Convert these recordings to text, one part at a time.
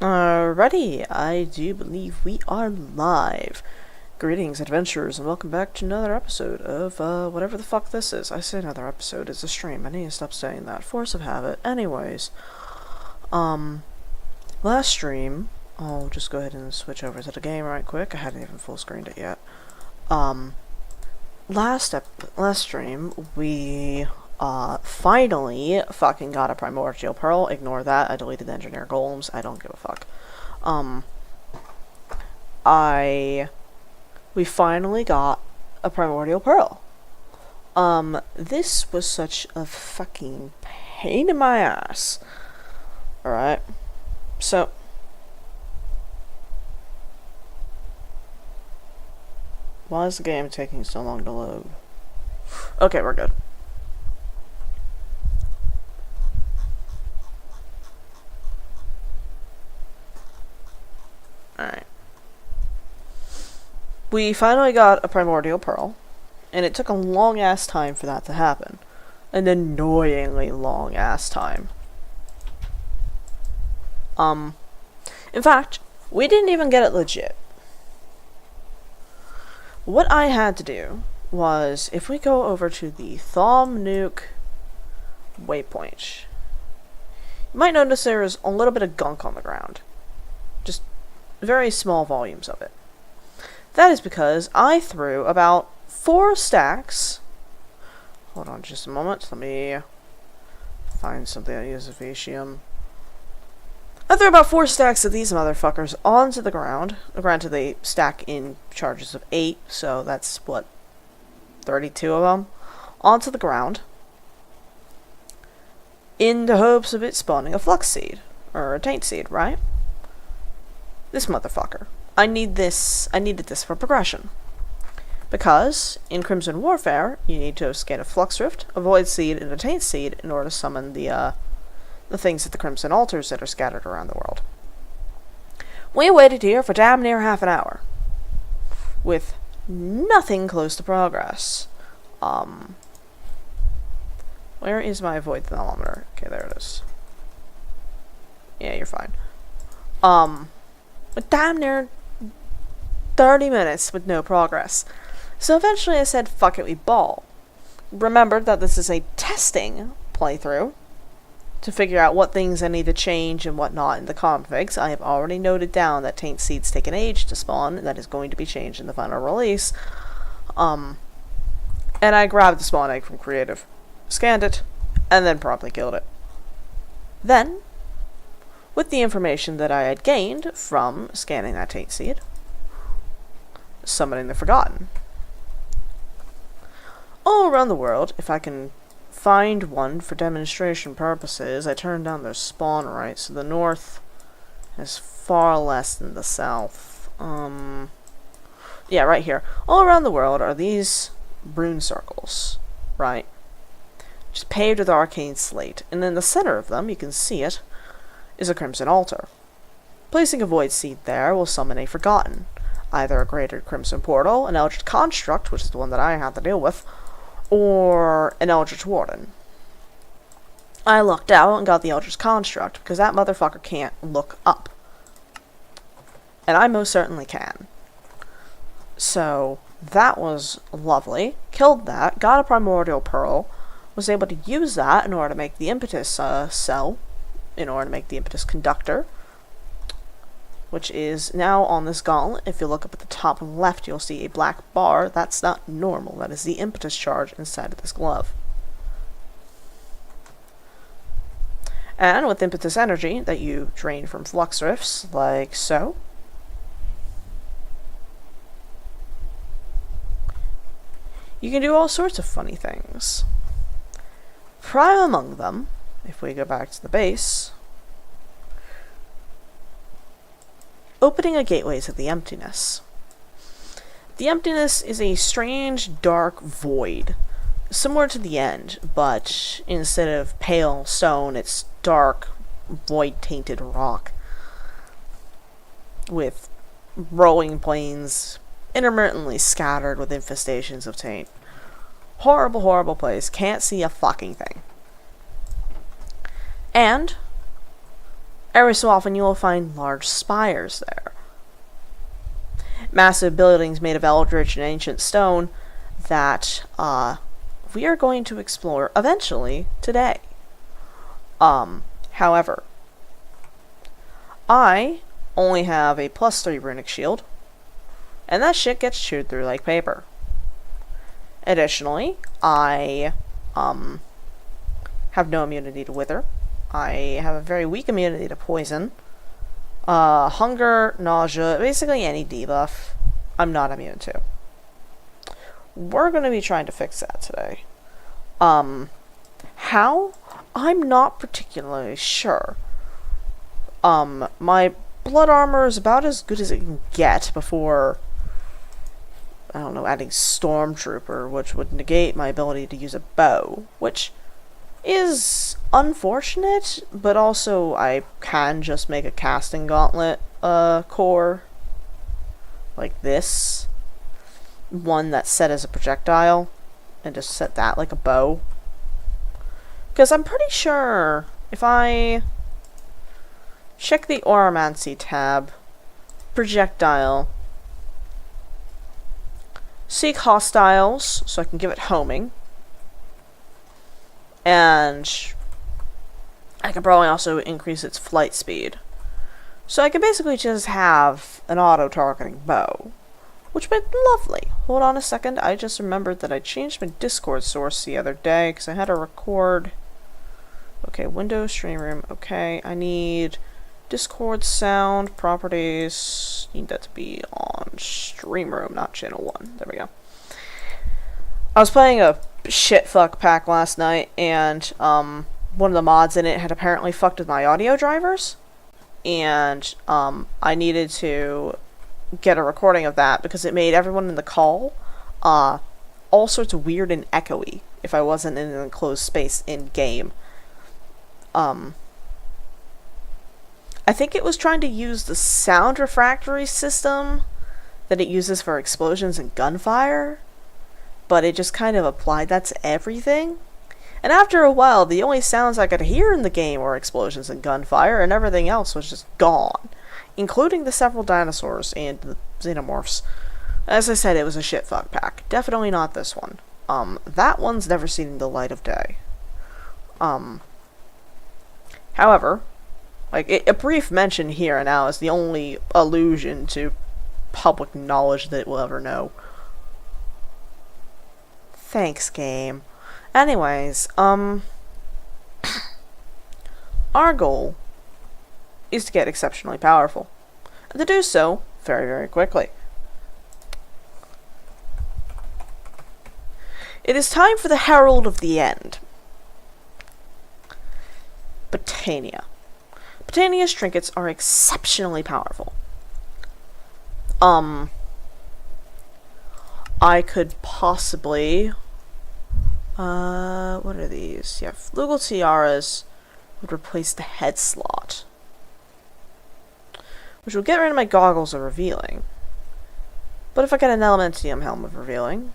Alrighty, I do believe we are live. Greetings, adventurers, and welcome back to another episode of, whatever the fuck this is. I say another episode, it's a stream. I need to stop saying that. Force of habit. Anyways, last stream, I'll just go ahead and switch over to the game right quick. I hadn't even full screened it yet. Last stream, we finally fucking got a primordial pearl. Ignore that. I deleted the engineer golems. I don't give a fuck. We finally got a primordial pearl. This was such a fucking pain in my ass. Alright. So, why is the game taking so long to load? Okay, we're good. Alright. We finally got a primordial pearl, and it took a long-ass time for that to happen. An annoyingly long-ass time. In fact, we didn't even get it legit. What I had to do was, if we go over to the Thom Nuke waypoint, you might notice there is a little bit of gunk on the ground. Just very small volumes of it. That is because I threw about 4 stacks. Hold on just a moment. Let me find something that uses Vatium. I threw about 4 stacks of these motherfuckers onto the ground. Granted, they stack in charges of 8, so that's, what, 32 of them? Onto the ground. In the hopes of it spawning a flux seed. Or a taint seed, right? This motherfucker. I needed this for progression. Because, in Crimson Warfare, you need to scan a Flux Rift, a Void Seed, and a Taint Seed in order to summon the things at the Crimson Altars that are scattered around the world. We waited here for damn near half an hour. With nothing close to progress. Where is my Void Thermometer? Okay, there it is. Yeah, you're fine. Damn near 30 minutes with no progress. So eventually I said, fuck it, we ball. Remember that this is a testing playthrough to figure out what things I need to change and what not in the configs. I have already noted down that Taint Seeds take an age to spawn, and that is going to be changed in the final release. And I grabbed the spawn egg from Creative, scanned it, and then promptly killed it. Then, with the information that I had gained from scanning that Taint Seed, summoning the Forgotten. All around the world, if I can find one for demonstration purposes, I turned down their spawn rate, so the north is far less than the south. Yeah, right here. All around the world are these rune circles, right? Just paved with arcane slate, and in the center of them, you can see it, is a Crimson Altar. Placing a Void Seed there will summon a Forgotten, either a Graded Crimson Portal, an Eldritch Construct, which is the one that I had to deal with, or an Eldritch Warden. I lucked out and got the Eldritch Construct, because that motherfucker can't look up. And I most certainly can. So, that was lovely. Killed that, got a Primordial Pearl, was able to use that in order to make the Impetus cell, in order to make the Impetus Conductor, which is now on this gauntlet. If you look up at the top left, you'll see a black bar. That's not normal. That is the Impetus charge inside of this glove. And with Impetus energy that you drain from Flux Rifts, like so, you can do all sorts of funny things. Prime among them, if we go back to the base, opening a gateway to the Emptiness. The Emptiness is a strange, dark void, similar to the End, but instead of pale stone, it's dark, void-tainted rock, with rolling plains intermittently scattered with infestations of taint. Horrible, horrible place. Can't see a fucking thing. And Every so often you will find large spires there. Massive buildings made of eldritch and ancient stone that we are going to explore eventually today. However, I only have a +3 runic shield, and that shit gets chewed through like paper. Additionally, I have no immunity to wither. I have a very weak immunity to poison. Hunger, nausea, basically any debuff, I'm not immune to. We're going to be trying to fix that today. How? I'm not particularly sure. My blood armor is about as good as it can get before, I don't know, adding Stormtrooper, which would negate my ability to use a bow, which is unfortunate, but also I can just make a casting gauntlet core like this. One that's set as a projectile, and just set that like a bow. Because I'm pretty sure if I check the Oromancy tab, projectile, seek hostiles, so I can give it homing, and I can probably also increase its flight speed. So I can basically just have an auto-targeting bow, which would be lovely. Hold on a second, I just remembered that I changed my Discord source the other day, because I had to record. Okay, Windows, Stream Room, okay, I need Discord sound, properties, need that to be on Stream Room, not Channel 1, there we go. I was playing a shitfuck pack last night, and one of the mods in it had apparently fucked with my audio drivers, and I needed to get a recording of that because it made everyone in the call all sorts of weird and echoey if I wasn't in an enclosed space in-game. I think it was trying to use the sound refractory system that it uses for explosions and gunfire, but it just kind of applied that to everything. And after a while, the only sounds I could hear in the game were explosions and gunfire, and everything else was just gone, including the several dinosaurs and the xenomorphs. As I said, it was a shitfuck pack. Definitely not this one. That one's never seen the light of day. However, like, a brief mention here and now is the only allusion to public knowledge that it will ever know. Thanks, game. Anyways, our goal is to get exceptionally powerful, and to do so very, very quickly. It is time for the Herald of the End. Botania. Botania's trinkets are exceptionally powerful. I could possibly... what are these? Yeah, Flugel Tiaras would replace the head slot, which will get rid of my goggles of revealing. But if I get an Elementium helm of revealing...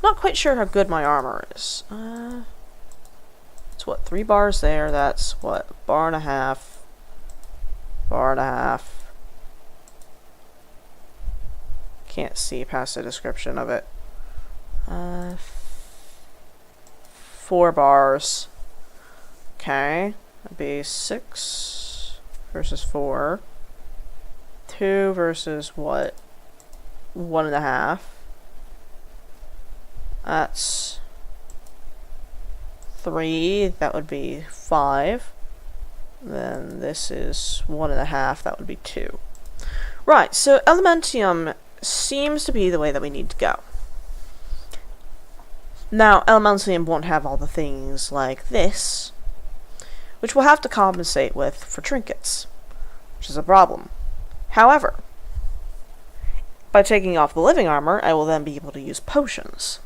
Not quite sure how good my armor is. It's what, 3 bars there, that's what, bar and a half. Bar and a half. Can't see past the description of it. 4 bars. Okay, that'd be 6 versus 4. 2 versus what? 1.5. That's 3, that would be 5. Then this is 1.5, that would be 2. Right, so Elementium seems to be the way that we need to go. Now, Elementium won't have all the things like this, which we'll have to compensate with for trinkets, which is a problem. However, by taking off the living armor, I will then be able to use potions,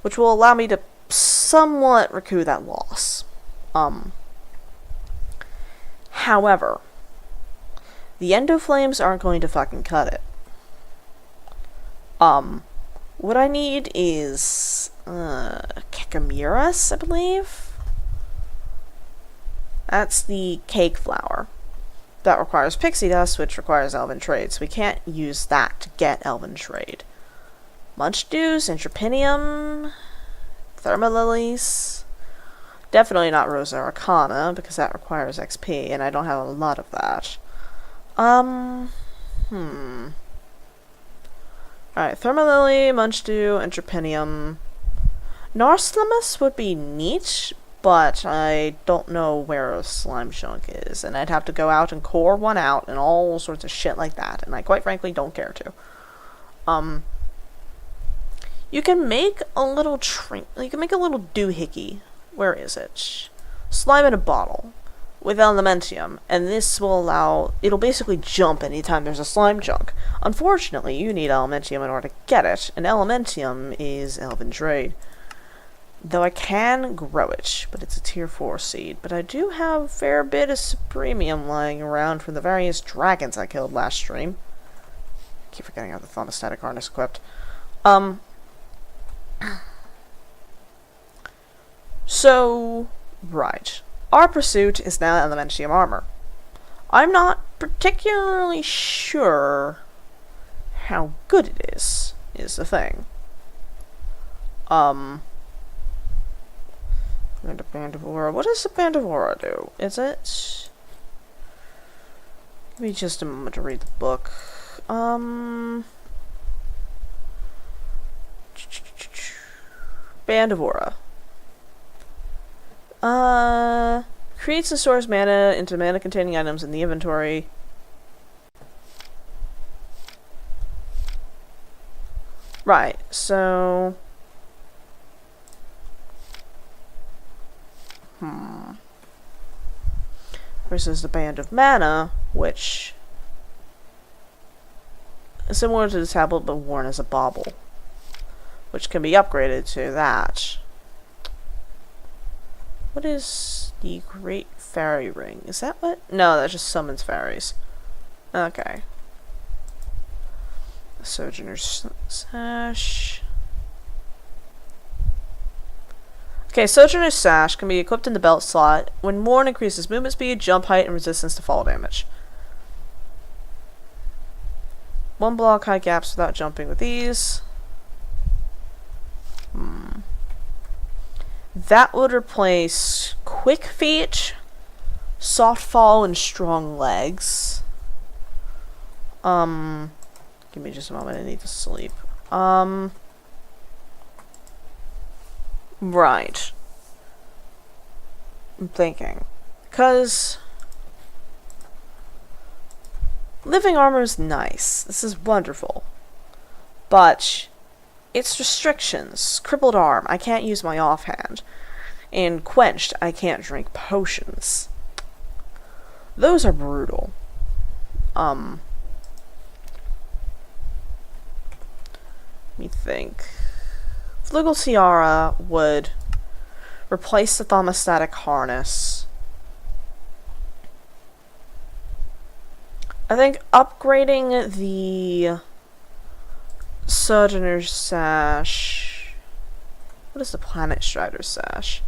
which will allow me to somewhat recoup that loss. However, the Endoflames aren't going to fucking cut it. What I need is Kekamiras, I believe. That's the cake flour. That requires pixie dust, which requires elven trade, so we can't use that to get elven trade. Munch dews, Intrapinium, Thermalilies. Definitely not Rosa Arcana, because that requires XP, and I don't have a lot of that. Alright, Thermalily, Munchdew, Intrapinium. Narslamus would be neat, but I don't know where a slime chunk is, and I'd have to go out and core one out and all sorts of shit like that, and I quite frankly don't care to. You can make a little doohickey. Where is it? Slime in a bottle with Elementium, and this will allow, it'll basically jump anytime there's a slime chunk. Unfortunately, you need Elementium in order to get it, and Elementium is Elven Trade. Though I can grow it, but it's a tier 4 seed. But I do have a fair bit of Supremium lying around from the various dragons I killed last stream. I keep forgetting I have the Thermostatic Harness equipped. So, right. Our pursuit is now Elementium armor. I'm not particularly sure how good it is the thing. And a Band of Aura. What does the Band of Aura do? Is it... Give me just a moment to read the book. Band of Aura. Creates and stores mana into mana-containing items in the inventory. Right, so... Versus the Band of Mana, which is similar to the tablet but worn as a bauble, which can be upgraded to that. What is the Great Fairy Ring? Is that what? No, that just summons fairies. Okay. Sojourner's Sash. Okay, Sojourner's Sash can be equipped in the belt slot. When worn, increases movement speed, jump height, and resistance to fall damage. 1 block high gaps without jumping with ease. That would replace Quick Feet, Soft Fall, and Strong Legs. Give me just a moment, I need to sleep. Right. I'm thinking. Because living armor is nice. This is wonderful. But its restrictions. Crippled arm, I can't use my offhand. And quenched, I can't drink potions. Those are brutal. Let me think. Flugel Tiara would replace the thermostatic harness. I think upgrading the Sojourner's Sash. What is the Planet Strider's Sash?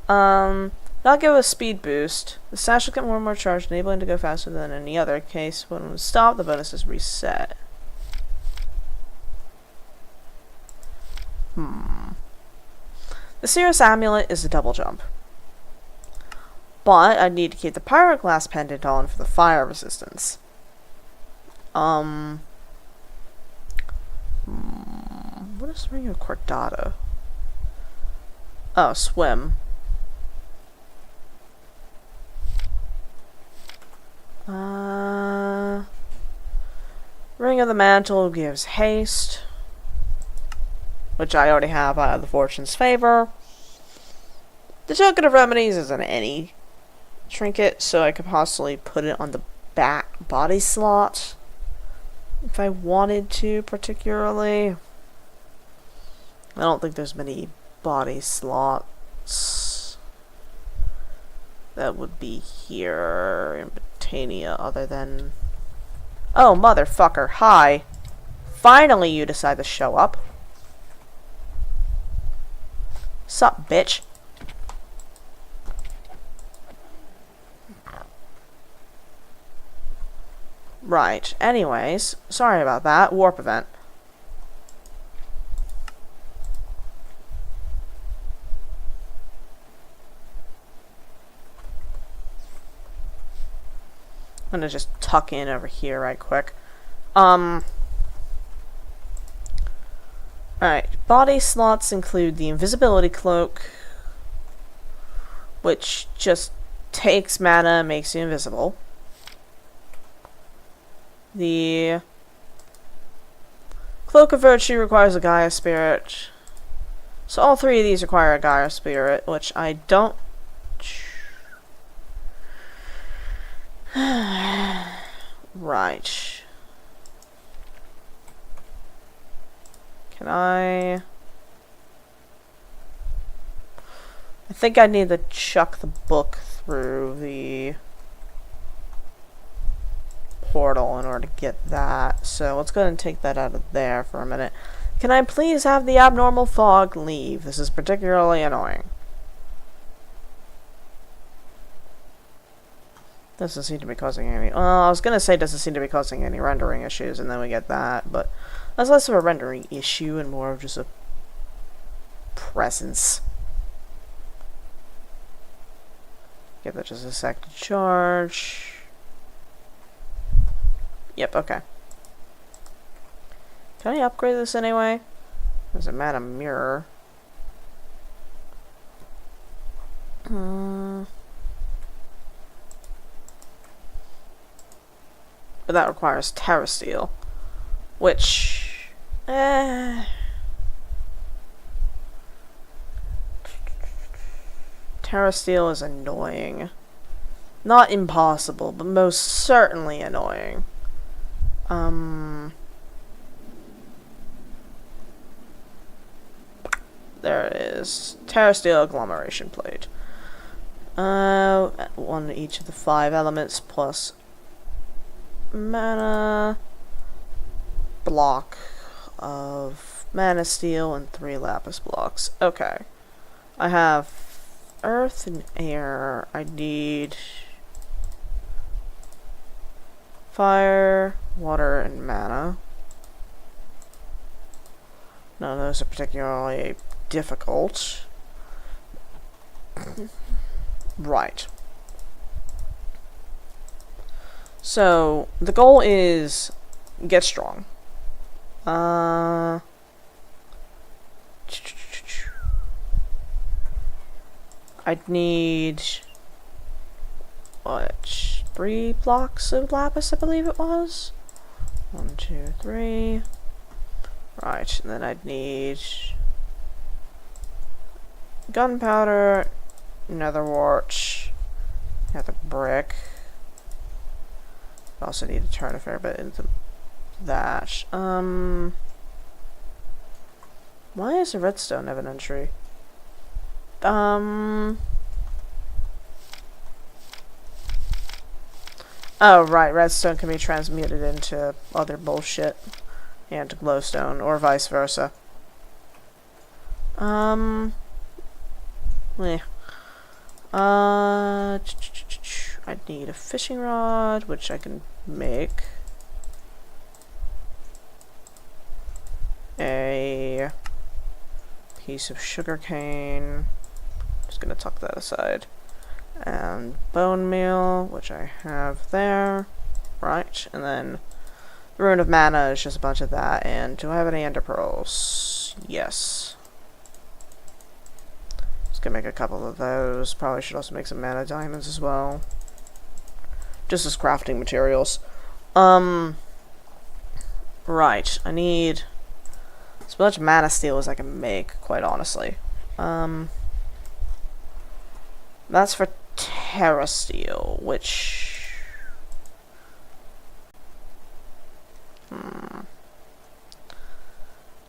Not give a speed boost. The sash will get more and more charged, enabling to go faster than any other case. When we stop, the bonus is reset. The Cirrus Amulet is a double jump. But I need to keep the Pyroglass Pendant on for the fire resistance. What is Ring of Cordata? Oh, swim. Ring of the Mantle gives haste, which I already have out of the Fortune's Favor. The Token of Remedies isn't any trinket, so I could possibly put it on the back body slot if I wanted to, particularly. I don't think there's many body slots that would be here in Botania other than... Oh, motherfucker, hi. Finally you decide to show up. Sup, bitch? Right. Anyways, sorry about that. Warp event. I'm gonna just tuck in over here right quick. Alright. Body slots include the invisibility cloak, which just takes mana, makes you invisible. The Cloak of Virtue requires a Gaia Spirit. So all three of these require a Gaia Spirit, which I don't... Right. Can I think I need to chuck the book through the portal in order to get that. So let's go ahead and take that out of there for a minute. Can I please have the abnormal fog leave? This is particularly annoying. Doesn't seem to be causing any... I was gonna say doesn't seem to be causing any rendering issues, and then we get that, but that's less of a rendering issue and more of just a presence. Give that just a sec to charge. Yep, okay. Can I upgrade this anyway? There's a mana mirror. But that requires Terra Steel, which... Terra Steel is annoying. Not impossible, but most certainly annoying. There it is. Terra Steel Agglomeration Plate. One each of the 5 elements plus mana block of mana steel and 3 lapis blocks. Okay. I have earth and air. I need fire, water, and mana. None of those are particularly difficult. Right. So, the goal is get strong. I'd need what? 3 blocks of lapis, I believe it was. 1, 2, 3. Right, and then I'd need gunpowder, nether wart, nether brick. I also need to turn a fair bit into that. Why is a redstone evidentry? Oh, right, redstone can be transmuted into other bullshit. And glowstone, or vice versa. I'd need a fishing rod, which I can make. A piece of sugar cane. Just gonna tuck that aside. And bone meal, which I have there. Right, and then the Rune of Mana is just a bunch of that. And do I have any ender pearls? Yes. Just gonna make a couple of those. Probably should also make some mana diamonds as well. Just as crafting materials. Right. I need as much mana steel as I can make, quite honestly. That's for Terra Steel, which...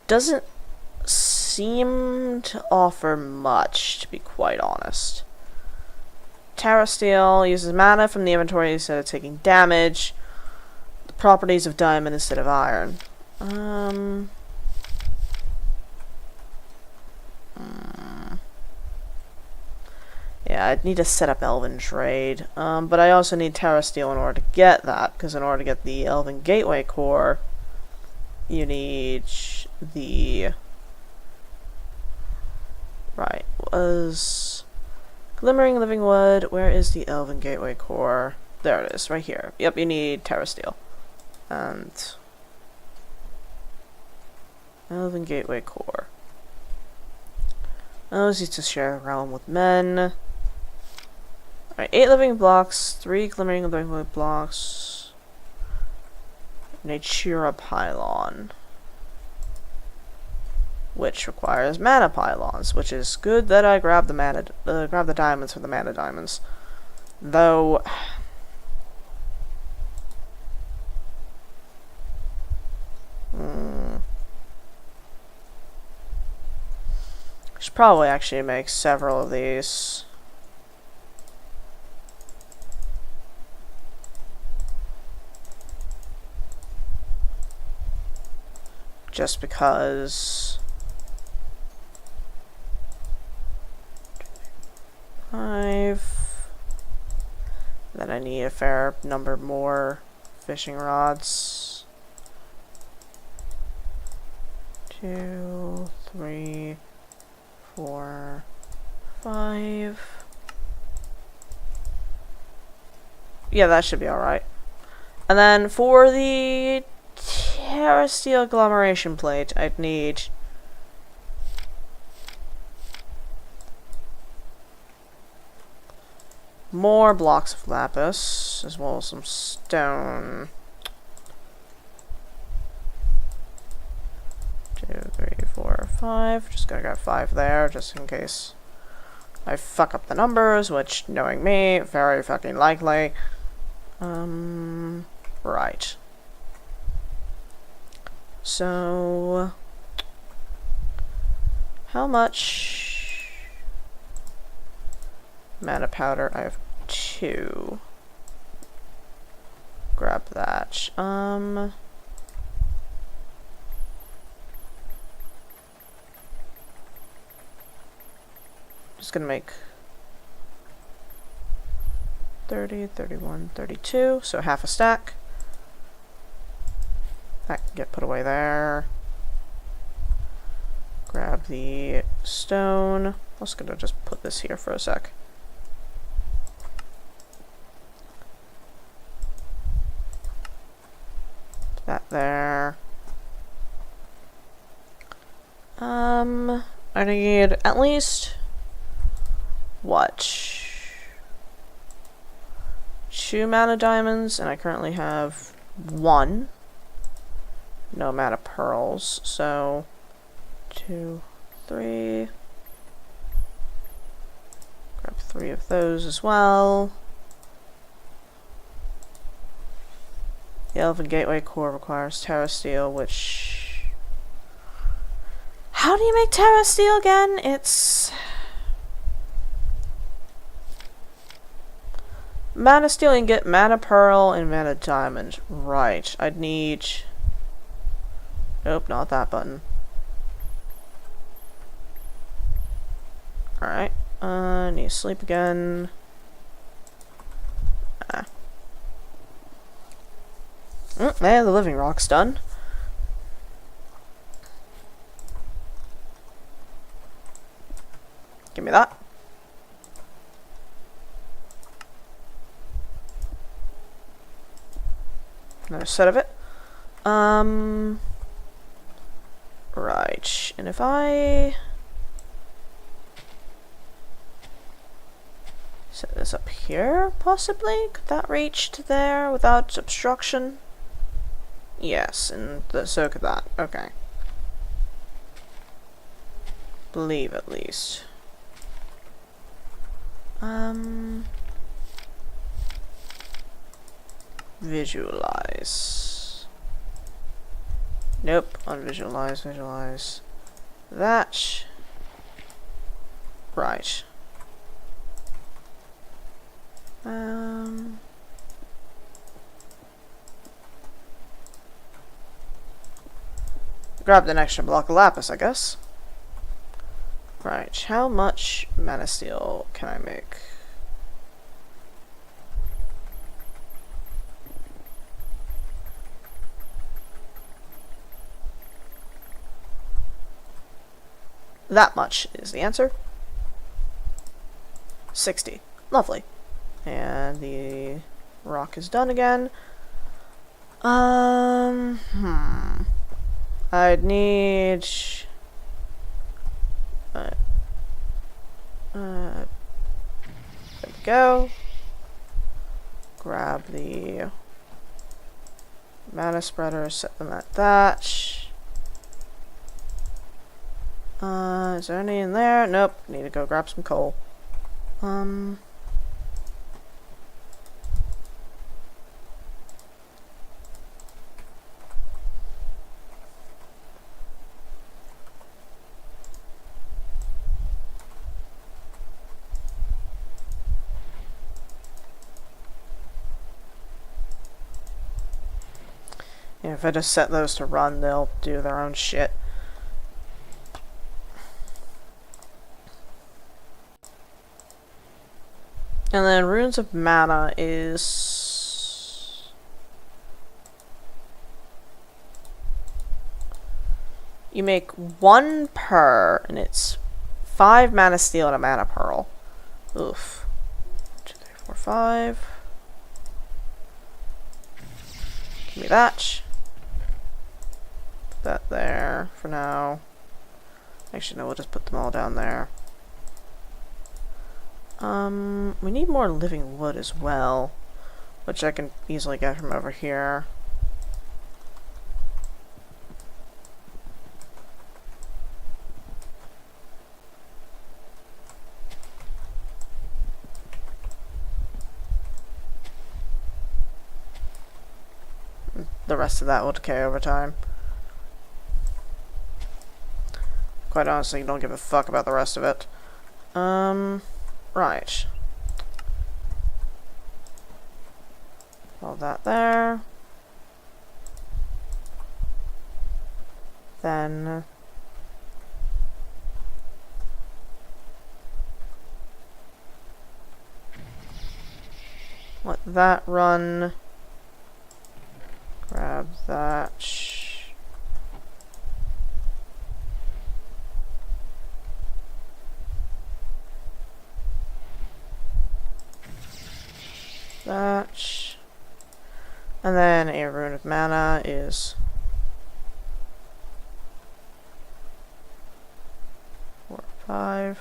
doesn't seem to offer much, to be quite honest. Terra Steel uses mana from the inventory instead of taking damage. The properties of diamond instead of iron. Yeah, I'd need to set up Elven Trade. But I also need Terra Steel in order to get that, because in order to get the Elven Gateway Core, you need the... Right, was... Glimmering Living Wood, where is the Elven Gateway Core? There it is, right here. Yep, you need Terra Steel. And... Elven Gateway Core. Those used to share a realm with men. Alright, 8 living blocks, 3 glimmering living wood blocks, Natura Pylon, which requires mana pylons, which is good that I grabbed the diamonds for the mana diamonds. Though should probably actually make several of these. Just because 5. Then I need a fair number more fishing rods. 2, 3, 4, 5. Yeah, that should be alright. And then for the Terra Steel agglomeration plate, I'd need more blocks of lapis, as well as some stone. 2, 3, 4, 5. Just gonna grab 5 there, just in case I fuck up the numbers, which, knowing me, very fucking likely. Right. So, how much mana powder? I have 2. Grab that. Just gonna make 30, 31, 32, so half a stack. That can get put away there. Grab the stone. I'm also gonna just put this here for a sec. Put that there. I need at least what? 2 mana diamonds, and I currently have 1. No mana pearls, so 2, 3. Grab 3 of those as well. The Elven Gateway Core requires Terra Steel, which... How do you make Terra Steel again? It's... Mana Steel, you can get Mana Pearl and Mana Diamond. Right, I'd need... Nope, not that button. Alright, need to sleep again. Yeah, the living rock's done. Give me that. Another set of it. Right, and if I set this up here, possibly? Could that reach to there without obstruction? Yes, and so could that. Okay. Believe at least. Visualize. Nope, unvisualize, visualize. That. Right. Grabbed an extra block of lapis, I guess. Right, how much mana steel can I make? That much is the answer. 60. Lovely. And the rock is done again. I'd need... there we go. Grab the mana spreader, set them at that. Is there any in there? Nope. Need to go grab some coal. Yeah, if I just set those to run, they'll do their own shit. And then Runes of Mana is... you make 1 per, and it's 5 mana steel and a mana pearl. Oof. 2, 3, 4, 5. Give me that. Put that there for now. Actually, no, we'll just put them all down there. We need more living wood as well, which I can easily get from over here. The rest of that will decay over time. Quite honestly, don't give a fuck about the rest of it. Right. All that there. Then... let that run. Grab that. That. And then a Rune of Mana is 4, 5.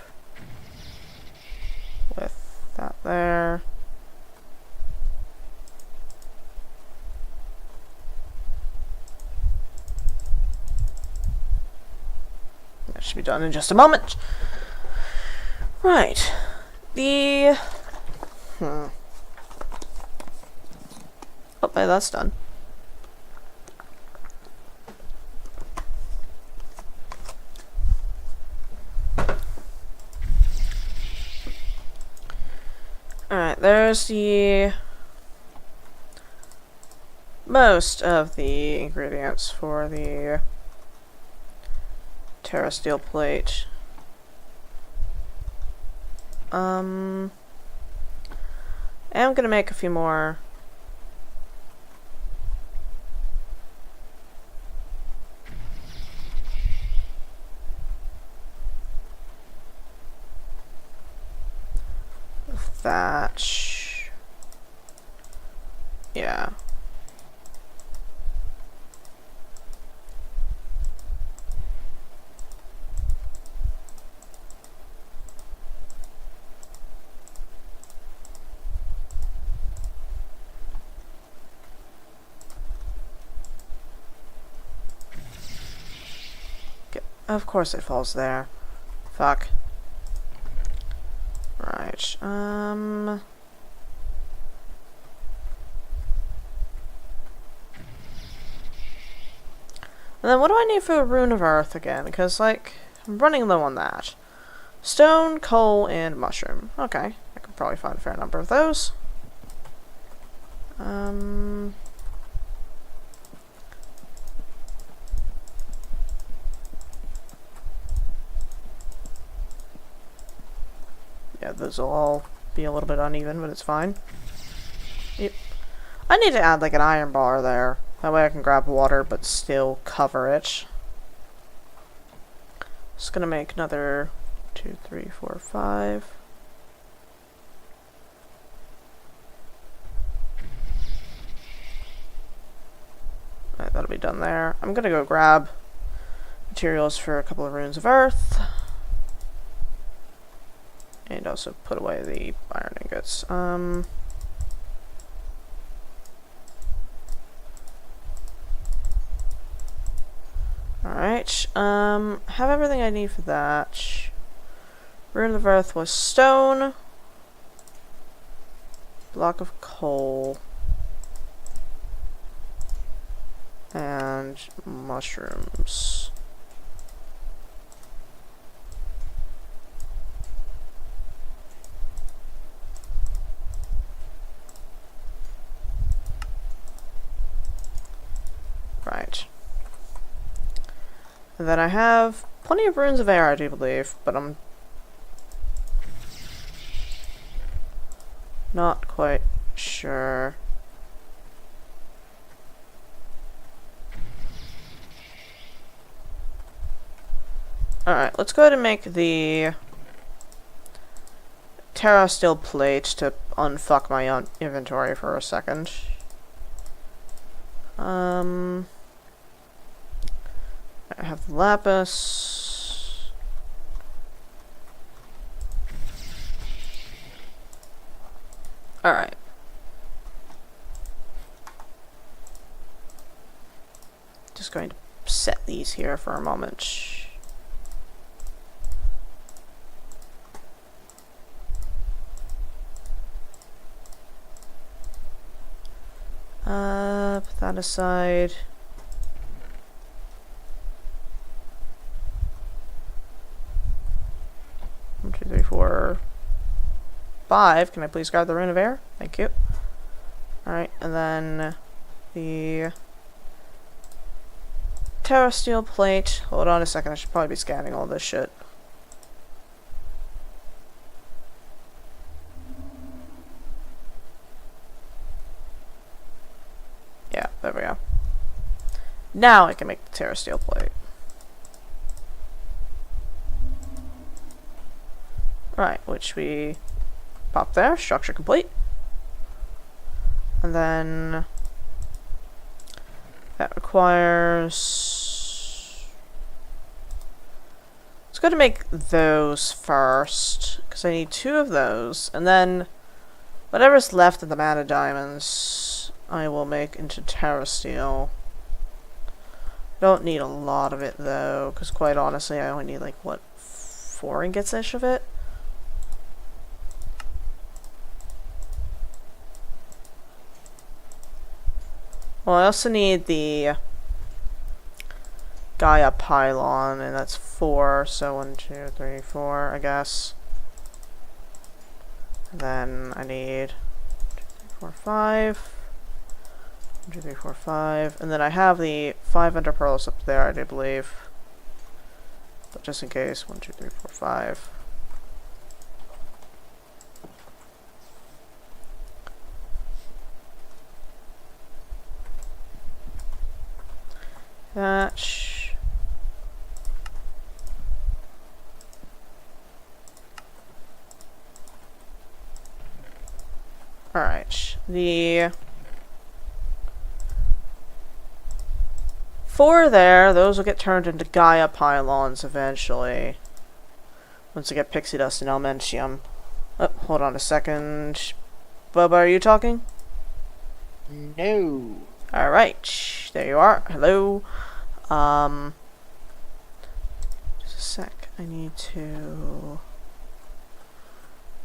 With that there. That should be done in just a moment. Right. The... Okay, that's done. Alright, there's the... most of the ingredients for the Terra Steel plate. I'm gonna make a few more. That. Yeah. Of course it falls there. Fuck. Right, And then what do I need for a Rune of Earth again? Because, like, I'm running low on that. Stone, coal, and mushroom. Okay, I could probably find a fair number of those. those will all be a little bit uneven, but it's fine. Yep. I need to add like an iron bar there. That way I can grab water but still cover it. Just gonna make another 2, 3, 4, 5. Alright, that'll be done there. I'm gonna go grab materials for a couple of runes of earth. And also put away the iron ingots. Alright, have everything I need for that. Rune of earth was stone. Block of coal. And mushrooms. Right. And then I have plenty of runes of air, I do believe, but I'm not quite sure. Alright, let's go ahead and make the Terra steel plate to unfuck my inventory for a second. I have lapis. Alright. Just going to set these here for a moment. Put that aside. One, two, three, four, 5. Can I please grab the rune of air? Thank you. Alright, and then the Terra steel plate. Hold on a second, I should probably be scanning all this shit. Yeah, there we go. Now I can make the Terra steel plate. Right, which we pop there, structure complete. And then that requires... Let's go to make those first, because I need 2 of those, and then whatever's left of the mana diamonds I will make into Terra steel. Don't need a lot of it though, because quite honestly I only need like, what, 4 ingots-ish of it? Well, I also need the Gaia pylon, and that's 4, so 1, 2, 3, 4, I guess. And then I need 2, 3, 4, 5. 1, 2, 3, 4, 5. And then I have the 5 ender pearls up there, I do believe. But just in case, 1, 2, 3, 4, 5. Thatch. Alright. The 4 there, those will get turned into Gaia pylons eventually. Once I get pixie dust and elementium. Oh, hold on a second. Bubba, are you talking? No. Alright, there you are. Hello. Just a sec. I need to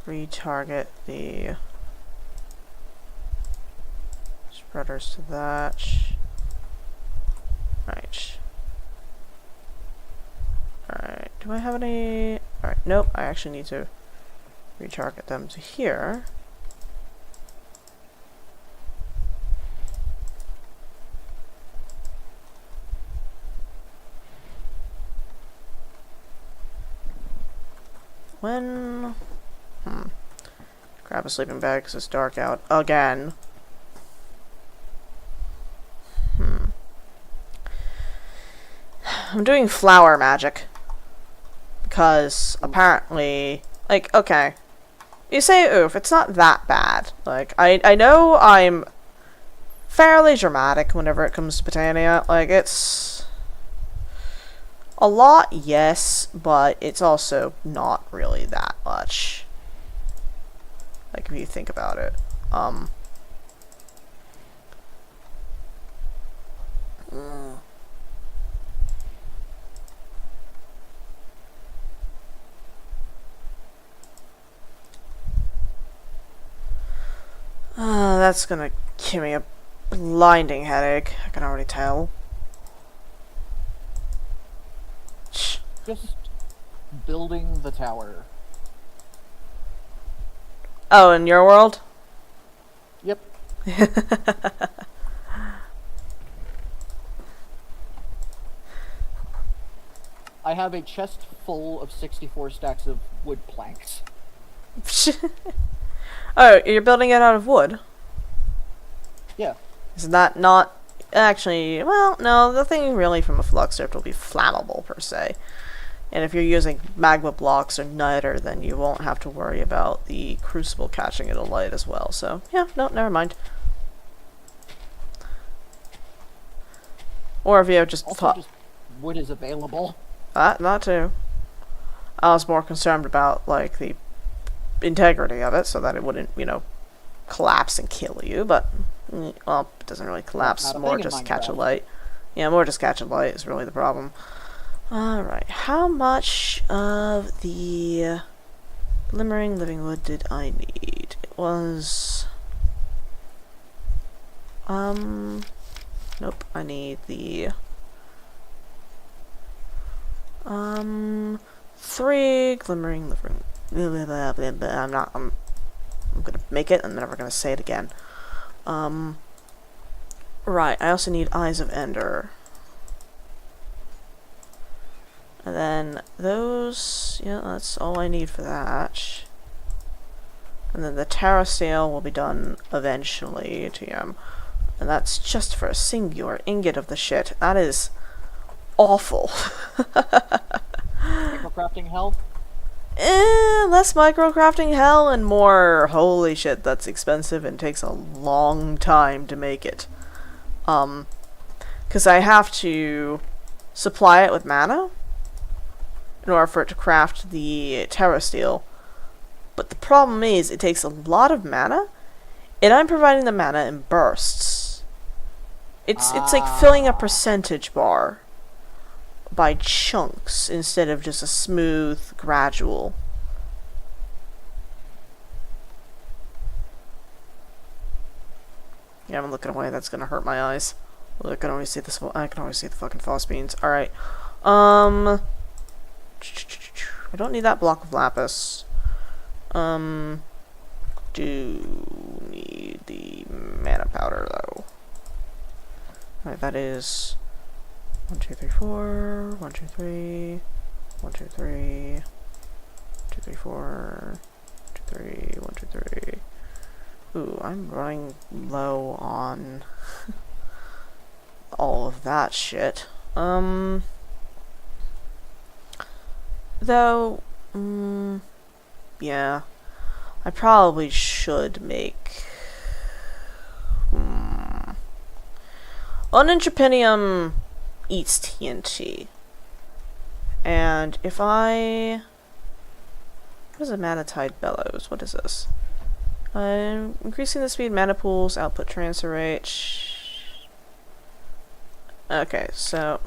retarget the spreaders to that. Right. Alright, do I have any... Alright, nope, I actually need to retarget them to here. When... Grab a sleeping bag because it's dark out again. I'm doing flower magic. Because apparently, like, okay. You say oof, it's not that bad. Like, I know I'm fairly dramatic whenever it comes to Botania. Like, it's a lot, yes, but it's also not really that much. Like, if you think about it. That's gonna give me a blinding headache. I can already tell. Just building the tower. Oh, in your world? Yep. I have a chest full of 64 stacks of wood planks. Oh, you're building it out of wood? Yeah. Is that not... Actually, well, no, the thing really from a flux drift will be flammable, per se. And if you're using magma blocks or niter, then you won't have to worry about the crucible catching it alight as well. So, yeah, no, never mind. Or if you just... Also, just wood is available. That too. I was more concerned about, like, the integrity of it, so that it wouldn't, you know, collapse and kill you, but... Well, it doesn't really collapse, more just catch a light. Yeah, more just catch a light is really the problem. Alright, how much of the glimmering living wood did I need? It was... Nope, I need the... 3 glimmering living... I'm gonna make it, I'm never gonna say it again. Right, I also need Eyes of Ender. And then those, yeah, that's all I need for that. And then the Terrastale will be done eventually, TM. And that's just for a singular ingot of the shit. That is awful. Microcrafting hell? Less microcrafting hell and more holy shit, that's expensive and takes a long time to make it. Because I have to supply it with mana in order for it to craft the Terrasteel. But the problem is, it takes a lot of mana, and I'm providing the mana in bursts. It's like filling a percentage bar by chunks instead of just a smooth, gradual. Yeah, I'm looking away. That's gonna hurt my eyes. I can only see this. I can only see the fucking false beans. All right. I don't need that block of lapis. Do need the mana powder though. Alright, that is 1, 2, 3, 4, 1, 2, 3, 1, 2, 3, 2, 3, 4, 2, 3, 1, 2, 3. Ooh, I'm running low on all of that shit. Though, yeah, I probably should make Unentrepinium eats TNT. And if I... What is a Manatide Bellows? What is this? I'm increasing the speed, mana pools, output transfer rate. Okay, so...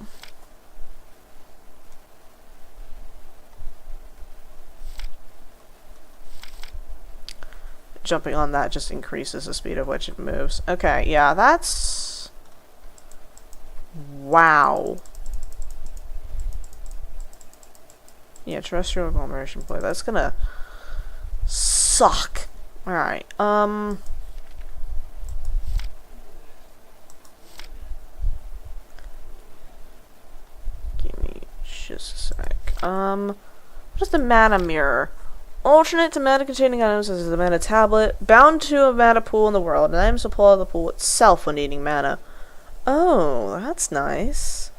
Jumping on that just increases the speed at which it moves. Okay, yeah, that's... Wow. Yeah, terrestrial agglomeration play. That's gonna suck. Alright, give me just a sec. What is the mana mirror? Alternate to mana containing items as the mana tablet, bound to a mana pool in the world, and items will pull out of the pool itself when needing mana. Oh, that's nice.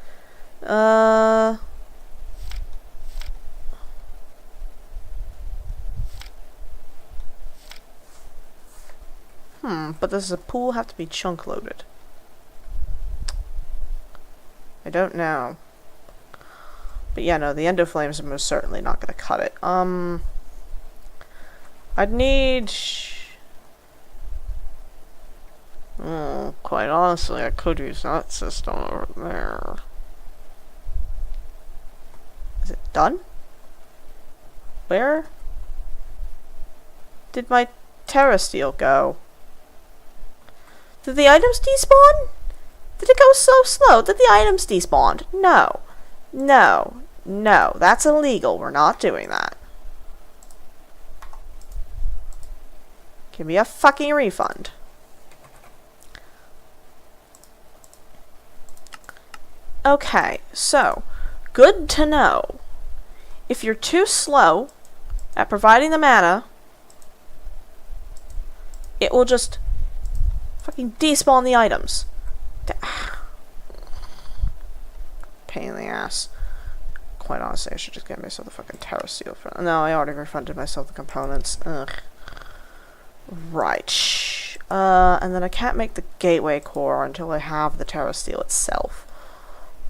But does the pool have to be chunk loaded? I don't know. But yeah, no, the Endo Flames are most certainly not going to cut it. I'd need... quite honestly, I could use that system over there. Is it done? Where did my Terra Steel go? Did the items despawn? Did it go so slow? Did the items despawn? No. No. No. That's illegal. We're not doing that. Give me a fucking refund. Okay, so, good to know. If you're too slow at providing the mana, it will just fucking despawn the items. Pain in the ass. Quite honestly, I should just get myself the fucking Terra Steel. No, I already refunded myself the components. Ugh. Right. And then I can't make the Gateway Core until I have the Terra Steel itself.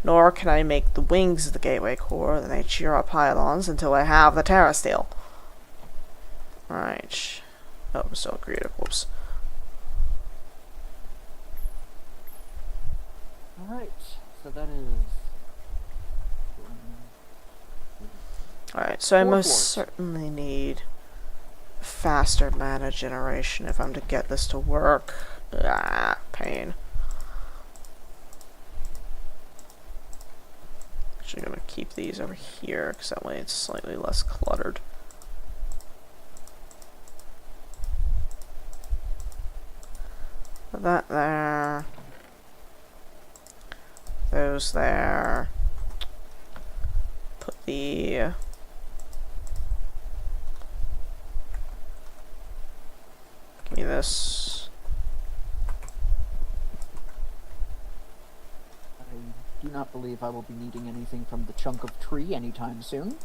Nor can I make the wings of the Gateway Core, the Natura pylons, until I have the Terra Steel. Right. Oh, I'm still creative. Whoops. Alright, so that is... Alright, so I 4 most floors. certainly need faster mana generation if I'm to get this to work. Ah, pain. Actually, I'm going to keep these over here, because that way it's slightly less cluttered. Put that there. Those there. Put the... Give me this. I do not believe I will be needing anything from the chunk of tree anytime soon.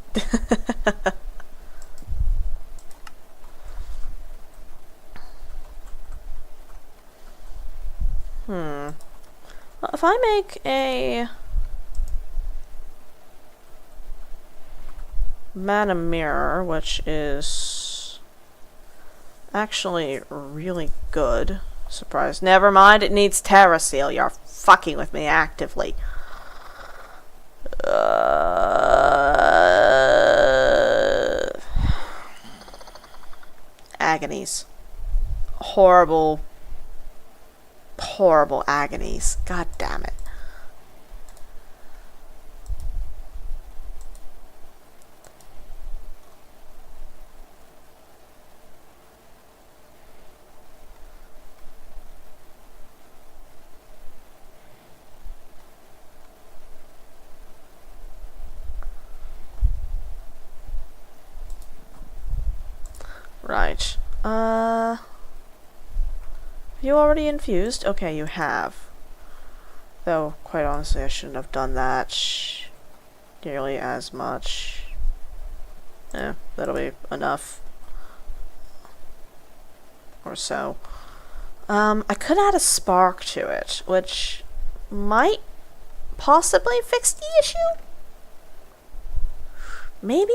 Well, if I make a mana mirror, which is actually really good. Surprise. Never mind, it needs Terra Steel. You're fucking with me actively. Agonies. Horrible, horrible agonies. God damn it. Right. Have you already infused? Okay, you have. Though, quite honestly, I shouldn't have done that nearly as much. Yeah, that'll be enough. Or so. I could add a spark to it, which might possibly fix the issue? Maybe?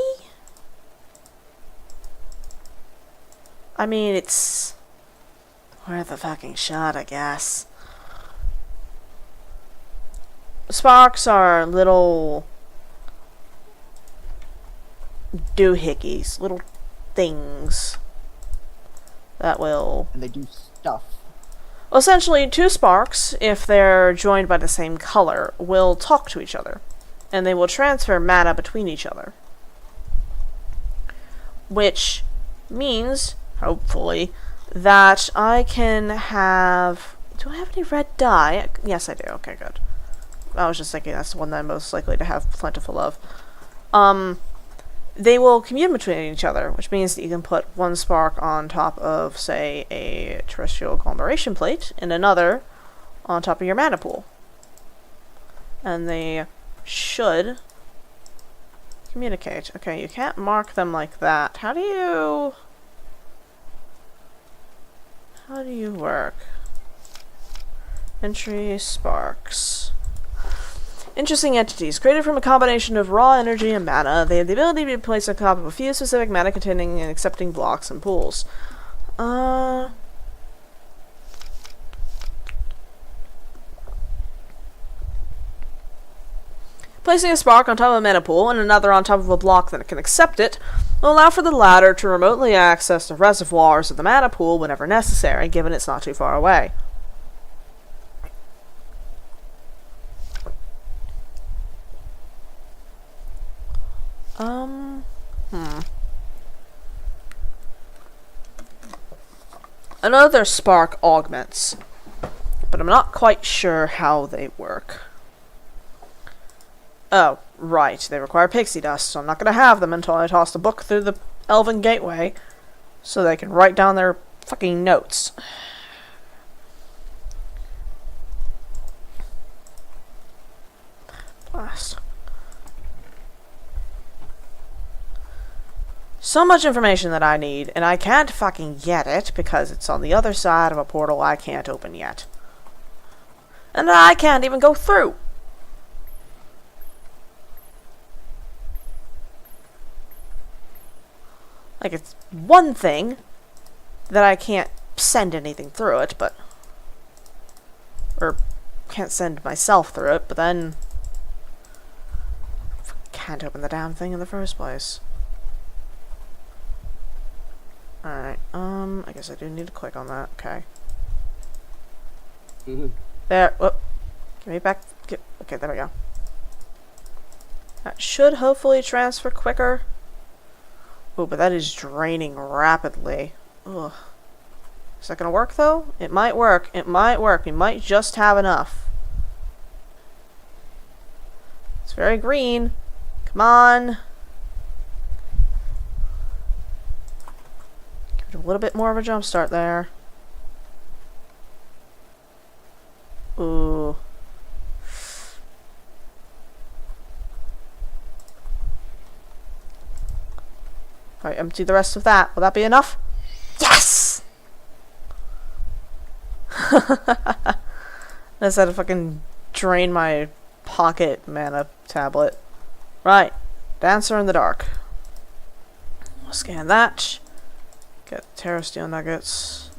I mean, it's worth a fucking shot, I guess. Sparks are little doohickeys, little things that will... And they do stuff. Well, essentially, two sparks, if they're joined by the same color, will talk to each other. And they will transfer mana between each other. Which means, hopefully, that I can have... Do I have any red dye? Yes, I do. Okay, good. I was just thinking that's the one that I'm most likely to have plentiful of. they will commune between each other, which means that you can put one spark on top of, say, a terrestrial agglomeration plate, and another on top of your mana pool. And they should communicate. Okay, you can't mark them like that. How do you work? Entry sparks. Interesting entities. Created from a combination of raw energy and mana, they have the ability to be placed on top of a few specific mana-containing and accepting blocks and pools. Placing a spark on top of a mana pool and another on top of a block that can accept it will allow for the latter to remotely access the reservoirs of the mana pool whenever necessary, given it's not too far away. I know there's spark augments, but I'm not quite sure how they work. Oh, right, they require pixie dust, so I'm not going to have them until I toss the book through the Elven Gateway, so they can write down their fucking notes. Blast. So much information that I need, and I can't fucking get it because it's on the other side of a portal I can't open yet. And I can't even go through. Like, it's one thing that I can't send anything through it, but... or can't send myself through it, but then... can't open the damn thing in the first place. Alright, I guess I do need to click on that. Okay. There. Whoop. Give me back. Okay, there we go. That should hopefully transfer quicker. Oh, but that is draining rapidly. Ugh. Is that gonna work, though? It might work. It might work. We might just have enough. It's very green. Come on. A little bit more of a jump start there. Ooh. Alright, empty the rest of that. Will that be enough? Yes! I just had to fucking drain my pocket mana tablet. Right. Dancer in the dark. I'll scan that. Get Terra Steel Nuggets.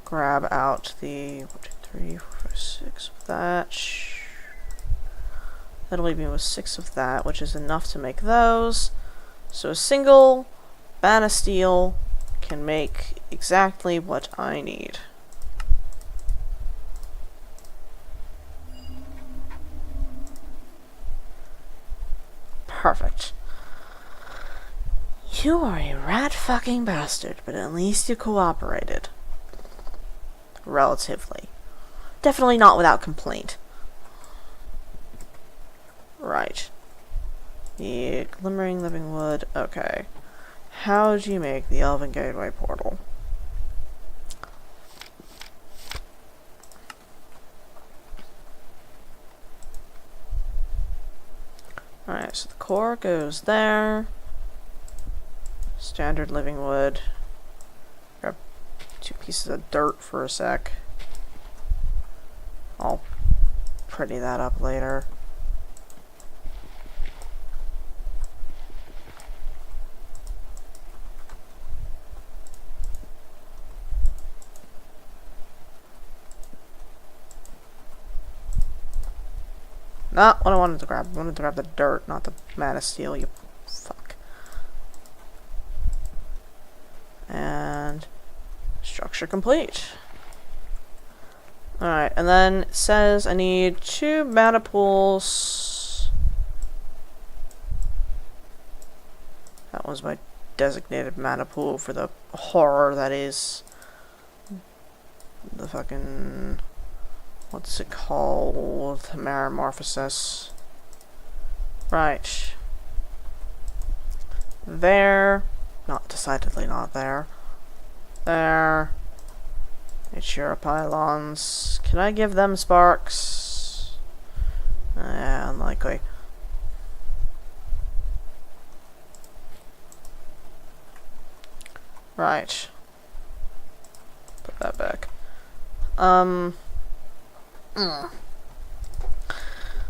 Grab out the 1, 2, 3, 4, 5, 6 of that. That'll leave me with 6 of that, which is enough to make those. So a single Bana Steel can make exactly what I need. Perfect. You are a rat-fucking bastard, but at least you cooperated. Relatively. Definitely not without complaint. Right. The Glimmering Living Wood. Okay. How do you make the Elven Gateway portal? Alright, so the core goes there. Standard living wood. Grab 2 pieces of dirt for a sec. I'll pretty that up later. Not what I wanted to grab. I wanted to grab the dirt, not the mana steel, you fuck. And structure complete. Alright, and then it says I need 2 mana pools. That was my designated mana pool for the horror that is the fucking... what's it called? Metamorphosis. Right. there. Not decidedly not there. There. Natura pylons. Can I give them sparks? Unlikely. Right. Put that back. Now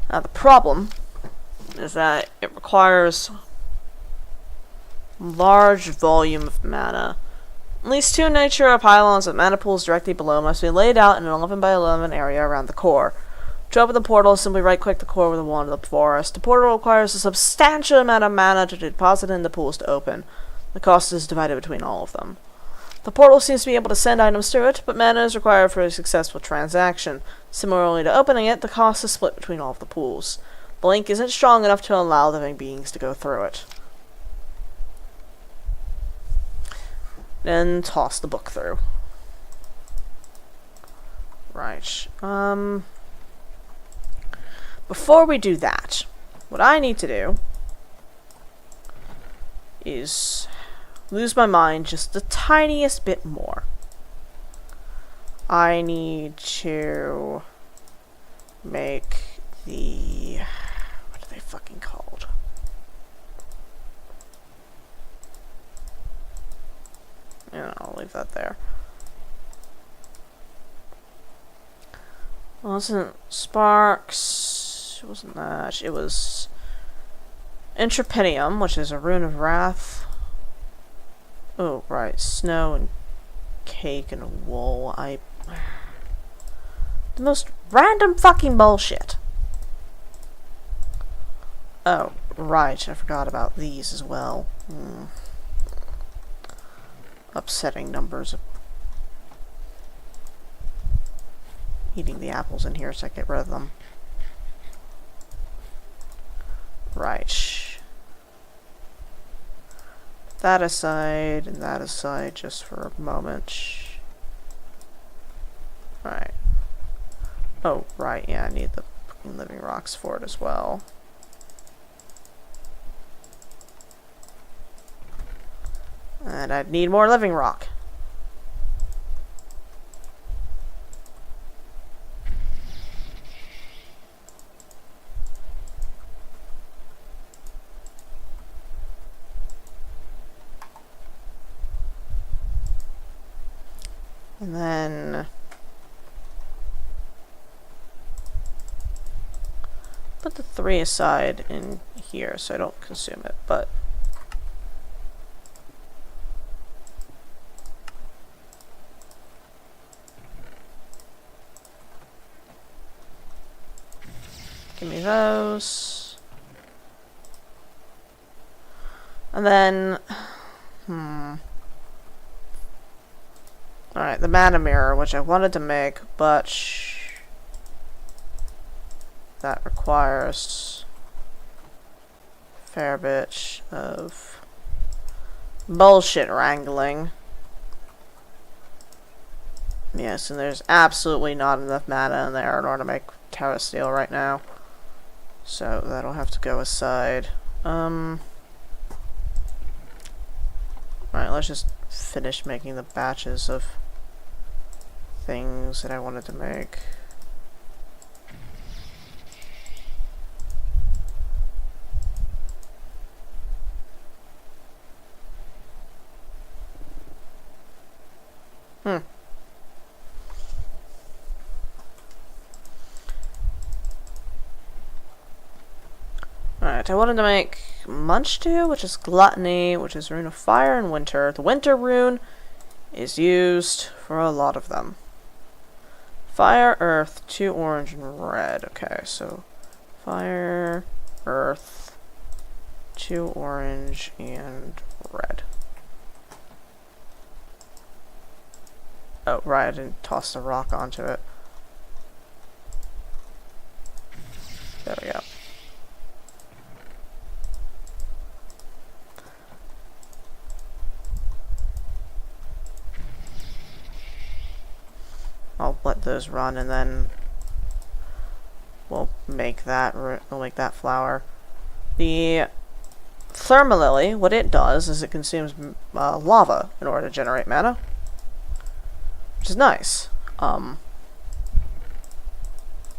the problem is that it requires large volume of mana. At least 2 Natura pylons with mana pools directly below must be laid out in an 11 by 11 area around the core. To open the portal, simply right-click the core with a wand of the forest. The portal requires a substantial amount of mana to deposit in the pools to open. The cost is divided between all of them. The portal seems to be able to send items through it, but mana is required for a successful transaction. Similarly to opening it, the cost is split between all of the pools. The link isn't strong enough to allow living beings to go through it. Then toss the book through. Right. Before we do that, what I need to do is lose my mind just the tiniest bit more. I need to make the... what are they fucking called? Yeah, I'll leave that there. Well, it wasn't Sparks. It wasn't that. It was Intrepinium, which is a rune of wrath. Oh, right. Snow and cake and wool. The most random fucking bullshit. Oh, right. I forgot about these as well. Upsetting numbers of eating the apples in here so I get rid of them. Right. That aside, and that aside just for a moment. Right. Oh, right, yeah, I need the fucking living rocks for it as well. And I'd need more living rock. And then put the 3 aside in here so I don't consume it, but give me those. And then alright, the mana mirror, which I wanted to make, but that requires a fair bit of bullshit wrangling. Yes, and there's absolutely not enough mana in there in order to make Terra Steel right now. So that'll have to go aside. Alright, let's just finish making the batches of things that I wanted to make. Alright, I wanted to make Munch 2, which is Gluttony, which is Rune of Fire and Winter. The Winter rune is used for a lot of them. Fire, Earth, 2 orange and red. Okay, so Fire, Earth, 2 orange and red. Oh, right, I didn't toss the rock onto it. There we go. I'll let those run and then we'll make that flower. The Thermalily, what it does is it consumes lava in order to generate mana, which is nice.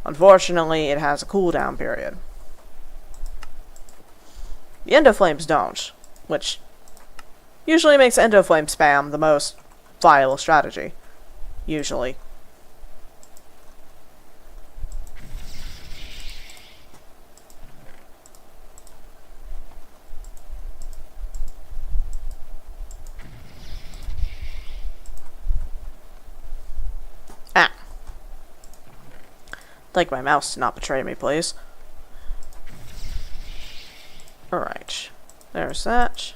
Unfortunately, it has a cooldown period. The Endoflames don't, which usually makes Endoflame spam the most viable strategy. Usually. Ah. I'd like my mouse to not betray me, please. Alright. There's that.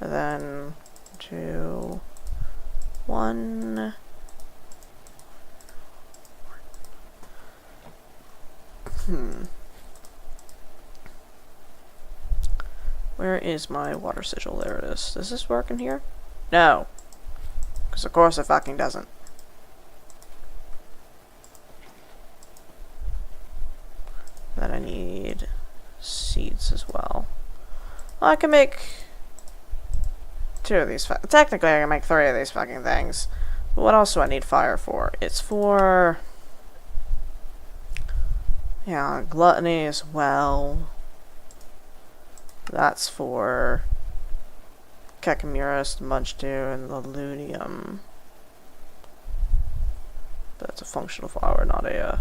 And then 2, 1. Where is my water sigil? There it is. Does this work in here? No. Because of course it fucking doesn't. Then I need seeds as well. Well, I can make 2 of these. Technically, I can make 3 of these fucking things. But what else do I need fire for? It's for... yeah, gluttony as well. That's for Kekamiris, Munchdew, and the Ludium. But it's a functional flower, not a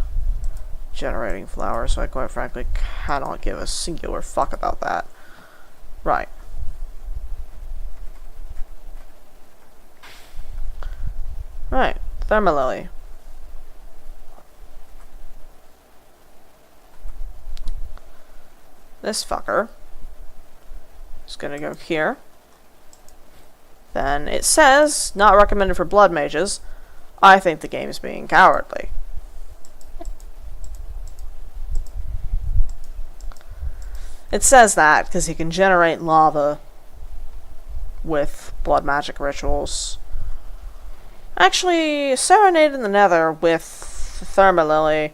generating flower, so I quite frankly cannot give a singular fuck about that. Right. Right, Thermalily. This fucker is gonna go here. Then it says, not recommended for blood mages. I think the game is being cowardly. It says that because he can generate lava with blood magic rituals. Actually, Serenade in the Nether with Thermalily.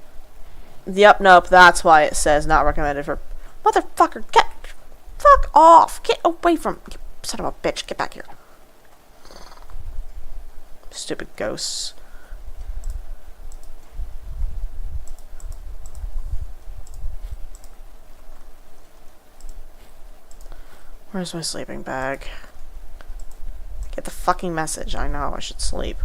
Yep, nope, that's why it says not recommended for... Motherfucker, get... fuck off! Get away from... you son of a bitch, get back here. Stupid ghosts. Where's my sleeping bag? Get the fucking message. I know, I should sleep.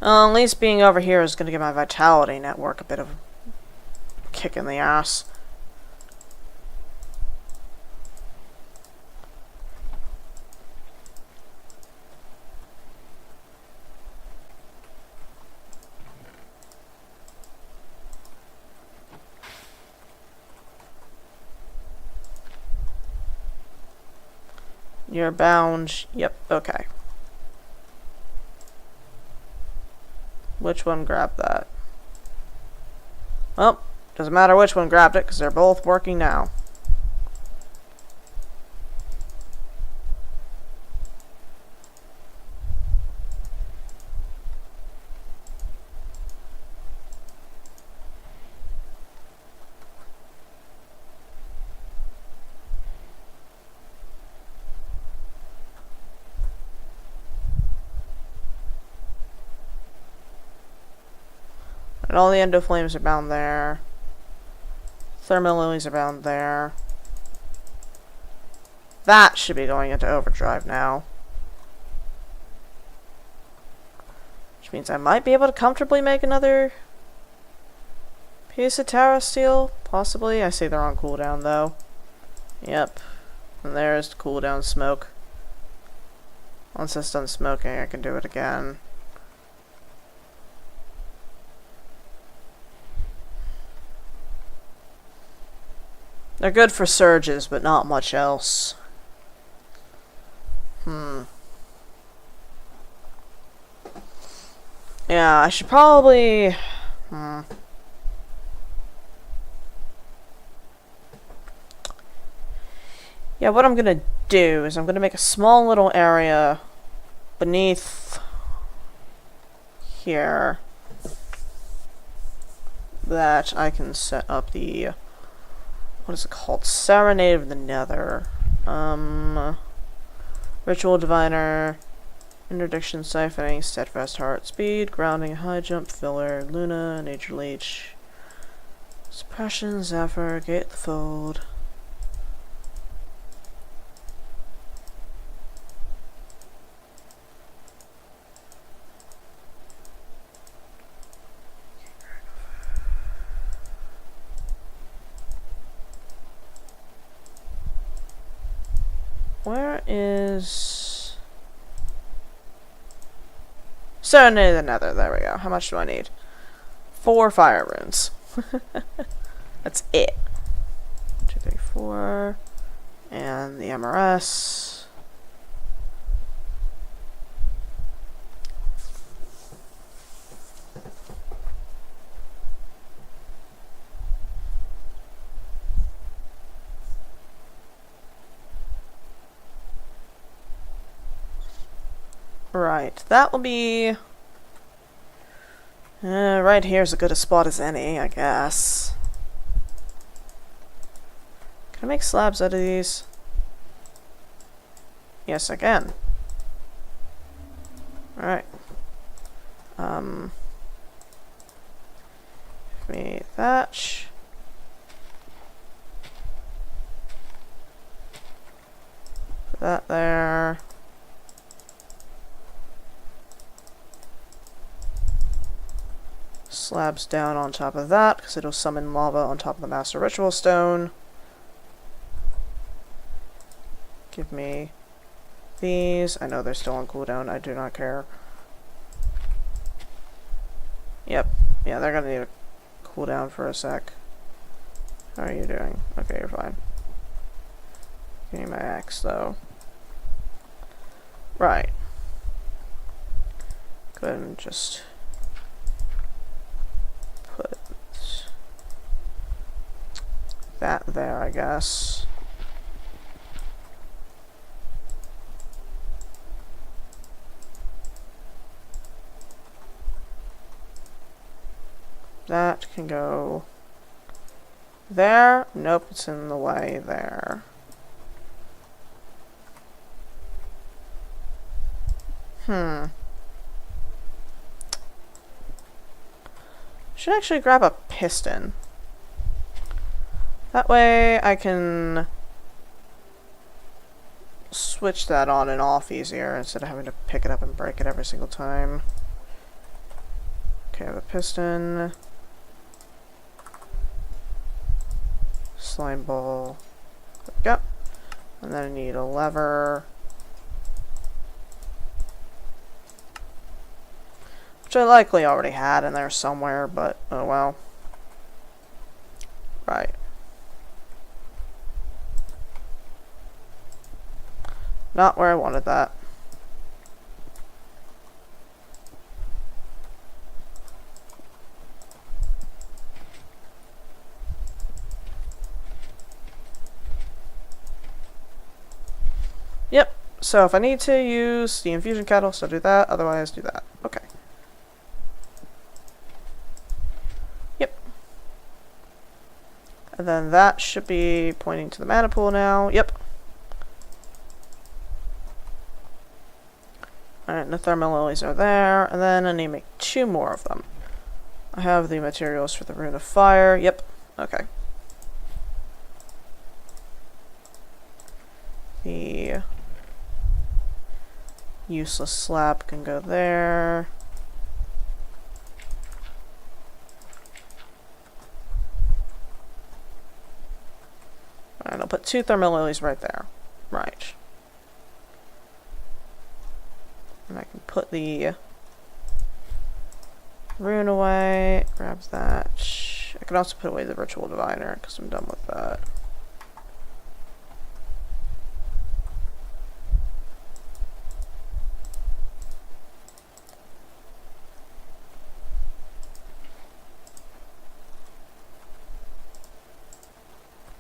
At least being over here is going to give my vitality network a bit of a kick in the ass. You're bound. Yep, okay. Which one grabbed that? Well, doesn't matter which one grabbed it, because they're both working now. And all the Endoflames are bound there. Thermalilies are bound there. That should be going into overdrive now. Which means I might be able to comfortably make another piece of Terra Steel. Possibly. I see they're on cooldown though. Yep. And there's the cooldown smoke. Once it's done smoking, I can do it again. They're good for surges, but not much else. Yeah, I should probably... Yeah, what I'm gonna do is I'm gonna make a small little area beneath here that, I can set up the, what is it called? Serenade of the Nether. Ritual Diviner, Interdiction, Siphoning, Steadfast Heart, Speed, Grounding, High Jump, Filler, Luna, Nature Leech, Suppression, Zephyr, Gate the Fold. Where is Serenade of the Nether? There we go. How much do I need? 4 fire runes. That's it. 2, 3, 4. And the MRS. Right, that will be... right here is as good a spot as any, I guess. Can I make slabs out of these? Yes, I can. Alright. Give me thatch. Put that there. Slabs down on top of that, because it'll summon lava on top of the Master Ritual Stone. Give me these. I know they're still on cooldown, I do not care. Yep, yeah, they're gonna need a cooldown for a sec. How are you doing? Okay, you're fine. Give me my axe, though. Right. Go ahead and just... put that there, I guess. That can go there. Nope, it's in the way there. Should actually grab a piston. That way I can switch that on and off easier instead of having to pick it up and break it every single time. Okay, I have a piston. Slime ball. There we go. And then I need a lever. Which I likely already had in there somewhere, but oh well. Right. Not where I wanted that. Yep, so if I need to use the infusion catalyst, I'll do that, otherwise do that. Okay. Yep. And then that should be pointing to the mana pool now. Yep. Alright, and the thermal lilies are there, and then I need to make 2 more of them. I have the materials for the Rune of Fire. Yep. Okay. The useless slab can go there. Alright, I'll put 2 thermal lilies right there. Right. And I can put the rune away, grab that. I can also put away the Ritual Diviner, because I'm done with that.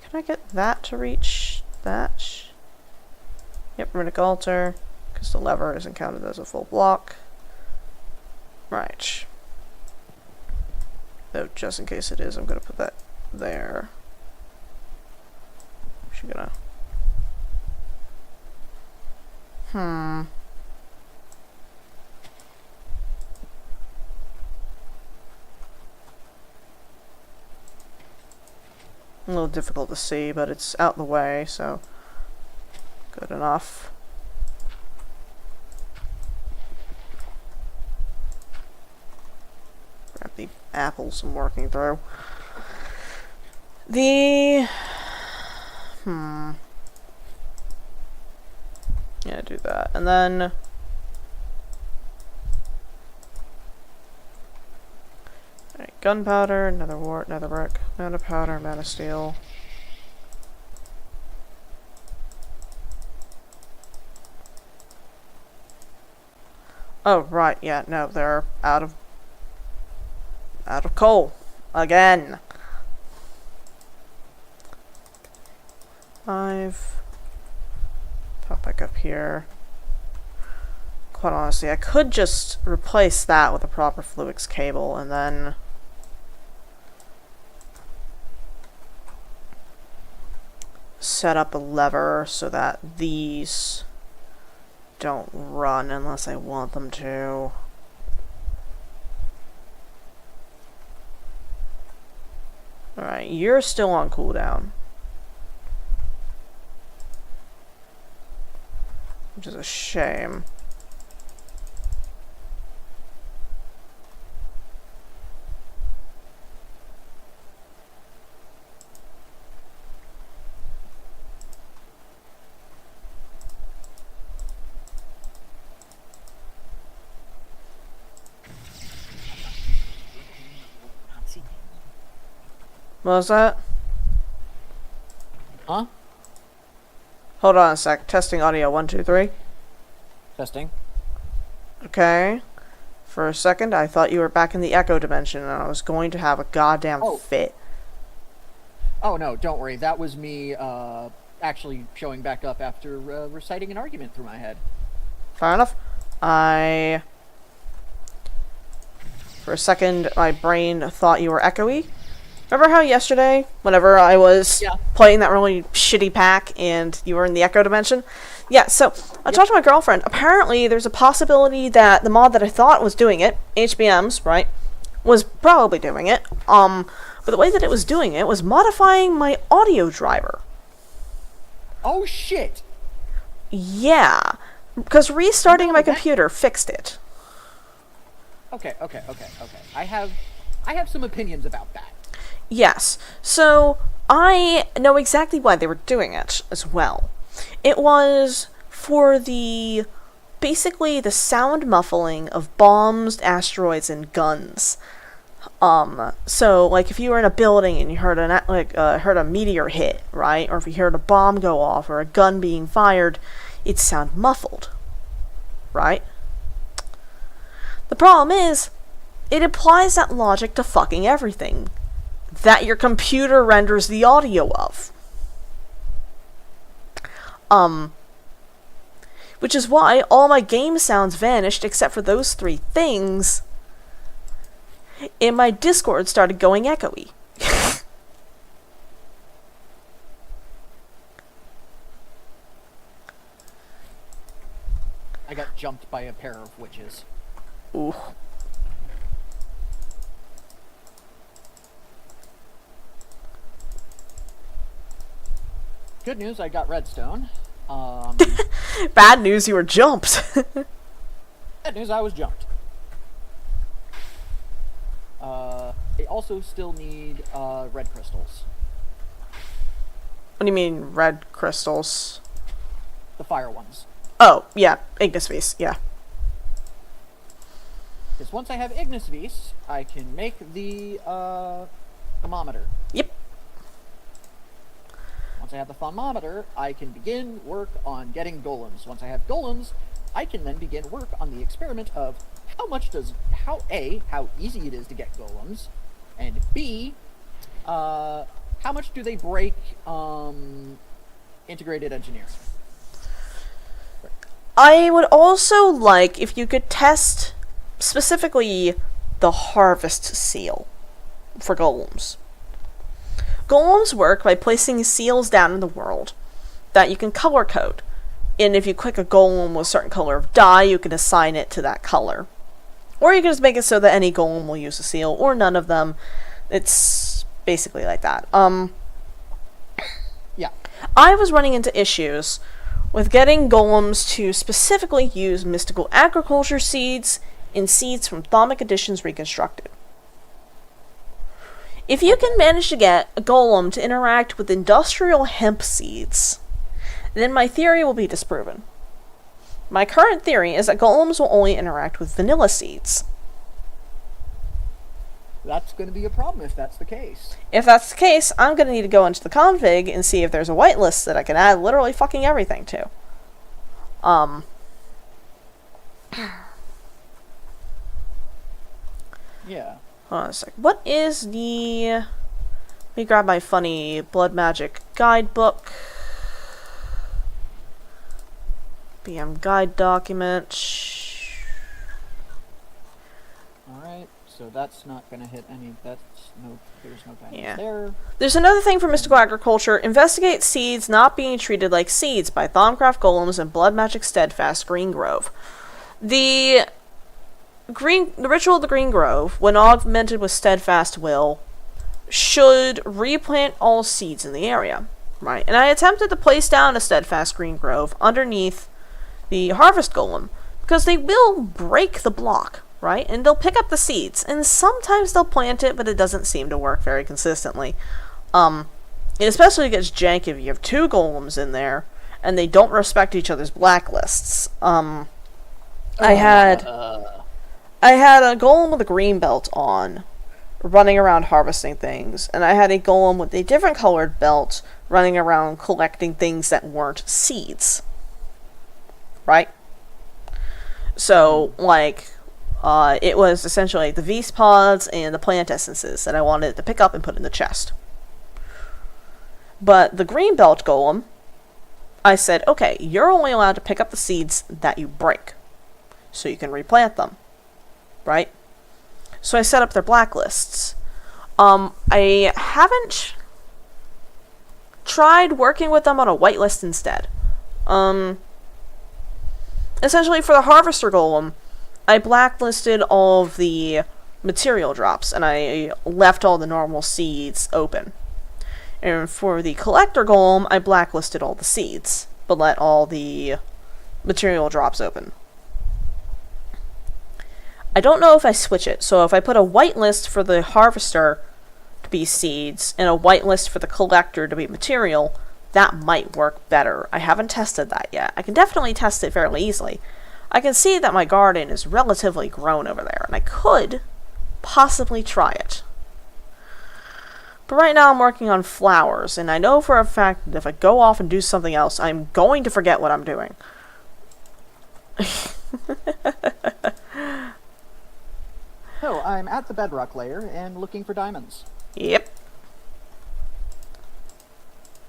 Can I get that to reach that? Yep, Runic Altar, because the lever isn't counted as a full block. Right. Though, just in case it is, I'm gonna put that there. Actually gonna... A little difficult to see, but it's out the way, so good enough. Grab the apples I'm working through. Yeah, do that. And then alright, gunpowder, another wart, another brick, amount of powder, amount of steel. Oh, right, yeah, no, they're out of coal. Again. 5. Pop back up here. Quite honestly, I could just replace that with a proper Fluix cable and then set up a lever so that these don't run unless I want them to. Alright, you're still on cooldown. Which is a shame. What was that? Huh? Hold on a sec. Testing audio. 1, 2, 3. Testing. Okay. For a second, I thought you were back in the Echo dimension, and I was going to have a goddamn fit. Oh no, don't worry. That was me actually showing back up after reciting an argument through my head. Fair enough. For a second, my brain thought you were echoey. Remember how yesterday, whenever I was playing that really shitty pack and you were in the Echo dimension? Yeah, so I talked to my girlfriend. Apparently, there's a possibility that the mod that I thought was doing it, HBM's, right, was probably doing it. But the way that it was doing it was modifying my audio driver. Oh, shit! Yeah, because restarting my computer fixed it. Okay. I have some opinions about that. Yes, so I know exactly why they were doing it as well. It was for basically the sound muffling of bombs, asteroids, and guns. So like if you were in a building and you heard heard a meteor hit, right, or if you heard a bomb go off or a gun being fired, it'd sound muffled, right? The problem is, it applies that logic to fucking everything that your computer renders the audio of. Which is why all my game sounds vanished except for those 3 things, and my Discord started going echoey. I got jumped by a pair of witches. Ooh. Good news, I got redstone. Bad news, you were jumped. Bad news, I was jumped. I also still need red crystals. What do you mean, red crystals? The fire ones. Oh, yeah, Ignis Vis, yeah. Because once I have Ignis Vis, I can make the thermometer. Yep. Once I have the thermometer, I can begin work on getting golems. Once I have golems, I can then begin work on the experiment of how easy it is to get golems, and B, how much do they break integrated engineering? I would also like if you could test specifically the harvest seal. for golems. Golems work by placing seals down in the world that you can color code. And if you click a golem with a certain color of dye, you can assign it to that color. Or you can just make it so that any golem will use a seal, or none of them. It's basically like that. Yeah. I was running into issues with getting golems to specifically use mystical agriculture seeds and seeds from Thaumic Editions Reconstructed. If you can manage to get a golem to interact with industrial hemp seeds, then my theory will be disproven. My current theory is that golems will only interact with vanilla seeds. That's going to be a problem if that's the case. If that's the case, I'm going to need to go into the config and see if there's a whitelist that I can add literally fucking everything to. Yeah. Hold on a sec. What is the... Let me grab my funny blood magic guidebook. BM guide document. Alright, so that's not going to hit any... There's no guidance Yeah. there. There's another thing for mystical agriculture. Investigate seeds not being treated like seeds by Thaumcraft Golems and Blood Magic Steadfast Green Grove. The ritual of the Green Grove, when augmented with Steadfast Will, should replant all seeds in the area. Right? And I attempted to place down a Steadfast Green Grove underneath the Harvest Golem, because they will break the block, right? And they'll pick up the seeds, and sometimes they'll plant it, but it doesn't seem to work very consistently. It especially gets jank if you have two golems in there, and they don't respect each other's blacklists. I had a golem with a green belt on, running around harvesting things, and I had a golem with a different colored belt running around collecting things that weren't seeds. Right? So, like, it was essentially the Vs pods and the plant essences that I wanted to pick up and put in the chest. But the green belt golem, I said, okay, you're only allowed to pick up the seeds that you break, so you can replant them. Right? So I set up their blacklists. I haven't tried working with them on a whitelist instead. Essentially, for the Harvester Golem, I blacklisted all of the material drops, and I left all the normal seeds open. And for the Collector Golem, I blacklisted all the seeds, but let all the material drops open. I don't know if I switch it, so if I put a whitelist for the Harvester to be seeds, and a whitelist for the Collector to be material, that might work better. I haven't tested that yet. I can definitely test it fairly easily. I can see that my garden is relatively grown over there, and I could possibly try it. But right now I'm working on flowers, and I know for a fact that if I go off and do something else, I'm going to forget what I'm doing. So, I'm at the bedrock layer and looking for diamonds. Yep.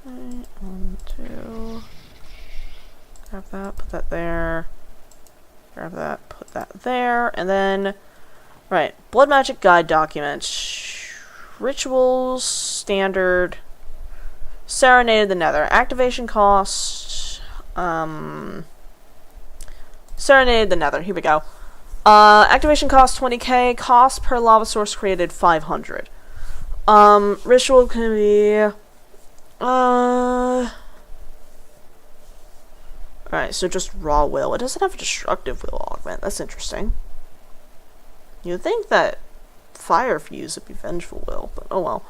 1, 2. Grab that, put that there. Grab that, put that there. And then, right, Blood Magic Guide document. Rituals, standard. Serenade of the Nether. Activation cost. Serenade of the Nether. Here we go. Activation cost 20k. Cost per lava source created 500. Ritual can be... Alright, so just raw will. It doesn't have a destructive will augment. That's interesting. You'd think that fire fuse would be vengeful will, but oh well.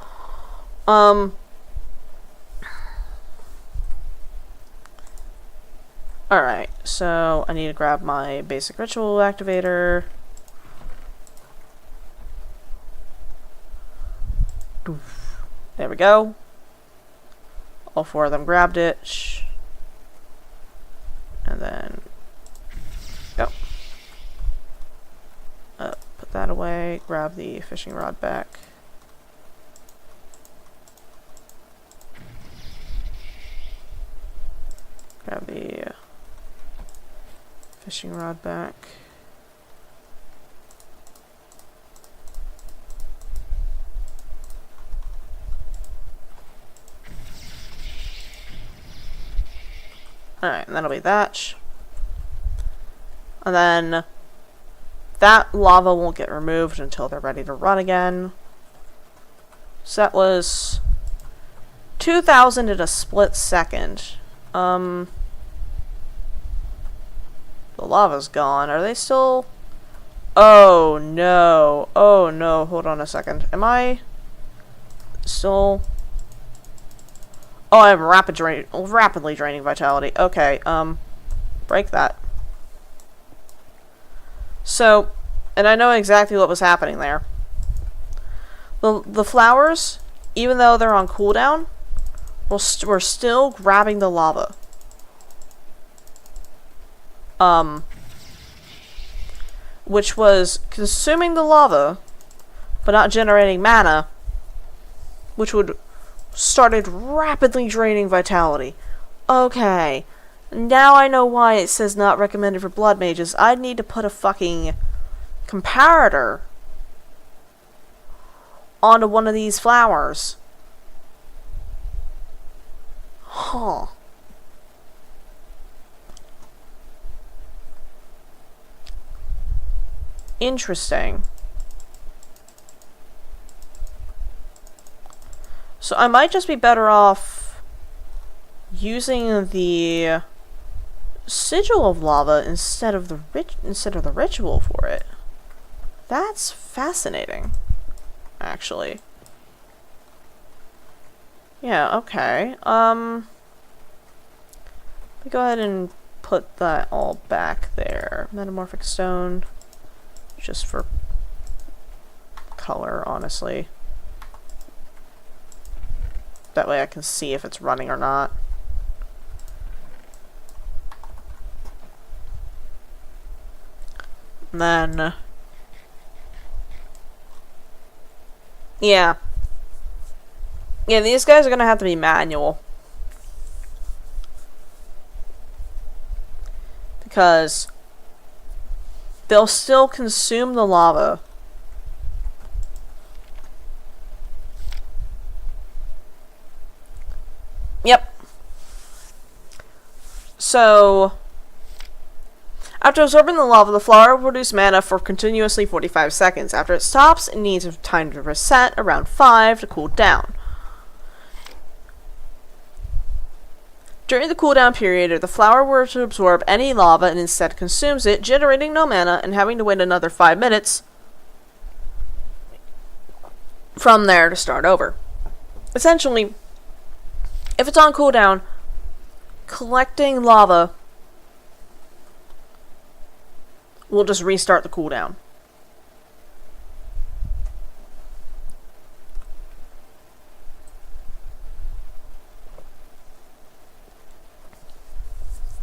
Alright, so I need to grab my basic ritual activator. There we go. All 4 of them grabbed it. And then go. Put that away. Grab the fishing rod back. Grab the fishing rod back. Alright, and that'll be that. And then that lava won't get removed until they're ready to run again. So that was 2,000 in a split second. The lava's gone. Are they still... Oh no. Oh no. Hold on a second. Am I still... Oh, I'm rapidly draining vitality. Okay, break that. So, and I know exactly what was happening there. The flowers, even though they're on cooldown, were still grabbing the lava. Which was consuming the lava, but not generating mana, which would started rapidly draining vitality. Okay, now I know why it says not recommended for blood mages. I'd need to put a fucking comparator onto one of these flowers. Huh. Interesting. So I might just be better off using the sigil of lava instead of the ritual for it. That's fascinating, actually. Yeah, okay. Let me go ahead and put that all back there. Metamorphic stone, just for color, honestly. That way I can see if it's running or not. And then... Yeah. Yeah, these guys are gonna have to be manual. Because they'll still consume the lava. Yep. So, after absorbing the lava, the flower will produce mana for continuously 45 seconds. After it stops, it needs time to reset, around 5 to cool down. During the cooldown period, if the flower were to absorb any lava and instead consumes it, generating no mana and having to wait another 5 minutes from there to start over. Essentially, if it's on cooldown, collecting lava will just restart the cooldown.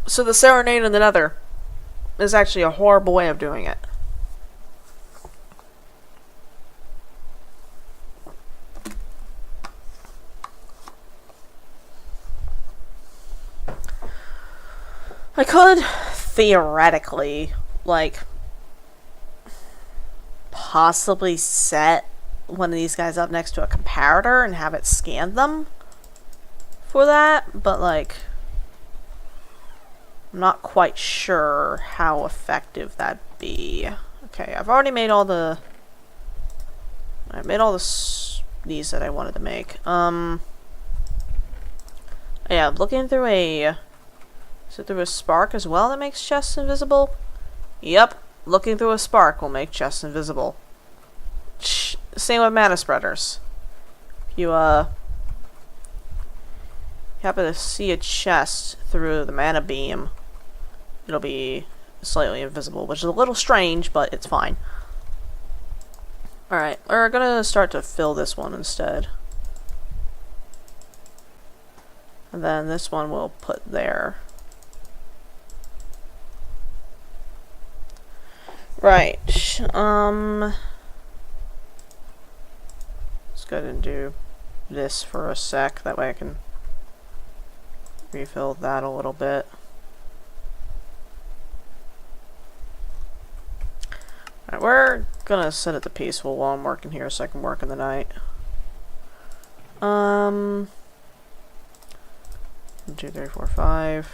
So the Serenade in the Nether is actually a horrible way of doing it. I could theoretically, like, possibly set one of these guys up next to a comparator and have it scan them for that, but, like, I'm not quite sure how effective that'd be. Okay, I've already made all the... I made all these that I wanted to make. Yeah, looking through a... Is it through a spark as well that makes chests invisible? Yep, looking through a spark will make chests invisible. Same with mana spreaders. If you, happen to see a chest through the mana beam, it'll be slightly invisible, which is a little strange, but it's fine. Alright, we're gonna start to fill this one instead. And then this one we'll put there. Right, let's go ahead and do this for a sec, that way I can refill that a little bit. Alright, we're gonna set it to peaceful while I'm working here so I can work in the night. 1, 2, 3, 4, 5.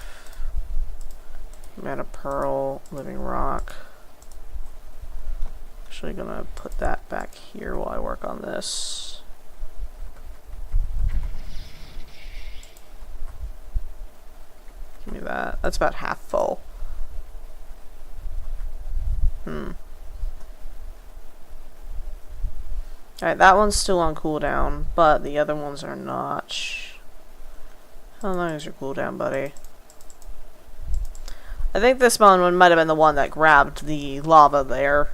Mana Pearl, Living Rock. Actually gonna put that back here while I work on this. Give me that. That's about half full. Alright, that one's still on cooldown, but the other ones are not. How long is your cooldown, buddy? I think this one might have been the one that grabbed the lava there.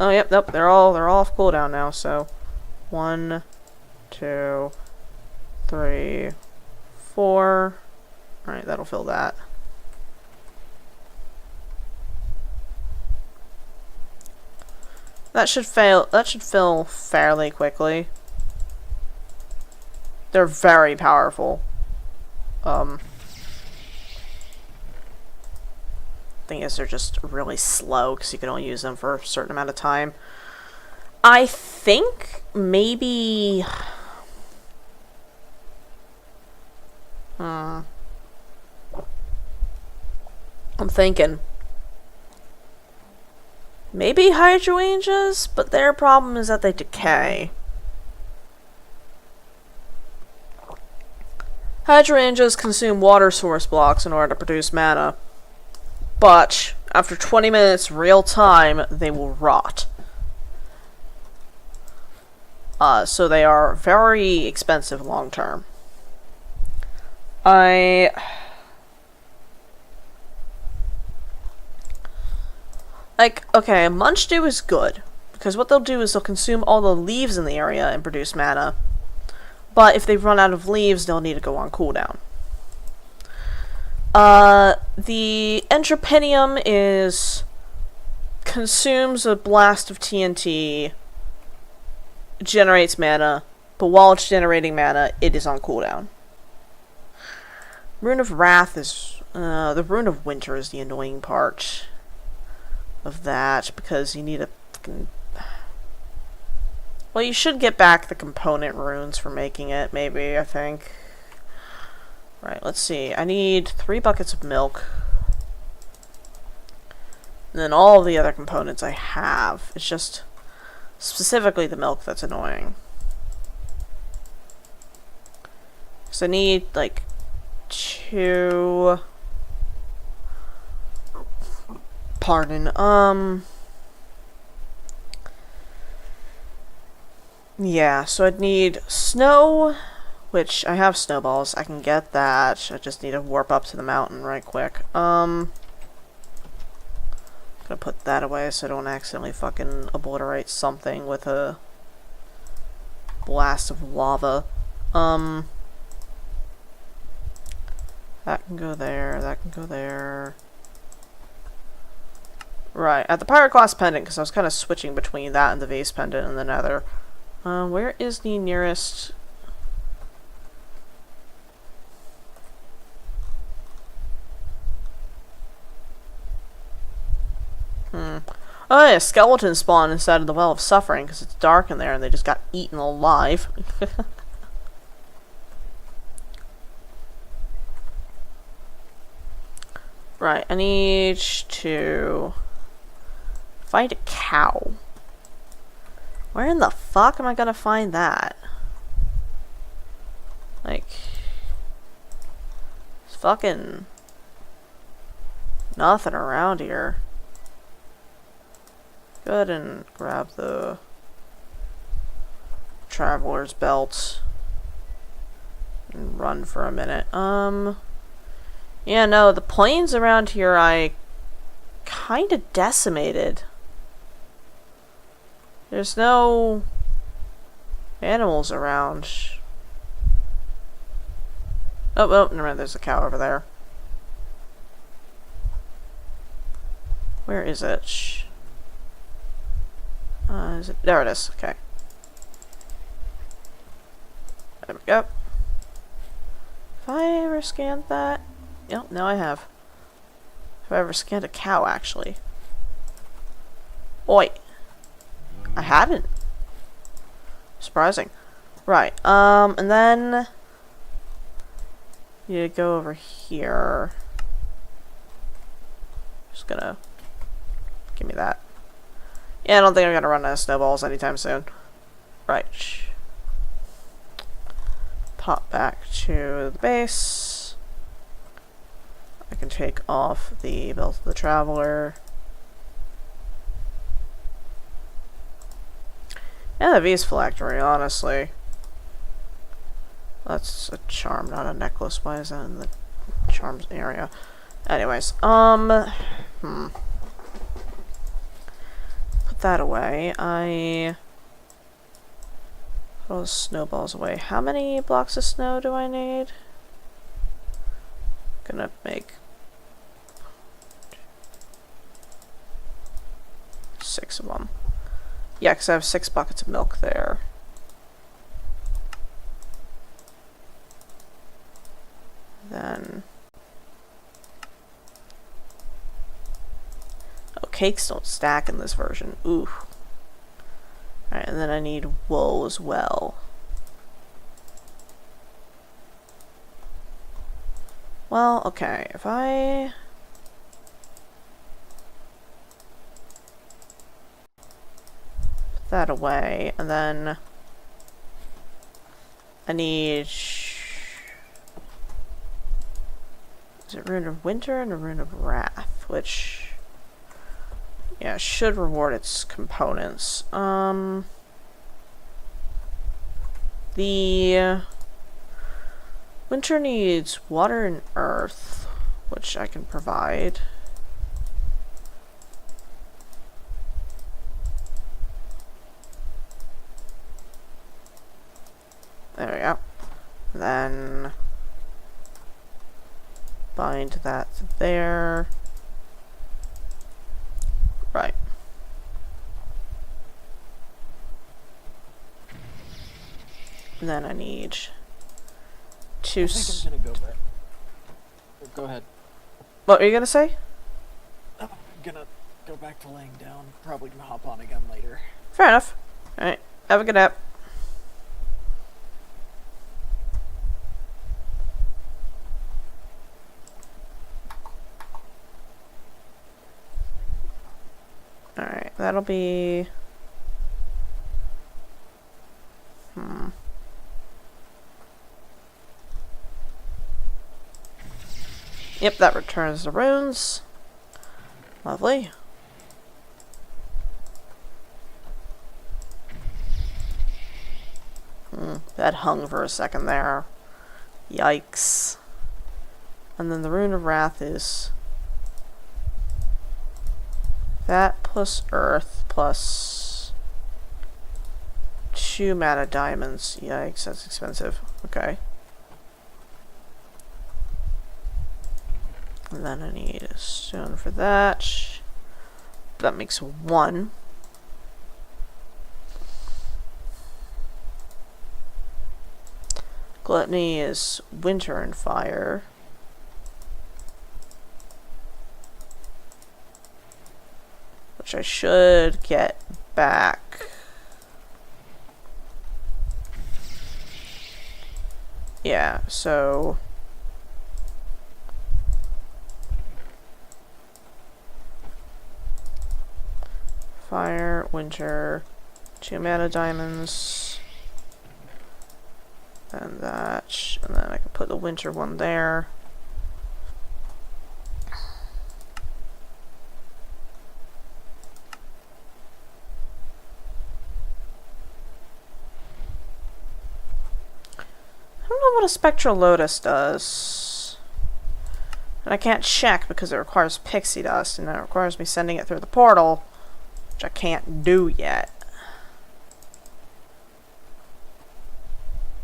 Oh, yep, nope, they're all off cooldown now, so 1, 2, 3, 4. Alright, that'll fill that. That should fill fairly quickly. They're very powerful. Thing is, they're just really slow because you can only use them for a certain amount of time. I think maybe I'm thinking maybe hydrangeas, but their problem is that they decay. Hydrangeas consume water source blocks in order to produce mana, but after 20 minutes real time, they will rot. So they are very expensive long term. Okay, Munch Dew is good, because what they'll do is they'll consume all the leaves in the area and produce mana, but if they run out of leaves, they'll need to go on cooldown. The Entropinium consumes a blast of TNT, generates mana, but while it's generating mana, it is on cooldown. Rune of Wrath is, the Rune of Winter is the annoying part of that, because you need a fucking... Well, you should get back the component runes for making it, maybe, I think. Right, let's see. I need 3 buckets of milk. And then all of the other components I have. It's just specifically the milk that's annoying. So I need, like, 2... Pardon. Yeah, so I'd need snow, which I have snowballs. I can get that. I just need to warp up to the mountain right quick. Gonna put that away so I don't accidentally fucking obliterate something with a blast of lava. That can go there. That can go there. Right, at the Pyroclast Pendant, because I was kind of switching between that and the Vase Pendant and the Nether. Where is the nearest... Oh yeah, skeletons spawn inside of the Well of Suffering, because it's dark in there and they just got eaten alive. Right, I need to... find a cow. Where in the fuck am I gonna find that? Like... There's fucking... nothing around here. Go ahead and grab the... Traveler's Belt. And run for a minute. Yeah, no, the plains around here I kinda decimated. There's no animals around. Oh, well, never mind, there's a cow over there. Where is it? Is it? There it is, okay. There we go. Have I ever scanned that? Yep, no I have. Have I ever scanned a cow, actually? Oi! I haven't. Surprising. Right, and then... You go over here. gonna give me that. Yeah, I don't think I'm gonna run out of snowballs anytime soon. Right. Pop back to the base. I can take off the belt of the traveler. Yeah, the V's phylactery, honestly. That's a charm, not a necklace. Why is that in the charms area? Anyways, put that away. Put all the snowballs away. How many blocks of snow do I need? Gonna make 6 of them. Yeah, because I have 6 buckets of milk there. Then... oh, cakes don't stack in this version. Ooh. Alright, and then I need wool as well. Well, okay, if I... put that away, and then... I need... is it Rune of Winter and a Rune of Wrath, which... yeah, should reward its components. The winter needs water and earth, which I can provide. There we go. Then bind that there. Right. And then I need two. I think I'm gonna go back. Go ahead. What were you gonna say? I'm gonna go back to laying down. Probably gonna hop on again later. Fair enough. Alright. Have a good nap. Alright, that'll be... Yep, that returns the runes. Lovely. That hung for a second there. Yikes. And then the Rune of Wrath is... that plus earth plus 2 mana diamonds. Yikes, that's expensive. Okay. And then I need a stone for that. That makes 1. Gluttony is winter and fire. Which I should get back. Yeah, so... fire, winter, 2 mana diamonds, and that, and then I can put the winter one there. I don't know what a Spectral Lotus does. And I can't check because it requires pixie dust, and that requires me sending it through the portal, which I can't do yet.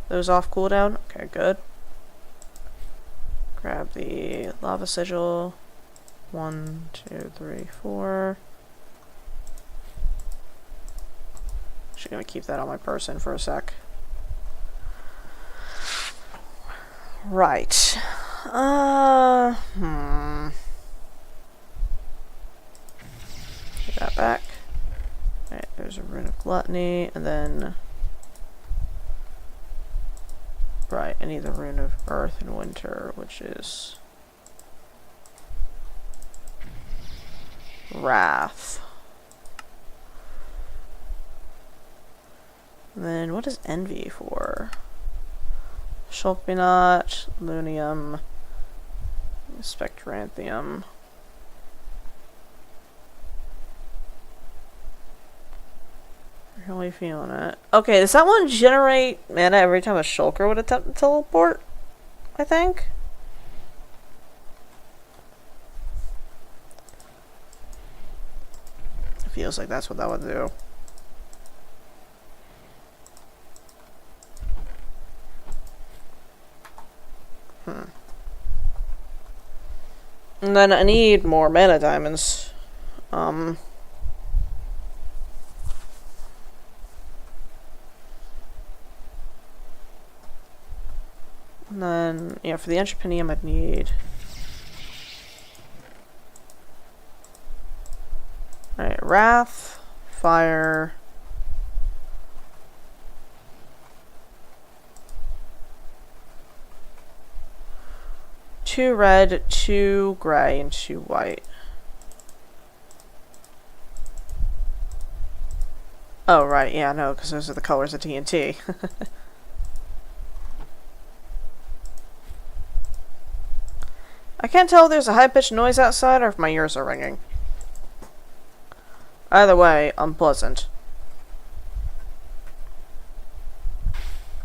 Those off cooldown? Okay, good. Grab the lava sigil. 1, 2, 3, 4. Actually gonna keep that on my person for a sec. Right. Get that back. Alright, there's a Rune of Gluttony, and then... right, I need the Rune of Earth and Winter, which is... Wrath. And then what is Envy for? Shulpinot, Lunium, Spectranthium. Really feeling it. Okay, does that one generate mana every time a Shulker would attempt to teleport? I think. It feels like that's what that would do. And then I need more mana diamonds. And then, yeah, for the Entrepreneur I'd need... Alright, Wrath, Fire... 2 red, 2 gray, and 2 white. Oh, right, yeah, no, because those are the colors of TNT. I can't tell if there's a high-pitched noise outside or if my ears are ringing. Either way, unpleasant.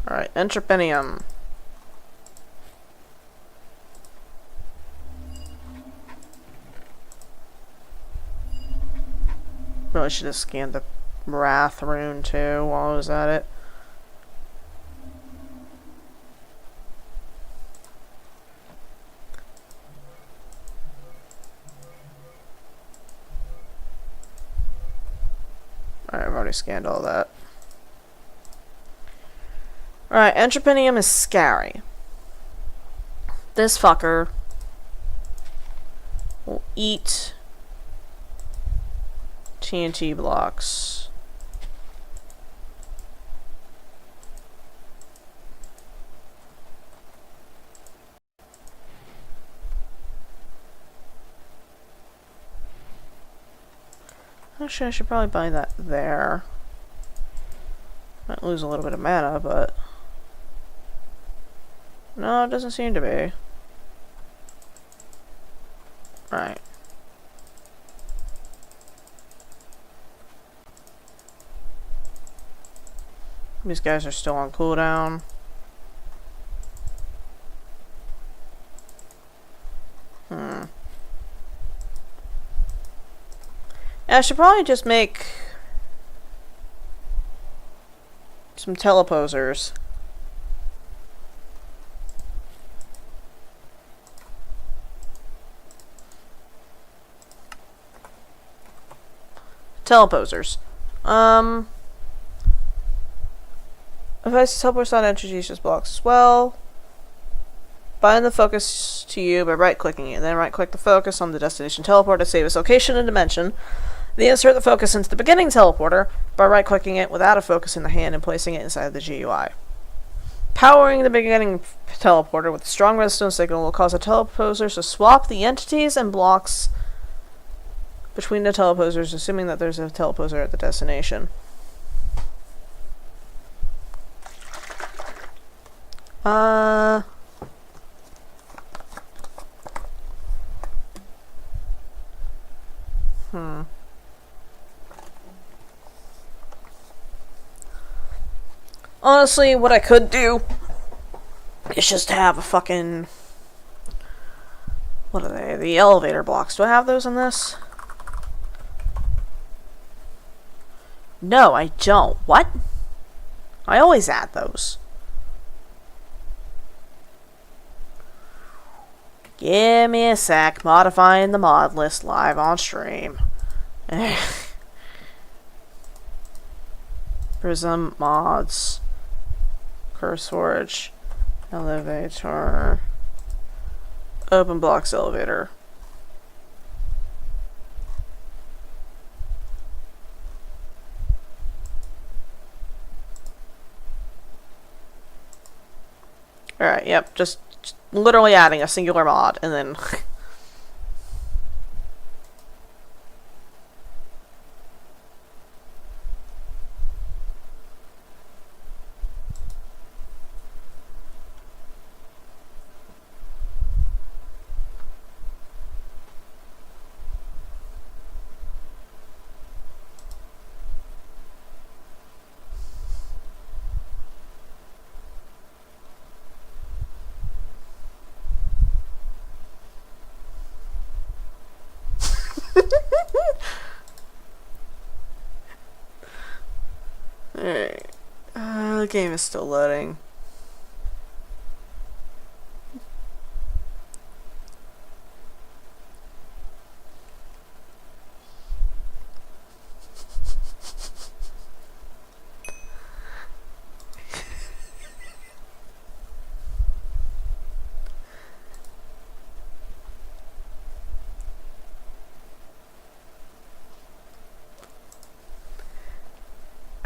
Alright, Entrepreneur. Really should have scanned the Wrath rune too while I was at it. Alright, I've already scanned all that. Alright, Entrepreneur is scary. This fucker will eat TNT blocks. Actually, I should probably buy that there. Might lose a little bit of mana, but... No, it doesn't seem to be. Right. These guys are still on cooldown. Yeah, I should probably just make some teleposers. Teleposers. If I teleport on introduces blocks as well. Bind the focus to you by right-clicking it. Then right-click the focus on the destination teleport to save its location and dimension. Then insert the focus into the beginning teleporter by right-clicking it without a focus in the hand and placing it inside the GUI. Powering the beginning teleporter with a strong redstone signal will cause the teleposers to swap the entities and blocks between the teleposers, assuming that there's a teleposer at the destination. Honestly, what I could do is just have a fucking... What are they? The elevator blocks. Do I have those in this? No, I don't. What? I always add those. Give me a sec. Modifying the mod list live on stream. Prism mods. CurseForge. Elevator. Open blocks elevator. Alright, yep, just literally adding a singular mod, and then... game is still loading.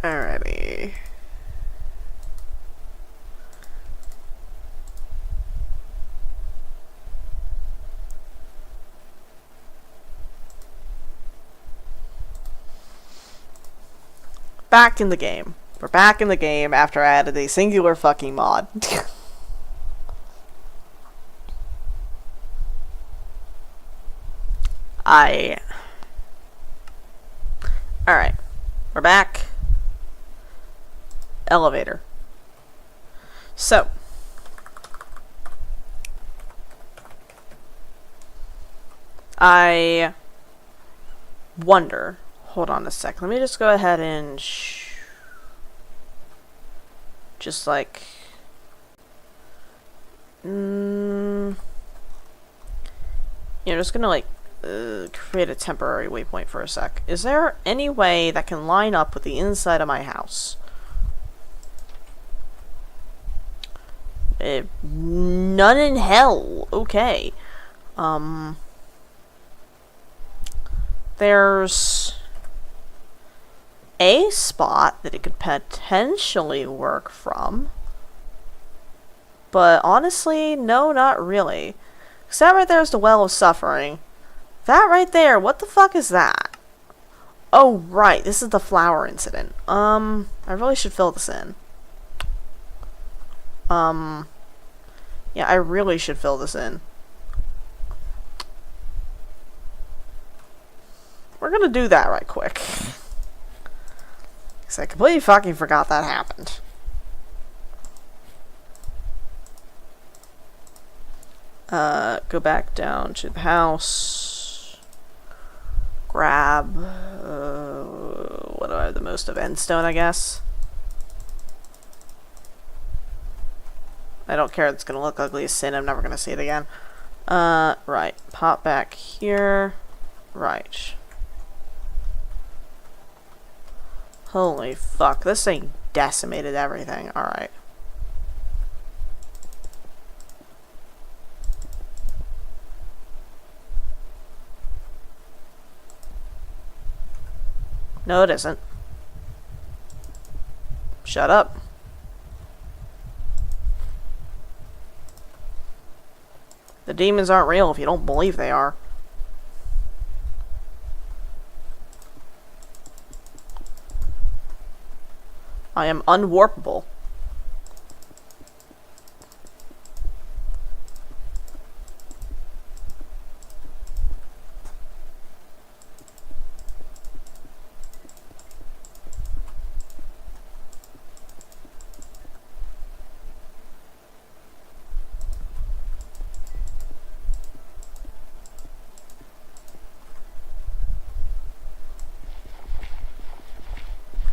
Alrighty. Back in the game. We're back in the game after I added a singular fucking mod. Alright. We're back. Elevator. So. I wonder. Hold on a sec. Let me just go ahead and just like just gonna like create a temporary waypoint for a sec. Is there any way that can line up with the inside of my house? None in hell. Okay. There's a spot that it could potentially work from. But honestly, no, not really. Because that right there is the Well of Suffering. That right there, what the fuck is that? Oh, right, this is the flower incident. I really should fill this in. Yeah, I really should fill this in. We're gonna do that right quick. Because I completely fucking forgot that happened. Go back down to the house. Grab, what do I have the most of? Endstone, I guess. I don't care, it's gonna look ugly as sin, I'm never gonna see it again. Right. Pop back here. Right. Holy fuck, this thing decimated everything. Alright. No, it isn't. Shut up. The demons aren't real if you don't believe they are. I am unwarpable.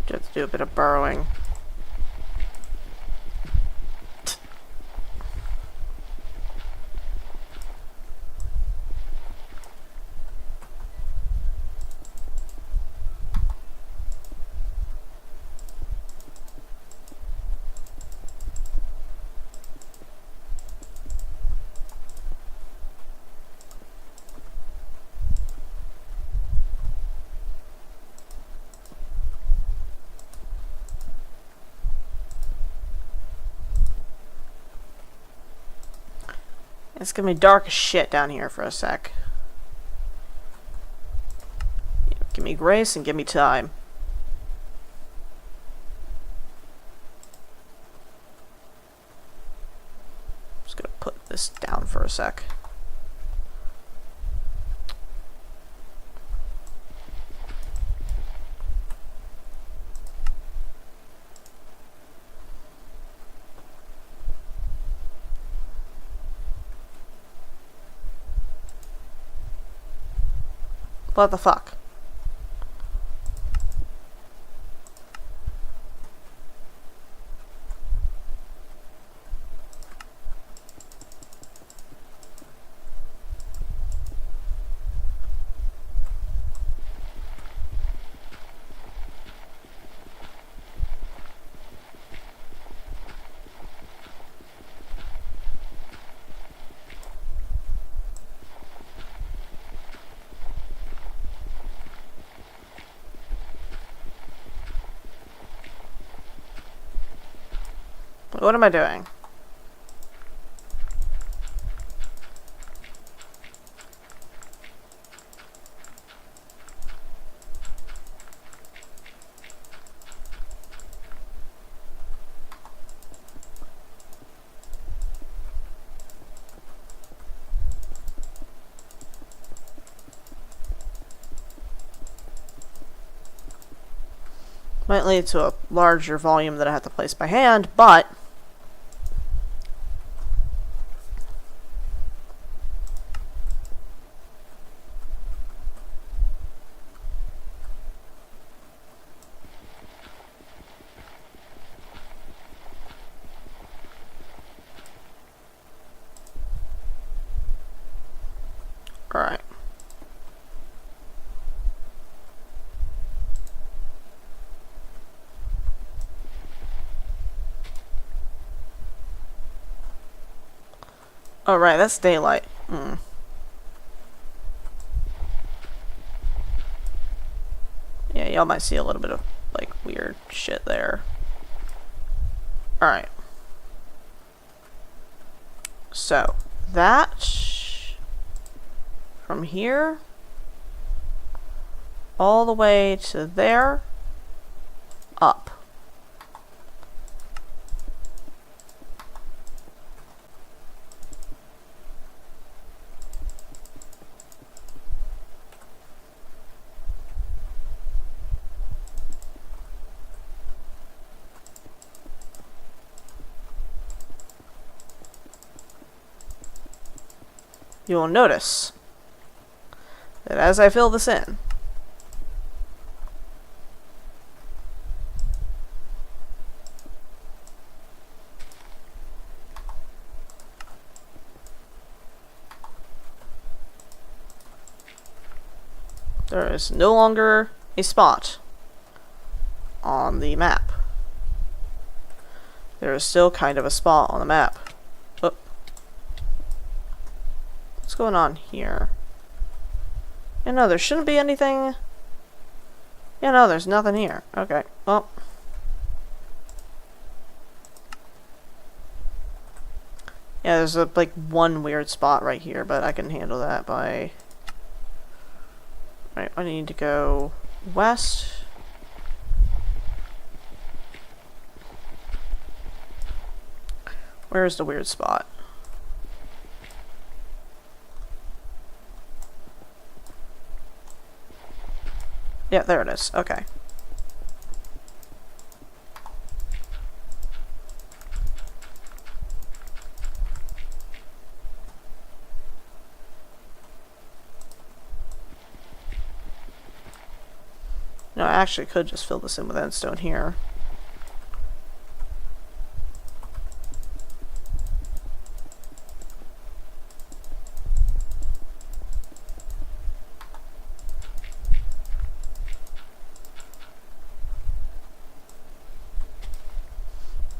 Just do a bit of burrowing. It's gonna be dark as shit down here for a sec. Give me grace and give me time. Just gonna put this down for a sec. What the fuck? What am I doing? Might lead to a larger volume that I have to place by hand, but alright. Oh, right, that's daylight. Yeah, y'all might see a little bit of, like, weird shit there. Alright. So, that... from here... all the way to there... up. You will notice that as I fill this in, there is no longer a spot on the map. There is still kind of a spot on the map. Oh. What's going on here? Yeah, no, there shouldn't be anything. Yeah, no, there's nothing here. Okay, well. Yeah, there's like one weird spot right here, but I can handle that by... Right, I need to go west. Where's the weird spot? Yeah, there it is. Okay. No, I actually could just fill this in with endstone here.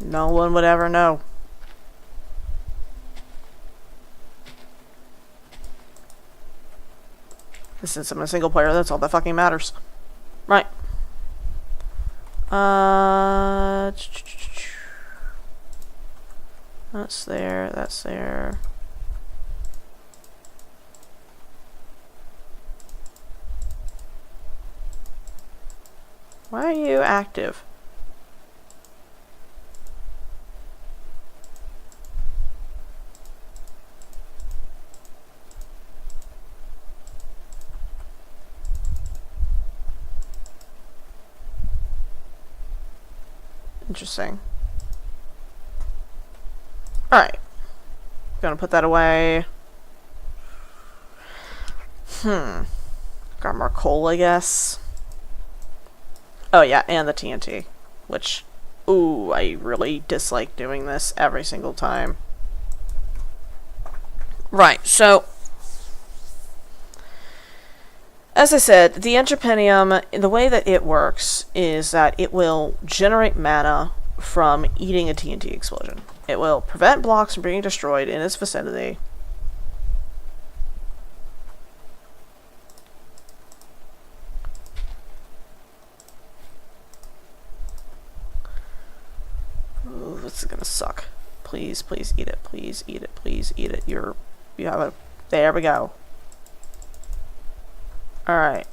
No one would ever know. Since I'm a single player, that's all that fucking matters. Right. That's there, that's there. Why are you active? Interesting. Alright. Gonna put that away. Got more coal, I guess. Oh yeah, and the TNT. Which, ooh, I really dislike doing this every single time. Right, so... As I said, the Entropium, the way that it works is that it will generate mana from eating a TNT explosion. It will prevent blocks from being destroyed in its vicinity. Ooh. this is gonna suck. Please, please eat it. Please eat it. Please eat it. You have a... There we go. Alright.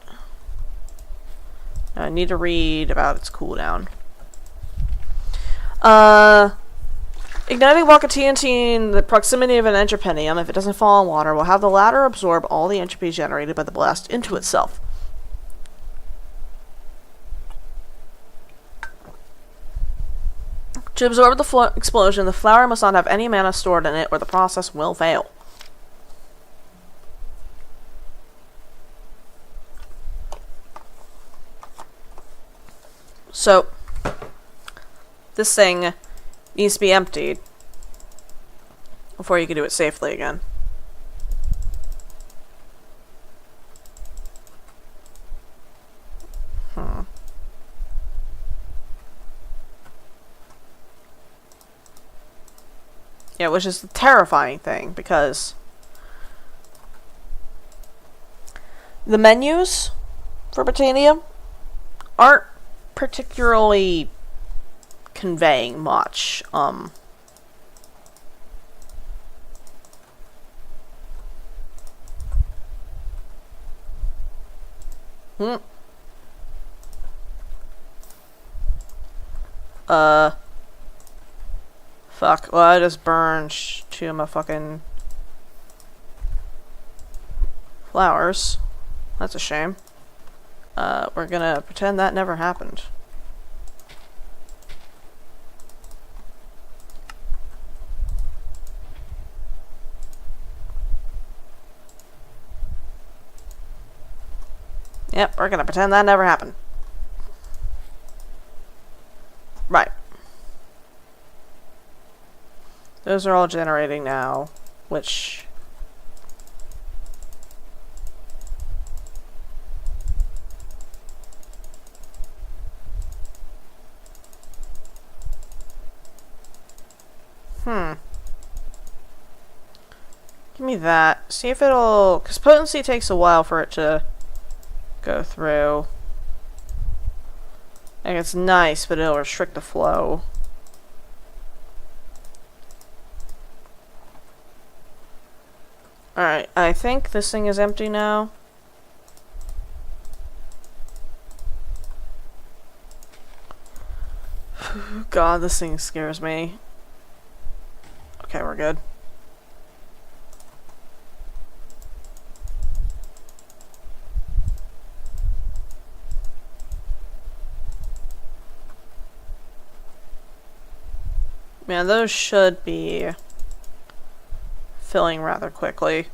I need to read about its cooldown. Igniting a block of TNT in the proximity of an entropenium, if it doesn't fall in water, will have the latter absorb all the entropy generated by the blast into itself. To absorb the explosion, the flower must not have any mana stored in it, or the process will fail. So, this thing needs to be emptied before you can do it safely again. Yeah, which is the terrifying thing, because the menus for Britannia aren't particularly conveying much. Fuck. Well, I just burned two of my fucking flowers. That's a shame. We're gonna pretend that never happened. Yep, we're gonna pretend that never happened. Right. Those are all generating now, which... Give me that. See if it'll... Because potency takes a while for it to go through. Like, it's nice, but it'll restrict the flow. Alright, I think this thing is empty now. God, this thing scares me. Okay, we're good. Man, those should be filling rather quickly.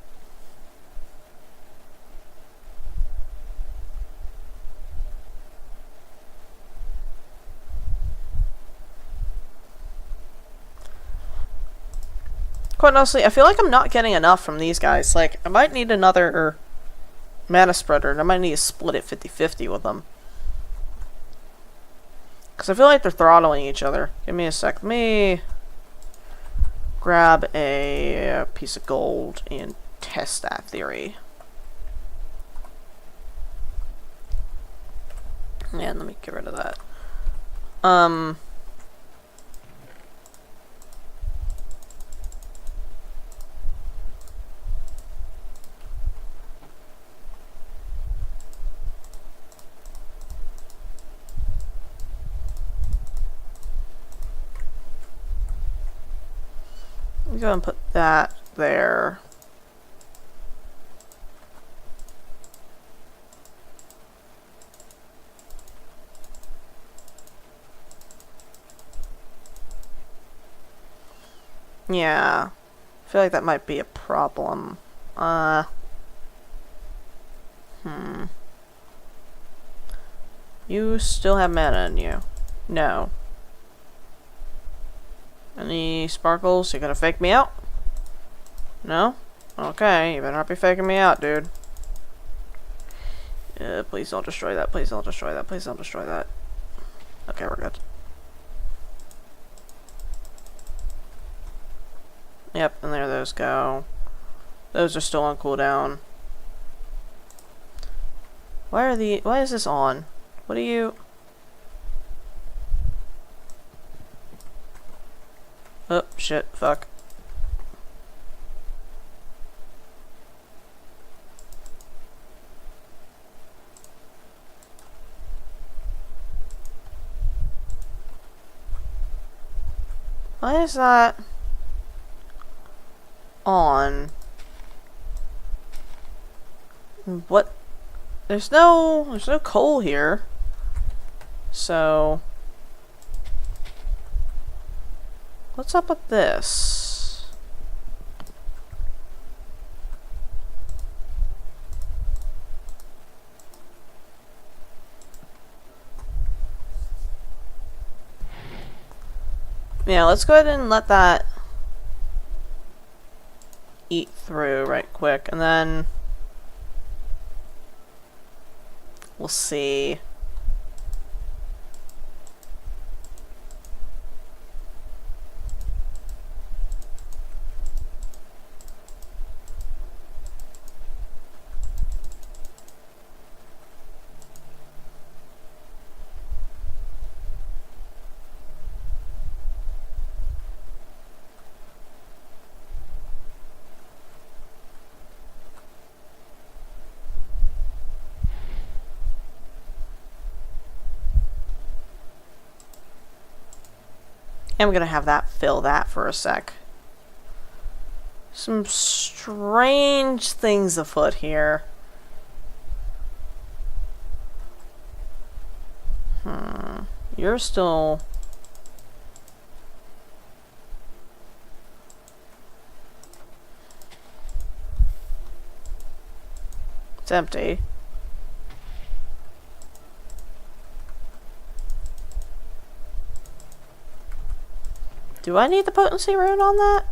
Quite honestly, I feel like I'm not getting enough from these guys. Like, I might need another mana spreader, and I might need to split it 50-50 with them. Because I feel like they're throttling each other. Give me a sec. Let me grab a piece of gold and test that theory. And let me get rid of that. Let me go and put that there. Yeah. I feel like that might be a problem. You still have mana in you. No. Any sparkles? You gonna fake me out? No? Okay, you better not be faking me out, dude. Please don't destroy that. Please don't destroy that. Please don't destroy that. Okay, we're good. Yep, and there those go. Those are still on cooldown. Why is this on? What are you... Oh, shit, fuck. Why is that on? What? There's no coal here. So, what's up with this? Yeah, let's go ahead and let that eat through right quick, and then we'll see. I'm gonna have that fill that for a sec. Some strange things afoot here. You're still... It's empty. Do I need the potency rune on that?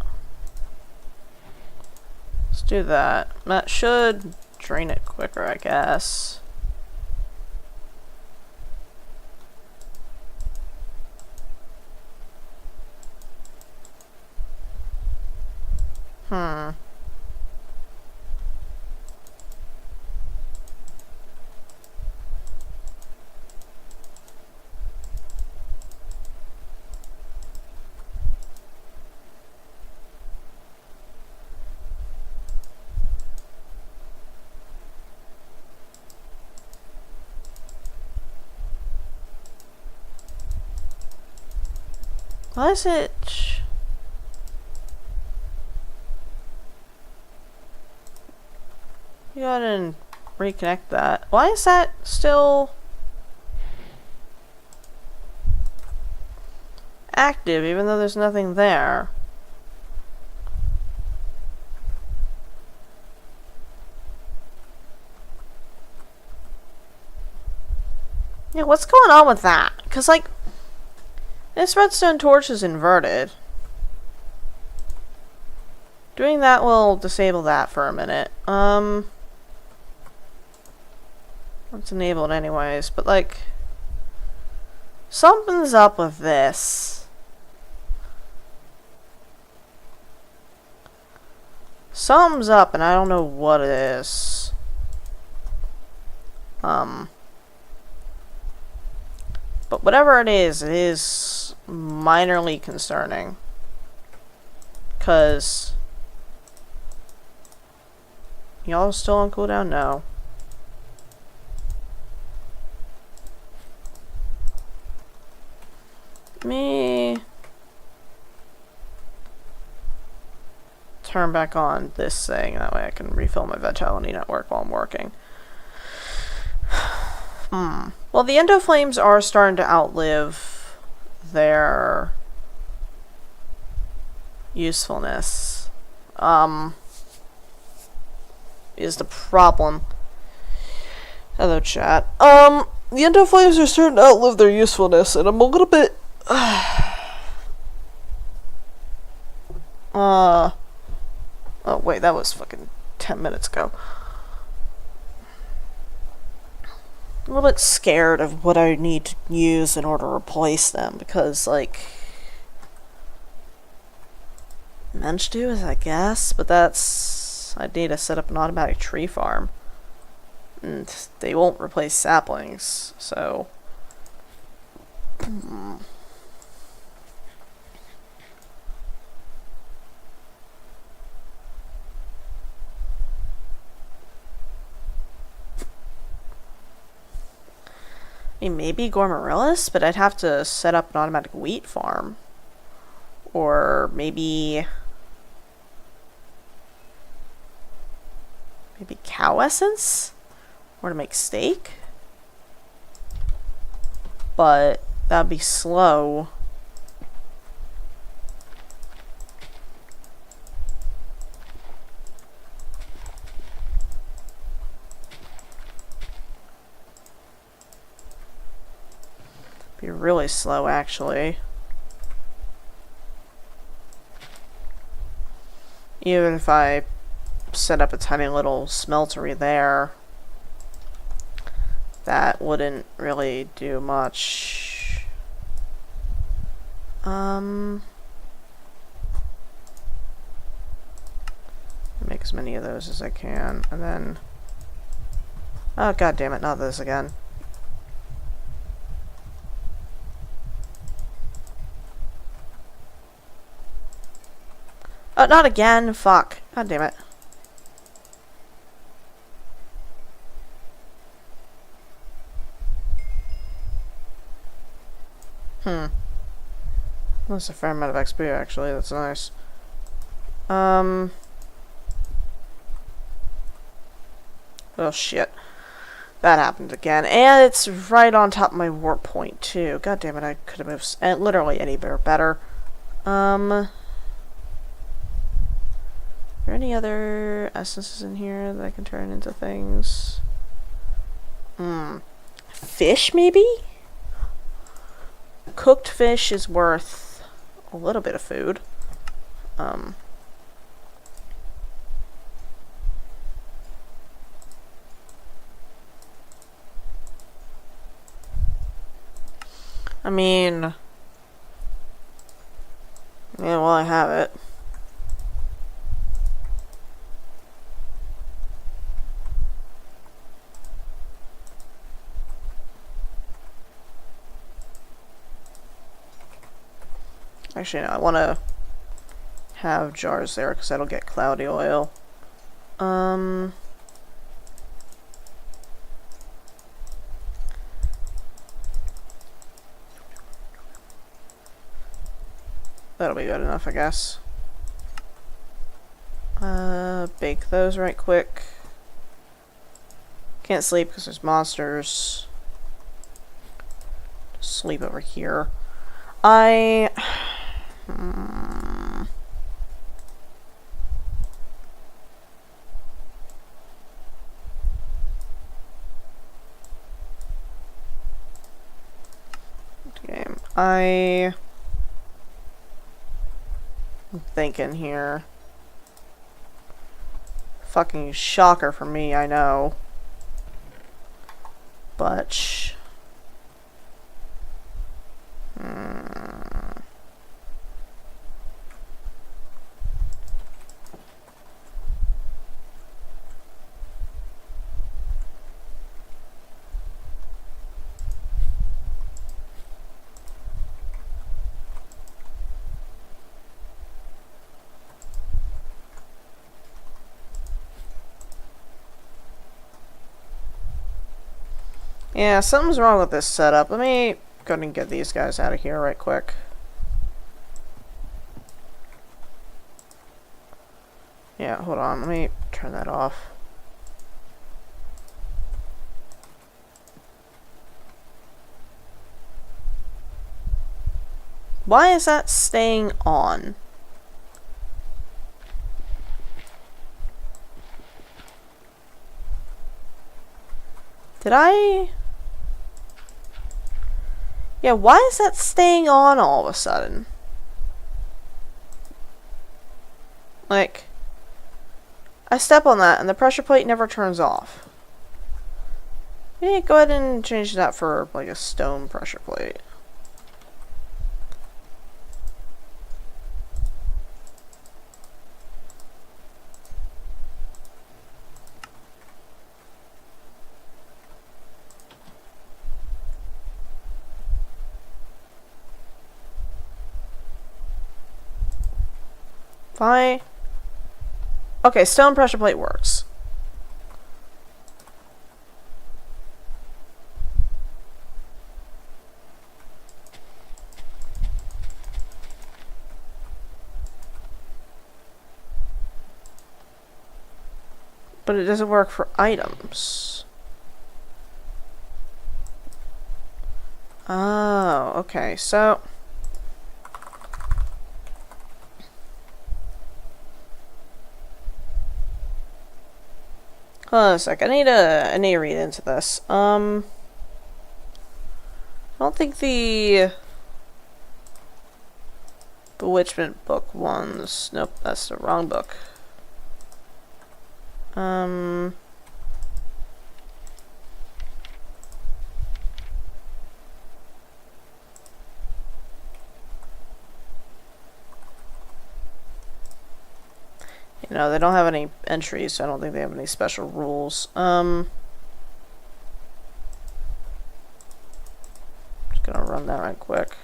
Let's do that. That should drain it quicker, I guess. Why is it... You gotta reconnect that. Why is that still active even though there's nothing there? Yeah, what's going on with that? Because, like, this redstone torch is inverted. Doing that will disable that for a minute. It's enabled anyways, but like, something's up with this. Something's up and I don't know what it is. But whatever it is minorly concerning. 'Cause y'all still on cooldown? No. Me turn back on this thing, that way I can refill my vitality network while I'm working. Well, the endo flames are starting to outlive their usefulness. Is the problem. Hello, chat. The endo flames are starting to outlive their usefulness, and I'm a little bit oh wait, that was fucking 10 minutes ago. I'm a little bit scared of what I need to use in order to replace them, because, like, mensch do is, I guess, but that's... I need to set up an automatic tree farm. And they won't replace saplings, so... I mean, maybe Gormarillas, but I'd have to set up an automatic wheat farm. Or maybe cow essence? Or to make steak? But that'd be slow. Be really slow, actually. Even if I set up a tiny little smeltery there, that wouldn't really do much. Make as many of those as I can, and then... Oh, god damn it, not this again. Oh, not again! Fuck. God damn it. That's a fair amount of XP, actually. That's nice. Oh, shit. That happened again. And it's right on top of my warp point, too. God damn it, I could have moved literally any bit better. Are there any other essences in here that I can turn into things? Fish, maybe? Cooked fish is worth a little bit of food. I mean... yeah, well, I have it. Actually, no, I want to have jars there because that'll get cloudy oil. That'll be good enough, I guess. Bake those right quick. Can't sleep because there's monsters. Sleep over here. I'm thinking here. Fucking shocker for me, I know. But... yeah, something's wrong with this setup. Let me go and get these guys out of here right quick. Yeah, hold on. Let me turn that off. Why is that staying on? Did I... yeah, why is that staying on all of a sudden? Like, I step on that and the pressure plate never turns off. Yeah, go ahead and change that for, like, a stone pressure plate. Fine. Okay, stone pressure plate works. But it doesn't work for items. Oh, okay, so... Hold on a sec, I need to read into this. I don't think the Bewitchment book ones. Nope, that's the wrong book. You know, they don't have any entries, so I don't think they have any special rules. Just gonna run that right quick.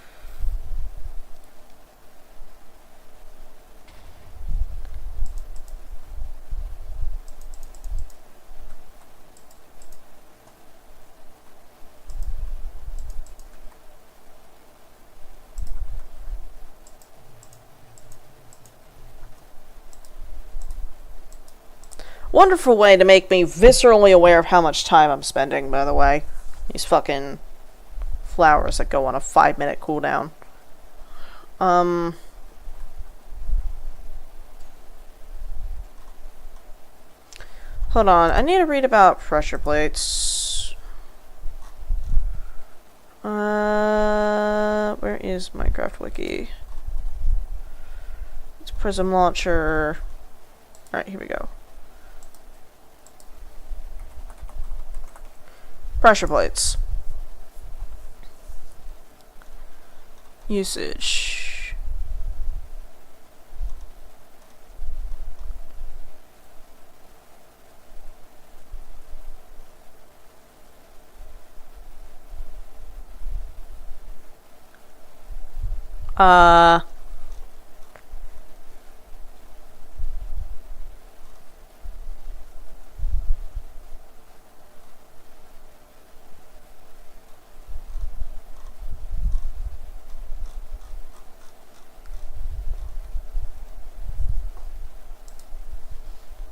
Wonderful way to make me viscerally aware of how much time I'm spending, by the way. These fucking flowers that go on a 5-minute cooldown. Hold on, I need to read about pressure plates. Where is Minecraft Wiki? It's Prism Launcher. Alright, here we go. Pressure plates. Usage.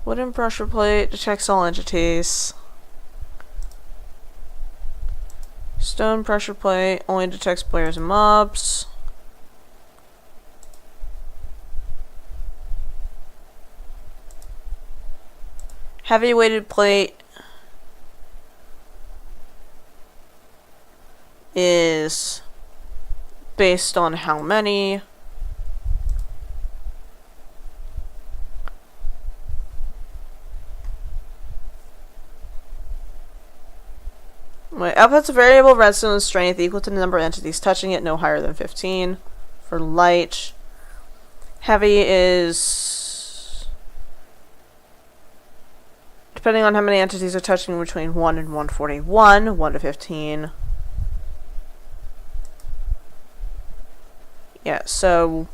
Wooden pressure plate detects all entities. Stone pressure plate only detects players and mobs. Heavy weighted plate is based on how many. Output's a variable redstone strength equal to the number of entities touching it, no higher than 15. For light, heavy is depending on how many entities are touching, between 1 and 141, 1 to 15. Yeah, so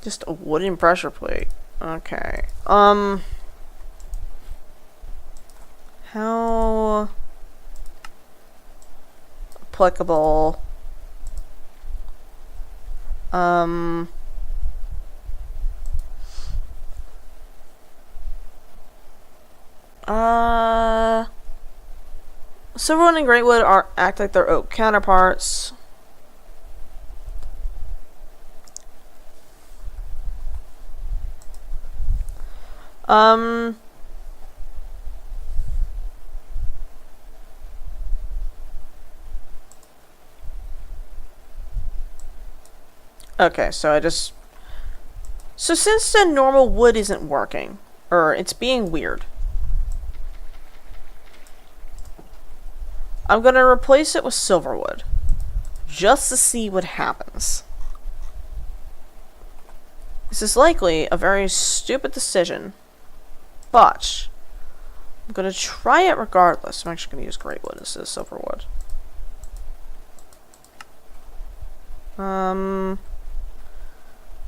just a wooden pressure plate. Okay. How applicable? Silverwood and Greatwood act like their oak counterparts. Okay, so since the normal wood isn't working, or it's being weird, I'm gonna replace it with silverwood, just to see what happens. This is likely a very stupid decision, but I'm gonna try it regardless. I'm actually gonna use Greatwood instead of silverwood.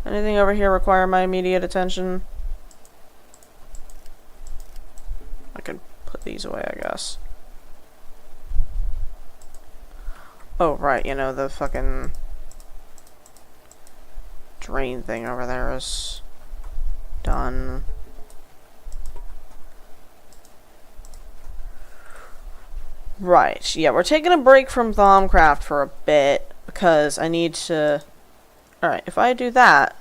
Anything over here require my immediate attention? I can put these away, I guess. Oh, right, you know, the fucking drain thing over there is done. Right, yeah, we're taking a break from Thaumcraft for a bit, because I need to... Alright, if I do that...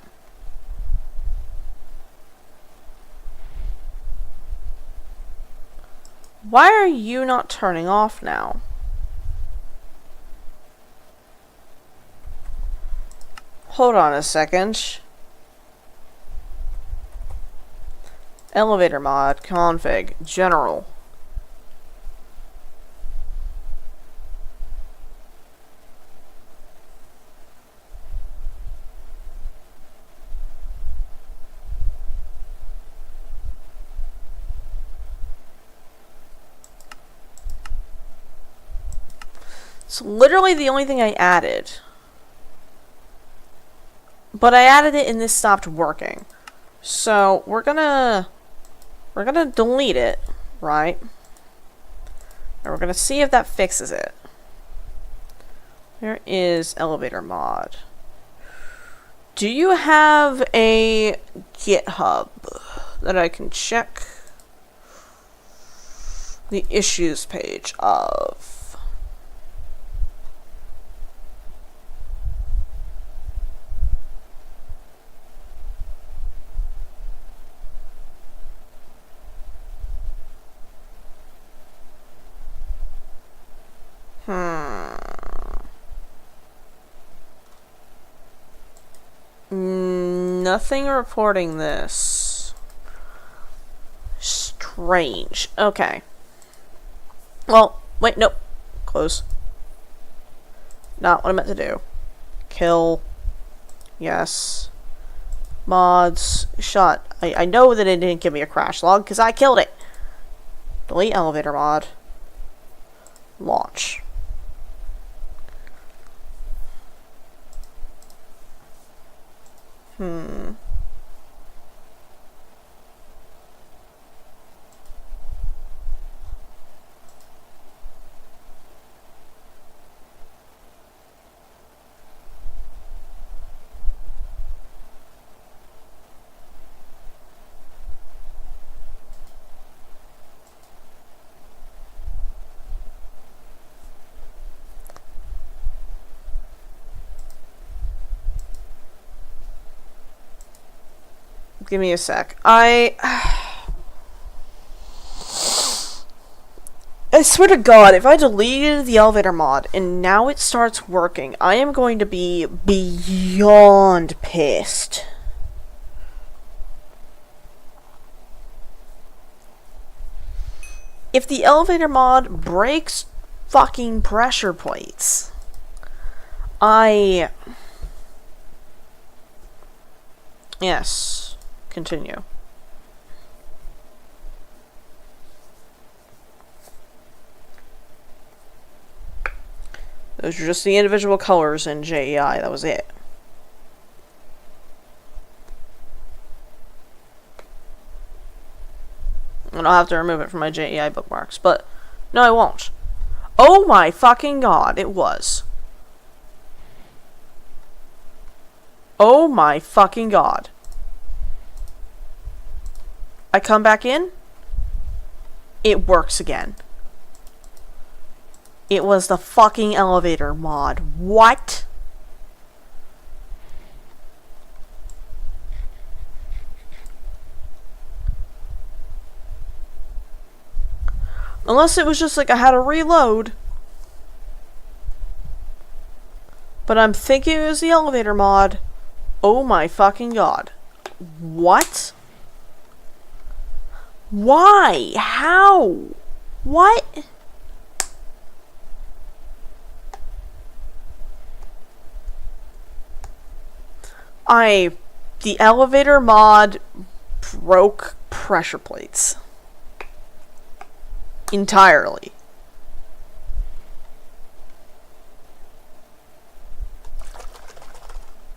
Why are you not turning off now? Hold on a second. Elevator mod, config, general. It's literally the only thing I added. But I added it and this stopped working. So we're gonna delete it, right? And we're gonna see if that fixes it. There is elevator mod. Do you have a GitHub that I can check the issues page of? Nothing reporting this. Strange. Okay. Well, wait, nope. Close. Not what I meant to do. Kill. Yes. Mods. Shut. I know that it didn't give me a crash log because I killed it. Delete elevator mod. Launch. Give me a sec. I swear to God, if I deleted the elevator mod and now it starts working, I am going to be beyond pissed. If the elevator mod breaks fucking pressure plates, Yes. Continue. Those are just the individual colors in JEI. That was it. And I'll have to remove it from my JEI bookmarks. But, no, I won't. Oh my fucking God, it was. Oh my fucking God. I come back in, it works again. It was the fucking elevator mod. What? Unless it was just like I had to reload. But I'm thinking it was the elevator mod. Oh my fucking God. What? Why? How? What? The elevator mod broke pressure plates. Entirely.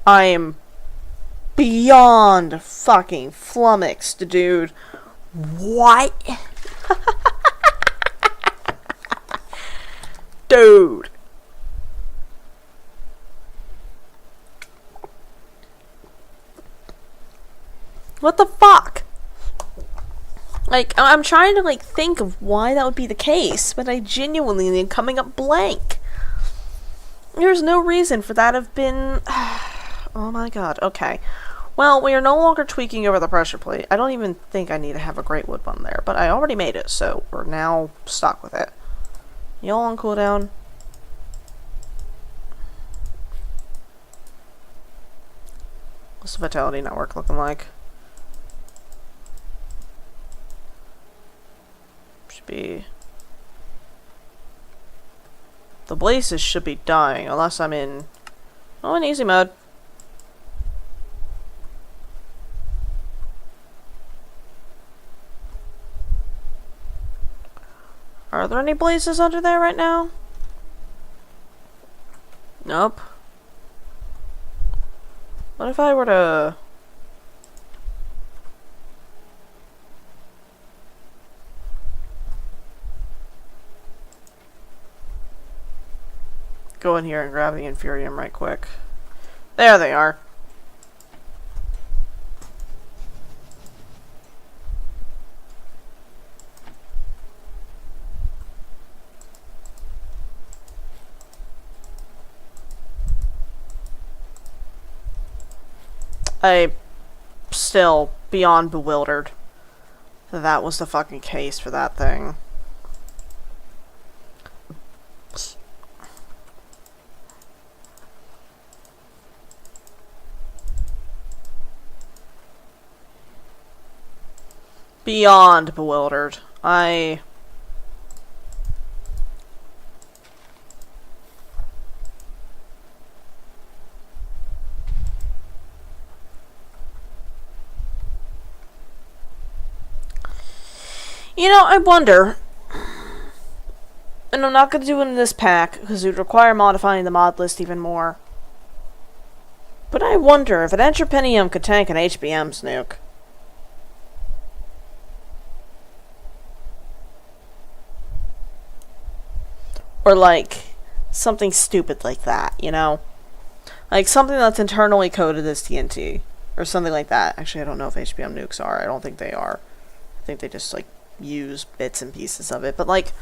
I am beyond fucking flummoxed, dude. What? Dude. What the fuck? Like, I'm trying to, like, think of why that would be the case, but I genuinely am coming up blank. There's no reason for that to have been... Oh my god, okay. Well, we are no longer tweaking over the pressure plate. I don't even think I need to have a great wood one there, but I already made it, so we're now stuck with it. Y'all on cooldown? What's the Vitality Network looking like? Should be... The blazes should be dying, unless I'm in... Oh, in easy mode. Are there any blazes under there right now? Nope. What if I were to... go in here and grab the Infurium right quick. There they are. I'm still beyond bewildered that was the fucking case for that thing. Beyond bewildered. You know, I wonder, and I'm not going to do it in this pack, because it would require modifying the mod list even more, but I wonder if an Entrepenium could tank an HBM's nuke. Or, like, something stupid like that, you know? Like, something that's internally coded as TNT. Or something like that. Actually, I don't know if HBM nukes are. I don't think they are. I think they just, like, use bits and pieces of it. But, like,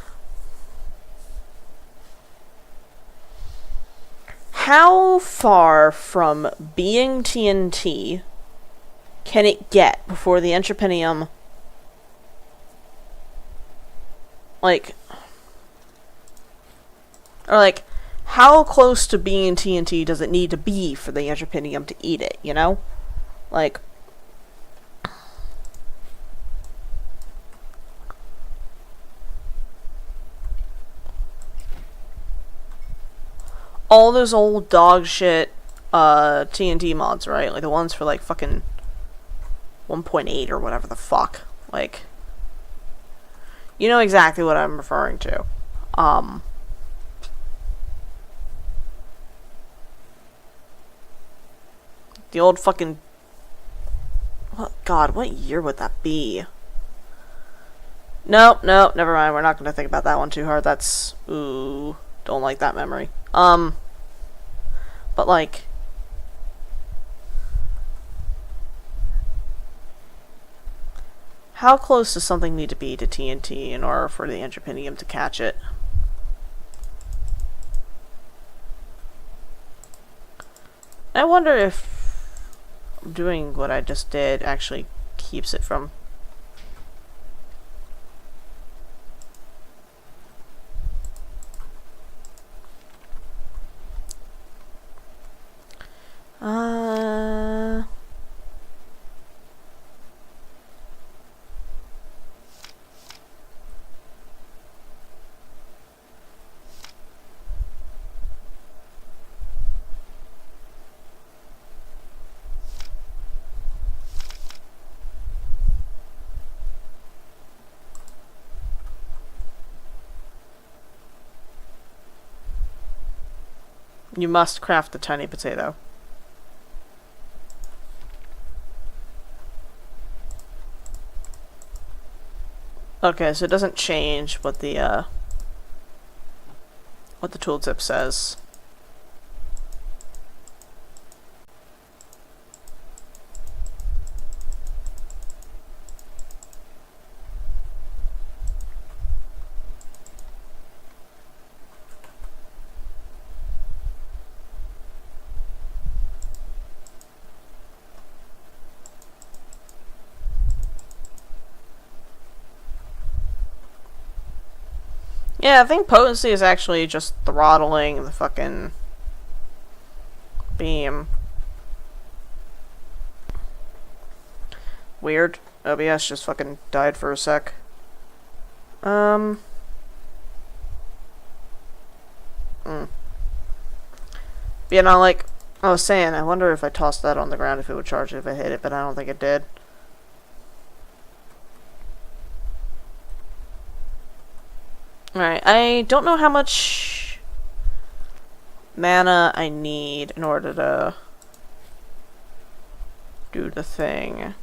how far from being TNT can it get before the Entrepenium, like... Or, like, how close to being TNT does it need to be for the Entrepenium to eat it, you know? Like... all those old dog shit, TNT mods, right? Like, the ones for, like, fucking 1.8 or whatever the fuck. Like... you know exactly what I'm referring to. The old fucking... what, God, what year would that be? Nope, never mind. We're not going to think about that one too hard. That's... ooh, don't like that memory. But, like... how close does something need to be to TNT in order for the Entrepenium to catch it? I wonder if doing what I just did actually keeps it from... you must craft the tiny potato. Okay, so it doesn't change what the tooltip says. Yeah, I think potency is actually just throttling the fucking beam. Weird. OBS just fucking died for a sec. You know, like I was saying, I wonder if I tossed that on the ground if it would charge it if I hit it, but I don't think it did. Alright, I don't know how much mana I need in order to do the thing.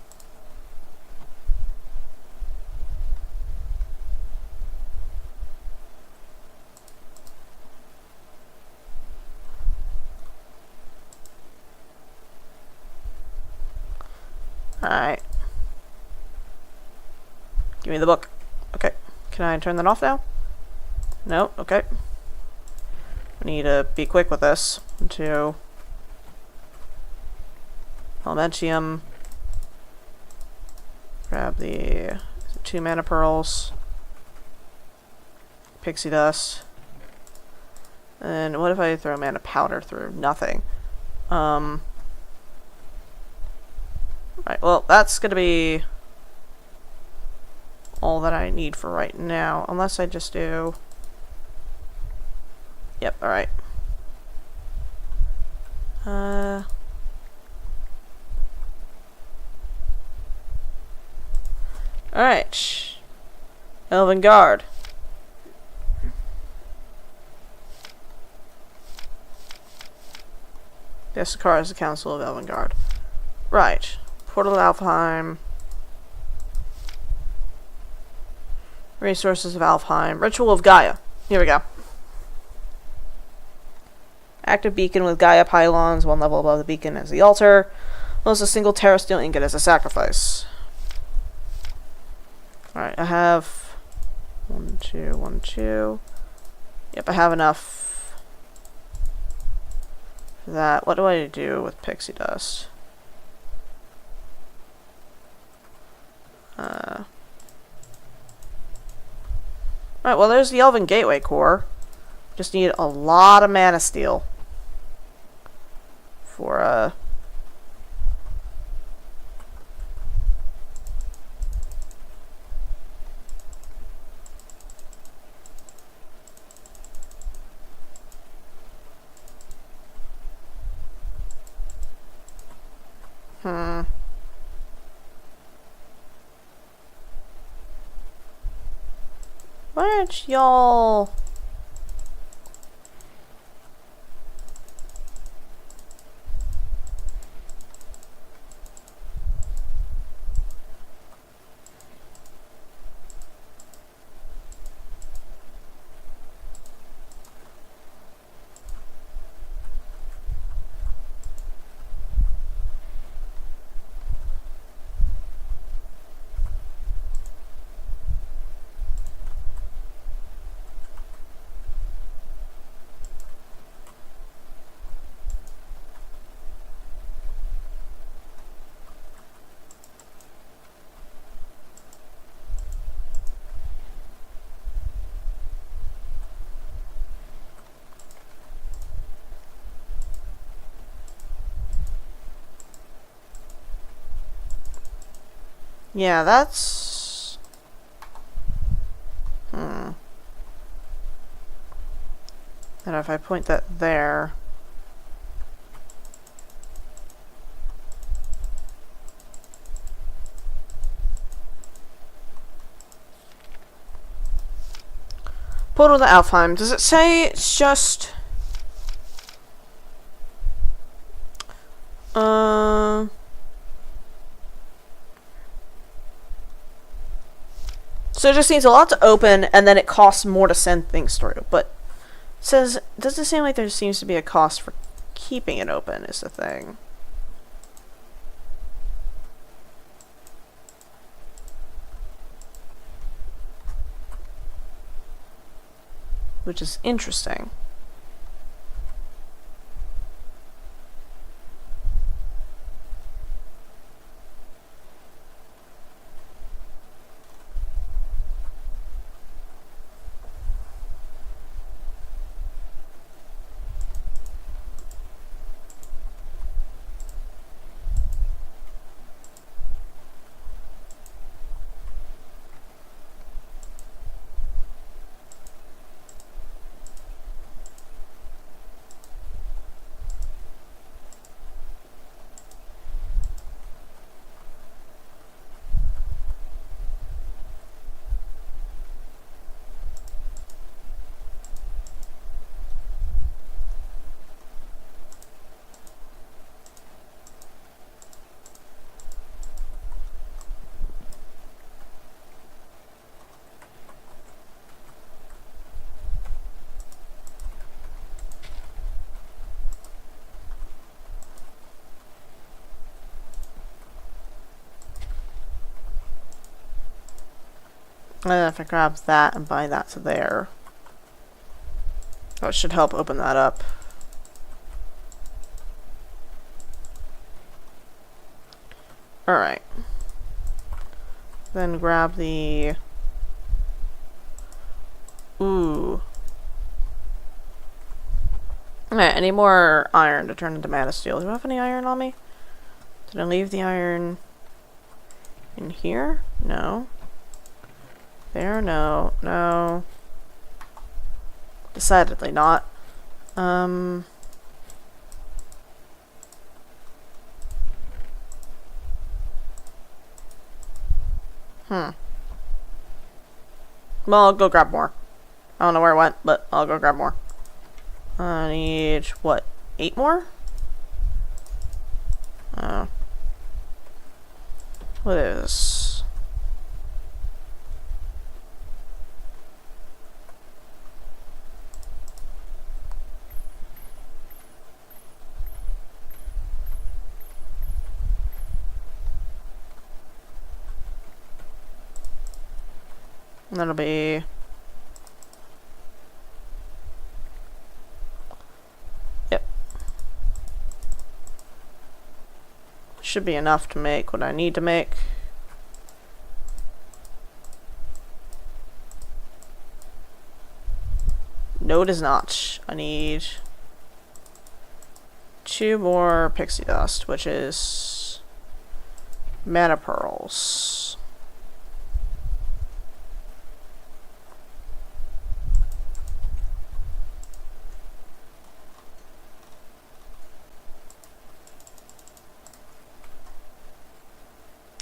Alright. Give me the book. Okay. Can I turn that off now? No? Okay. I need to be quick with this. To Elementium. Grab the 2 mana pearls. Pixie dust. And what if I throw mana powder through? Nothing. Right, well, that's gonna be all that I need for right now. Unless I just do... Yep, alright. Alright. Elven Guard. Desakar is the Council of Elven Guard. Right. Portal to Alfheim. Resources of Alfheim. Ritual of Gaia. Here we go. Active beacon with Gaia pylons. 1 level above the beacon as the altar. Plus a single Terra Steel ingot as a sacrifice. Alright, I have 1, 2, 1, 2. Yep, I have enough for that. What do I do with pixie dust? Alright, well there's the Elven Gateway core. Just need a lot of mana steel. For, Why aren't y'all... Yeah, that's... And if I point that there... Portal to Alfheim. Does it say it's just... So it just needs a lot to open, and then it costs more to send things through. But it says, doesn't seem like there seems to be a cost for keeping it open, is the thing. Which is interesting. And then if I grab that and bind that to there, that should help open that up. Alright. Then grab the... Ooh. Alright, I need more iron to turn into Manasteel. Do I have any iron on me? Did I leave the iron in here? No. There? No. No. Decidedly not. Well, I'll go grab more. I don't know where it went, but I'll go grab more. I need, what, 8 more? What is... That'll be... Yep. Should be enough to make what I need to make. No, it is not. I need 2 more pixie dust, which is mana pearls.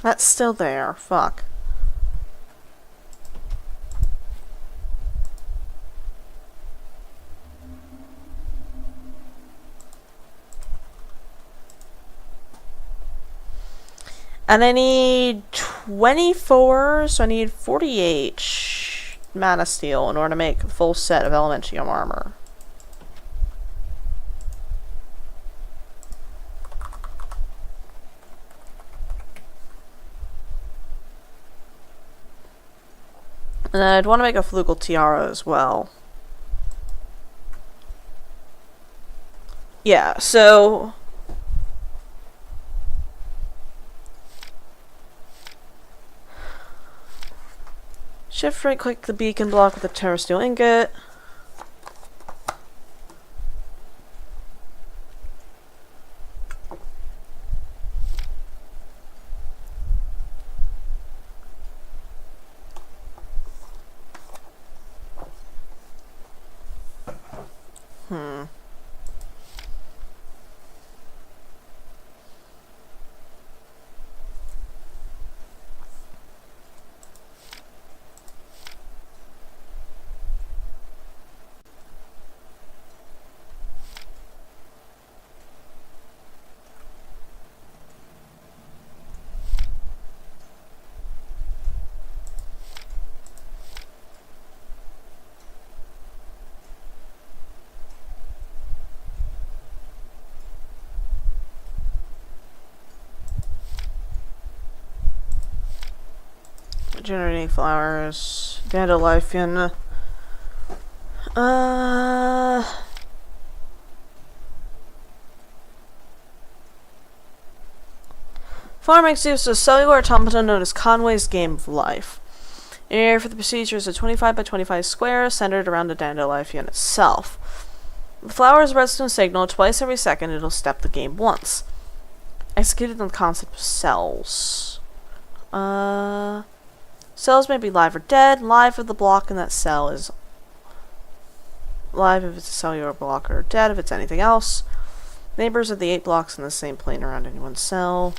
That's still there. Fuck. And I need 24, so I need 48 mana steel in order to make a full set of Elementium armor. And then I'd want to make a Flugel Tiara as well. Yeah, so... Shift right click the beacon block with the Terrasteel ingot. Generating flowers. Dandelion. Flower makes use of a cellular automaton known as Conway's Game of Life. An area for the procedure is a 25 by 25 square centered around the dandelion itself. The flower is a redstone signal. Twice every second it'll step the game once. Executed on the concept of cells. Cells may be live or dead. Live if the block in that cell is live if it's a cellular block, or dead if it's anything else. Neighbors of the 8 blocks in the same plane around any one cell.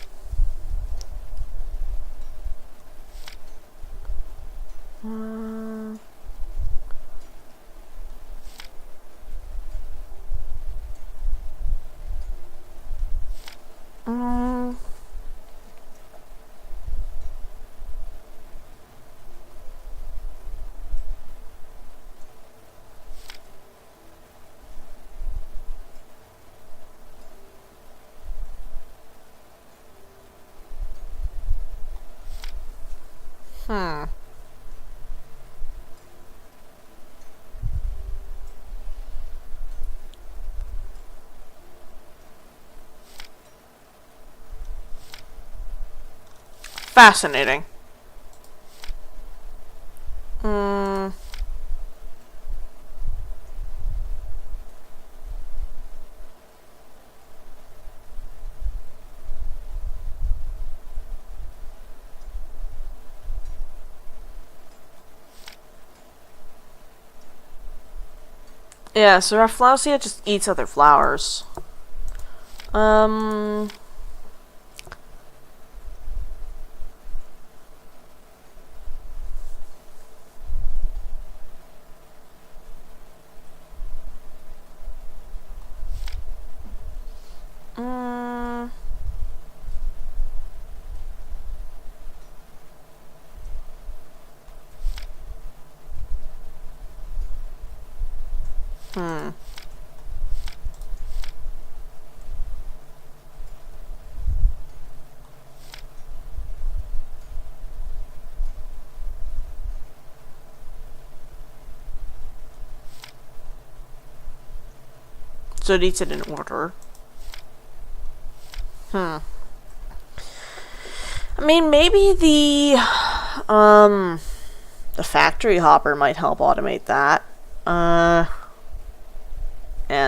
Fascinating. Hmm. Yeah, so Rafflesia just eats other flowers. Hmm. So it eats it in order. I mean, maybe the factory hopper might help automate that. And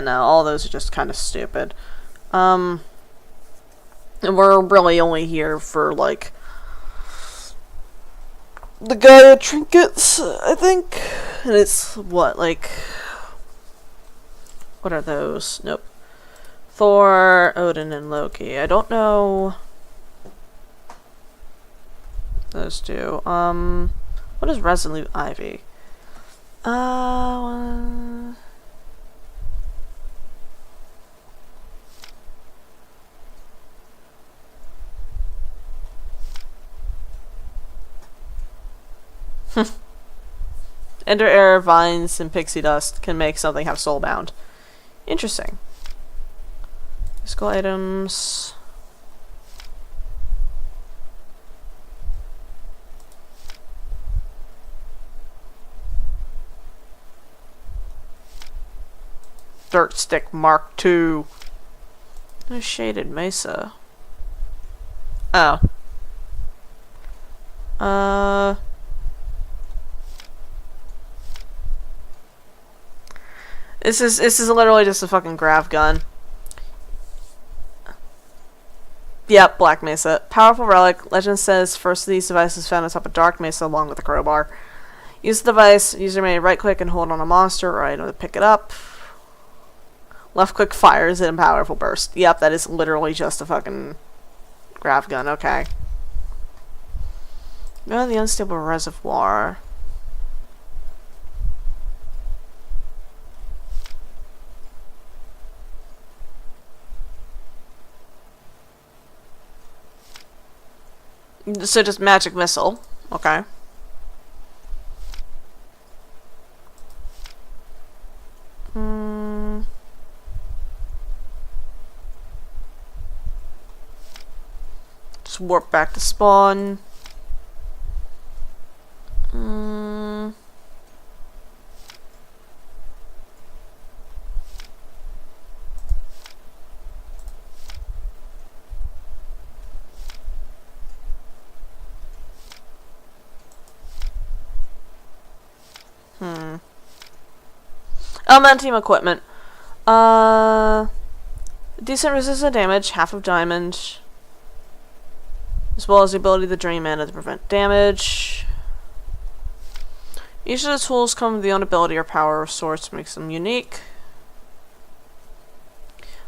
all those are just kind of stupid. And we're really only here for, like, the Gaia trinkets, I think. And it's, what, like... What are those? Nope. Thor, Odin, and Loki. I don't know... Those two. What is Resolute Ivy? Ender Air, Vines, and Pixie Dust can make something have soulbound. Interesting. Physical items. Dirt Stick Mark II. No shaded mesa. Oh. This is literally just a fucking grav gun. Yep, Black Mesa. Powerful relic. Legend says first of these devices found atop a dark mesa along with a crowbar. Use the device. User may right click and hold on a monster or item to pick it up. Left click fires it in powerful burst. Yep, that is literally just a fucking grav gun. Okay. Go to the unstable reservoir. So just magic missile. Okay. Just warp back to spawn. Elementium equipment. Decent resistant damage, half of diamond. As well as the ability to drain mana to prevent damage. Each of the tools come with the own ability or power of sorts, makes them unique.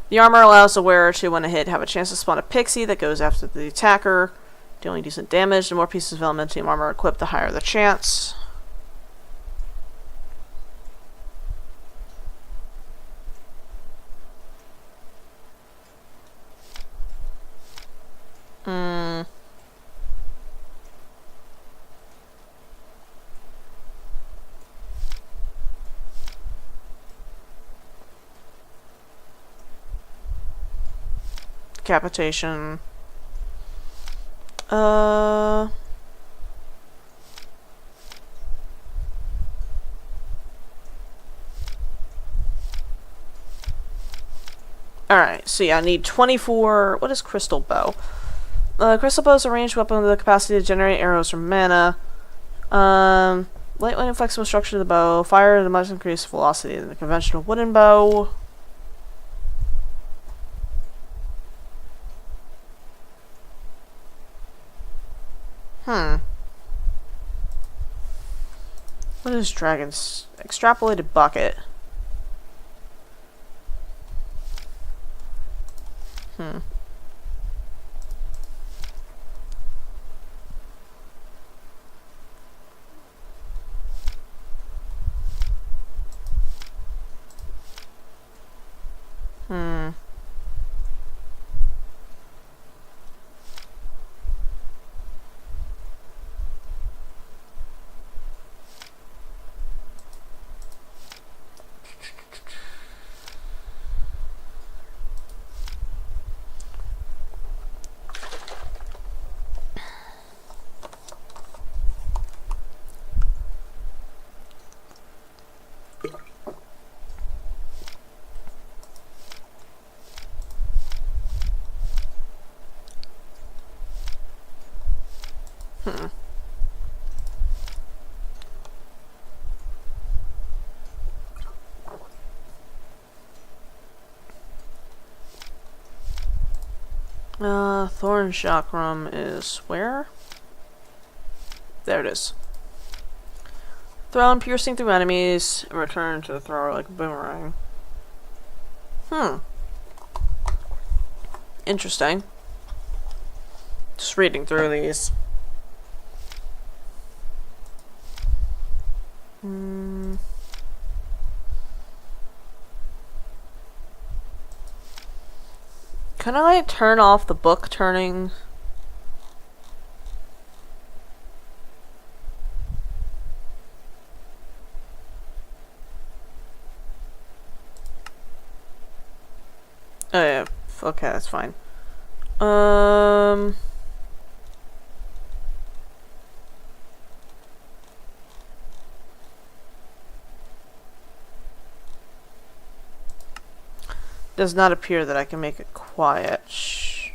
The armor allows the wearer to, when a hit, have a chance to spawn a pixie that goes after the attacker, dealing decent damage. The more pieces of elementium armor equipped, the higher the chance. Decapitation. Alright, so yeah, I need 24... What is Crystal Bow? Crystal bow is a ranged weapon with the capacity to generate arrows from mana. Lightweight and flexible structure of the bow. Fire at a much increased velocity than the conventional wooden bow. What is Dragon's extrapolated bucket? Thorn Chakram is where? There it is. Thrown piercing through enemies, and return to the thrower like a boomerang. Interesting. Just reading through these. Can I turn off the book turning? Oh yeah, okay, that's fine. Does not appear that I can make it quiet. Shh.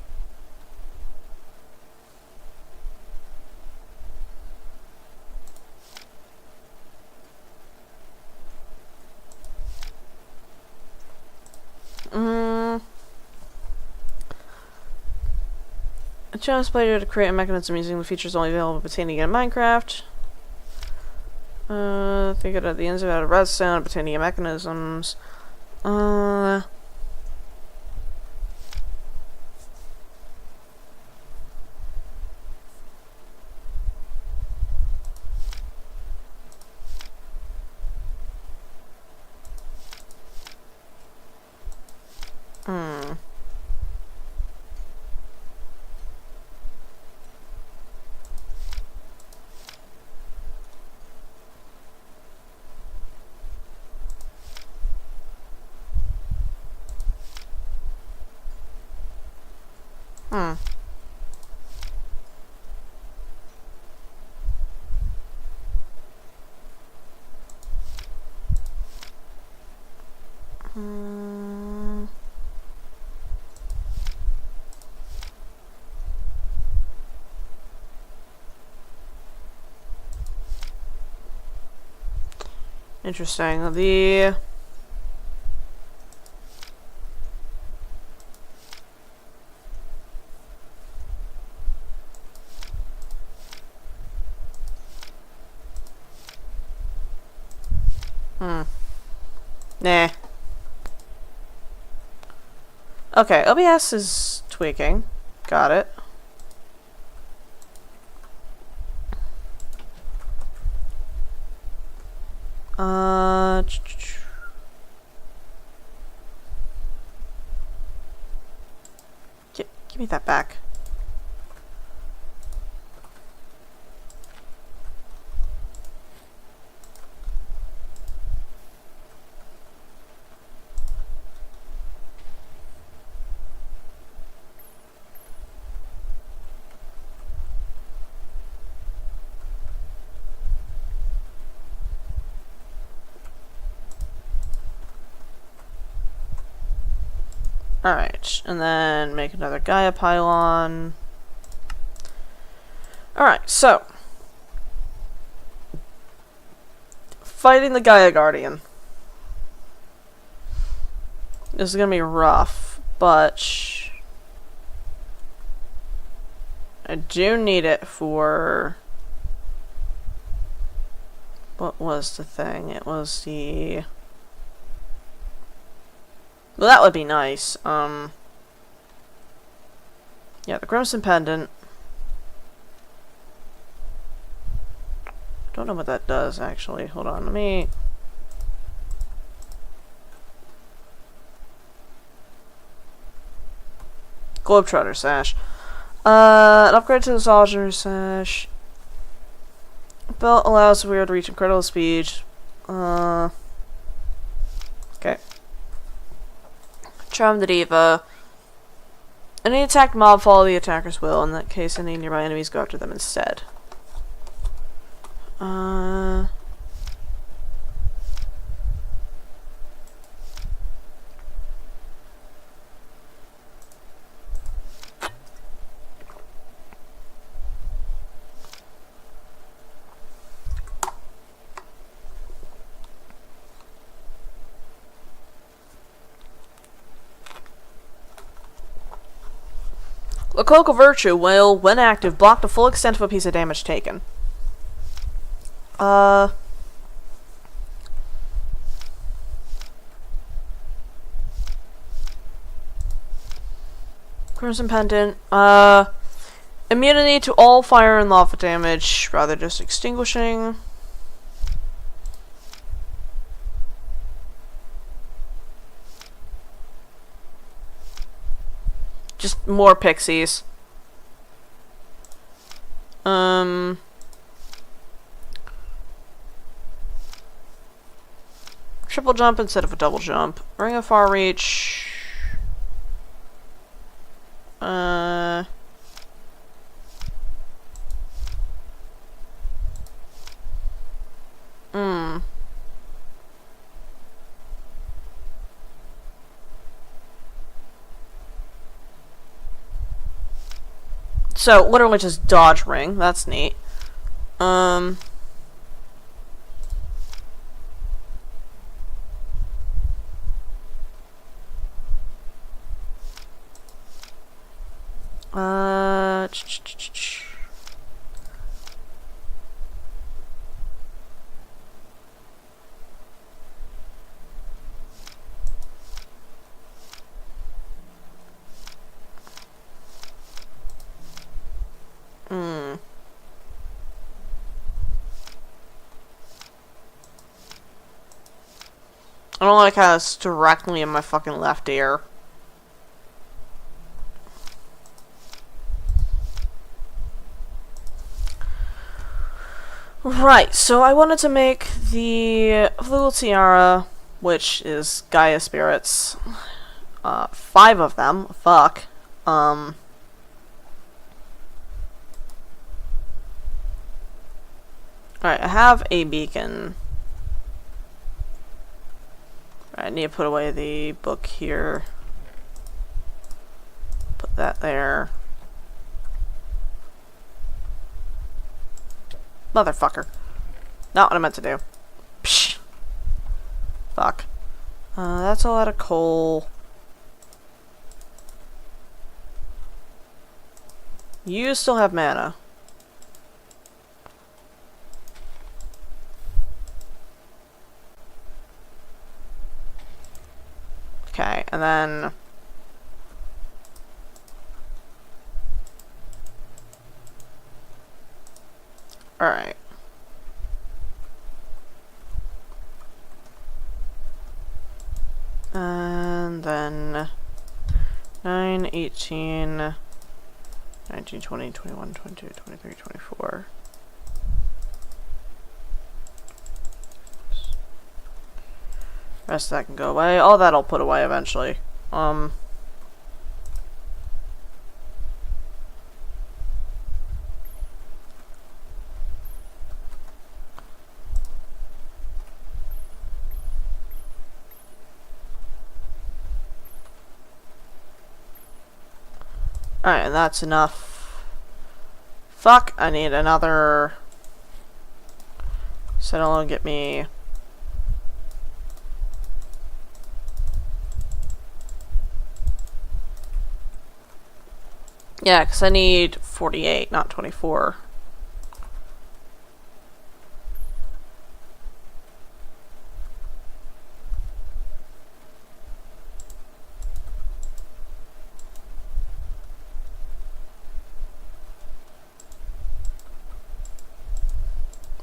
A challenge player to create a mechanism using the features only available pertaining in Minecraft. Think it at the ends of out of redstone, pertaining mechanisms. Interesting. The nah. Okay, OBS is tweaking. Got it. Give me that back. Alright, and then make another Gaia pylon. Alright, so. Fighting the Gaia Guardian. This is gonna be rough, but I do need it for... What was the thing? It was the... Well, that would be nice. Yeah, the Crimson Pendant. Don't know what that does, actually. Hold on, let me... Globetrotter Sash. An upgrade to the Soldier Sash. Belt allows the weird to reach incredible speed. Okay. Charm the Diva. Any attacked mob follow the attacker's will. In that case, any nearby enemies go after them instead. A Cloak of Virtue will, when active, block the full extent of a piece of damage taken. Crimson Pendant. Immunity to all fire and lava damage, rather just extinguishing. Just more pixies. Triple jump instead of a double jump. Ring of Far Reach. So, literally just dodge ring. That's neat. I don't like how it's directly in my fucking left ear. Right, so I wanted to make the Flugel Tiara, which is Gaia Spirits. 5 of them. Fuck. Alright, I have a beacon. I need to put away the book here. Put that there. Motherfucker. Not what I meant to do. Psh. Fuck. That's a lot of coal. You still have mana. Okay, and then... Alright. And then... 9, 18... 19, 20, 21, 22, 23, 24... Rest of that can go away. All that I'll put away eventually. Alright, and that's enough Fuck, I need another... So it'll get me... Yeah, because I need 48, not 24.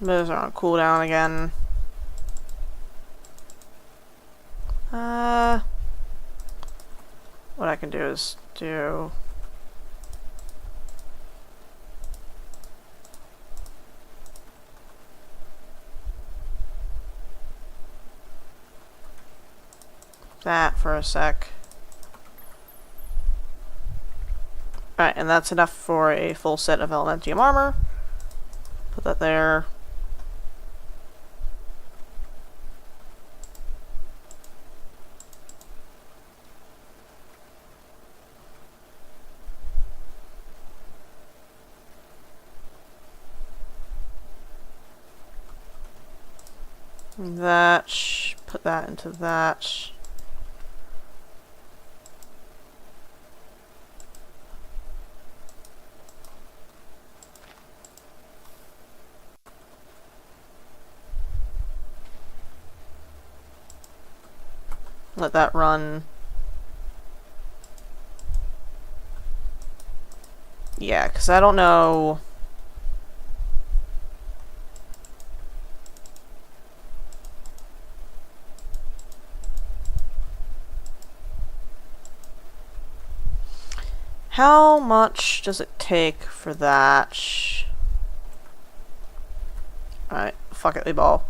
Those are on cooldown again. What I can do is do... that for a sec. Alright, and that's enough for a full set of Elementium armor. Put that there. That, put that into that. Let that run. Yeah, because I don't know... How much does it take for that? Alright, fuck it, we ball.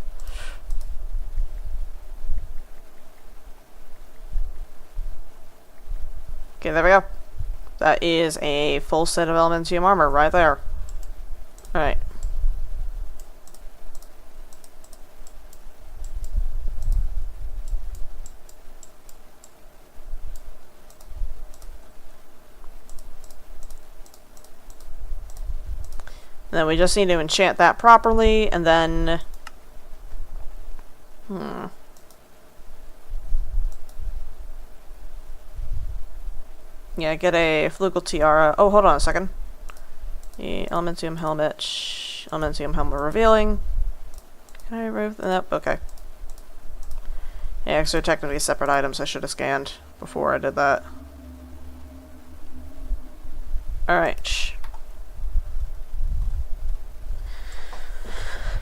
Okay, there we go. That is a full set of Elementium armor right there. Alright. Then we just need to enchant that properly, and then... Yeah, get a Flugel Tiara. Oh, hold on a second. The Elementium Helmet. Elementium Helmet revealing. Can I remove that? Okay. Yeah, because they're technically separate items I should have scanned before I did that. Alright.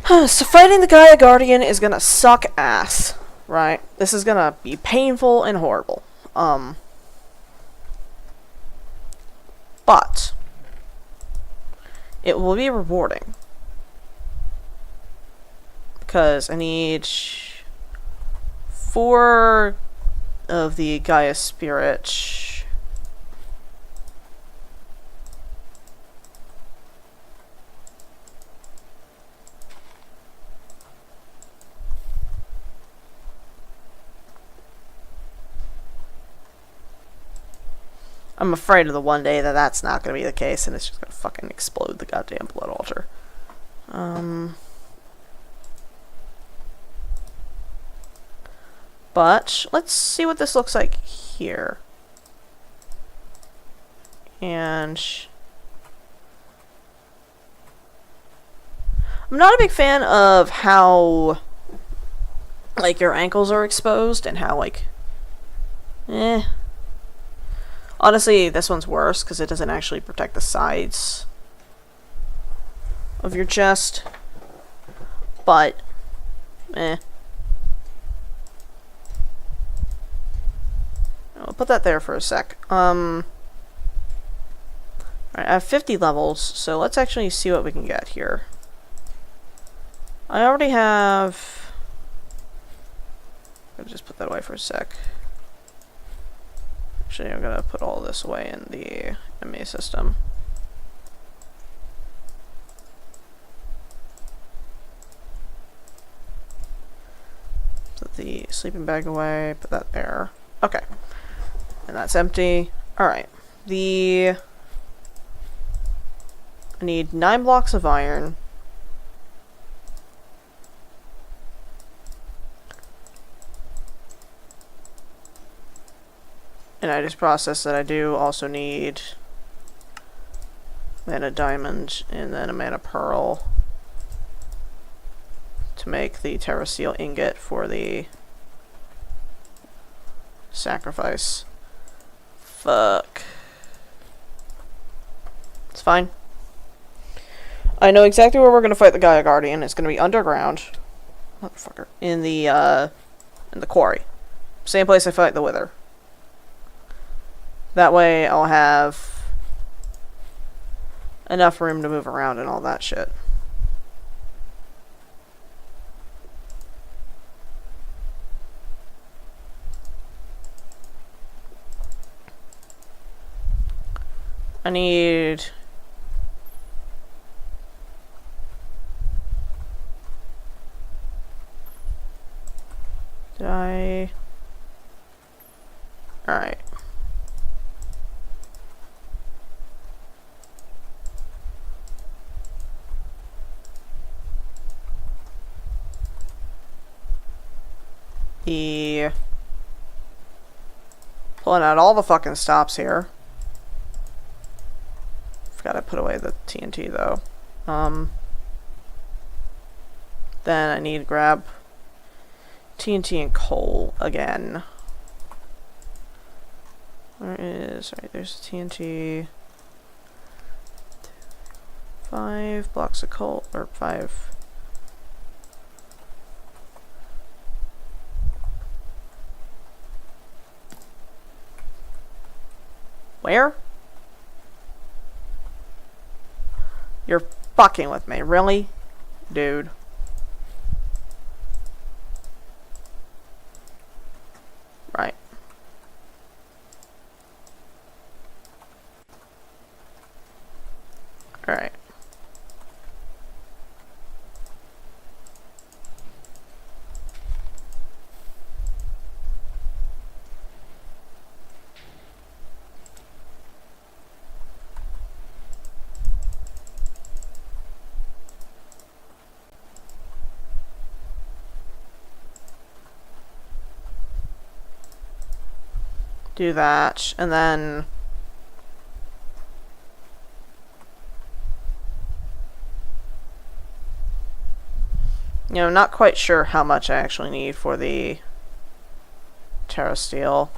So fighting the Gaia Guardian is gonna suck ass, right? This is gonna be painful and horrible. But it will be rewarding. Because I need 4 of the Gaia Spirit. I'm afraid of the one day that that's not going to be the case, and it's just going to fucking explode the goddamn blood altar. But let's see what this looks like here. And I'm not a big fan of how, like, your ankles are exposed and how, like, honestly, this one's worse because it doesn't actually protect the sides of your chest. But, I'll put that there for a sec. Alright, I have 50 levels, so let's actually see what we can get here. I already have... I'll just put that away for a sec. Actually, I'm gonna put all this away in the ME system. Put the sleeping bag away, put that there. Okay. And that's empty. Alright. The I need 9 blocks of iron. And I just processed that I do also need mana diamond and then a mana pearl to make the terra steel ingot for the sacrifice. Fuck. It's fine. I know exactly where we're gonna fight the Gaia Guardian. It's gonna be underground. Motherfucker. In the quarry. Same place I fight the Wither. That way I'll have enough room to move around and all that shit. I need... Did I... Alright. Pulling out all the fucking stops here. Forgot I put away the TNT though. Then I need to grab TNT and coal again. Where is... Alright, there's TNT. 5 blocks of coal, or 5... Where? You're fucking with me, really? Dude. Right. Alright. Do that, and then not quite sure how much I actually need for the terra steel.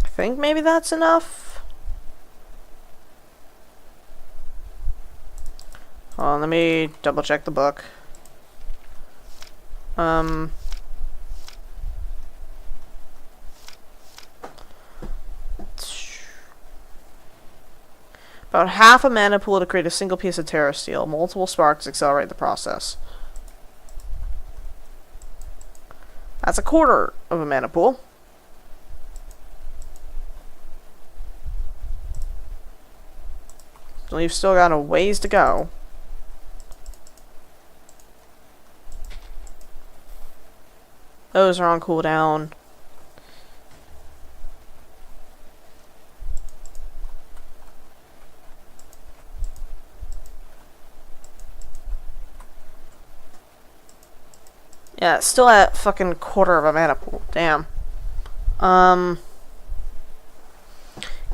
I think maybe that's enough. Hold on, let me double check the book. About half a mana pool to create a single piece of terra steel. Multiple sparks accelerate the process. That's a quarter of a mana pool. So you've still got a ways to go. Those are on cooldown. Yeah, it's still at fucking quarter of a mana pool. Damn.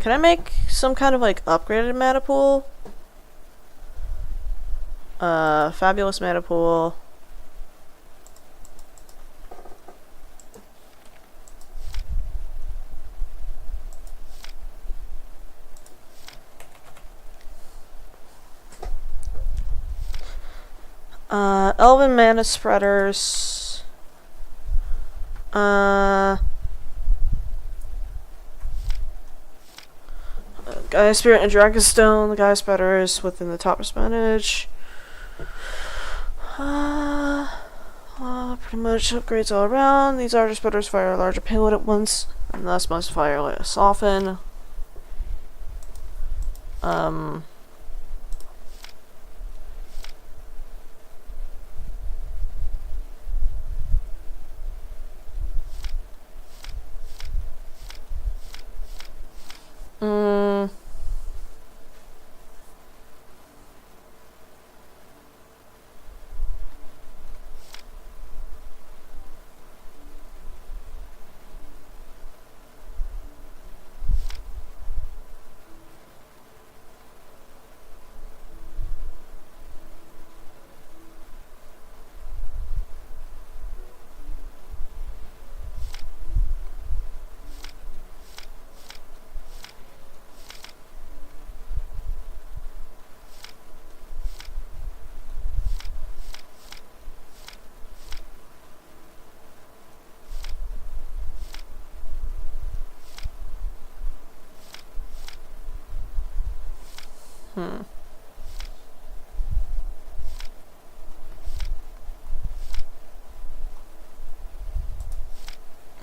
Can I make some kind of like upgraded mana pool? Fabulous mana pool. Elven mana spreaders. Gaia Spirit and Dragon Stone. The Gaia Spider is within the top percentage. Pretty much upgrades all around. These larger spitters fire a larger payload at once, and thus must fire less often.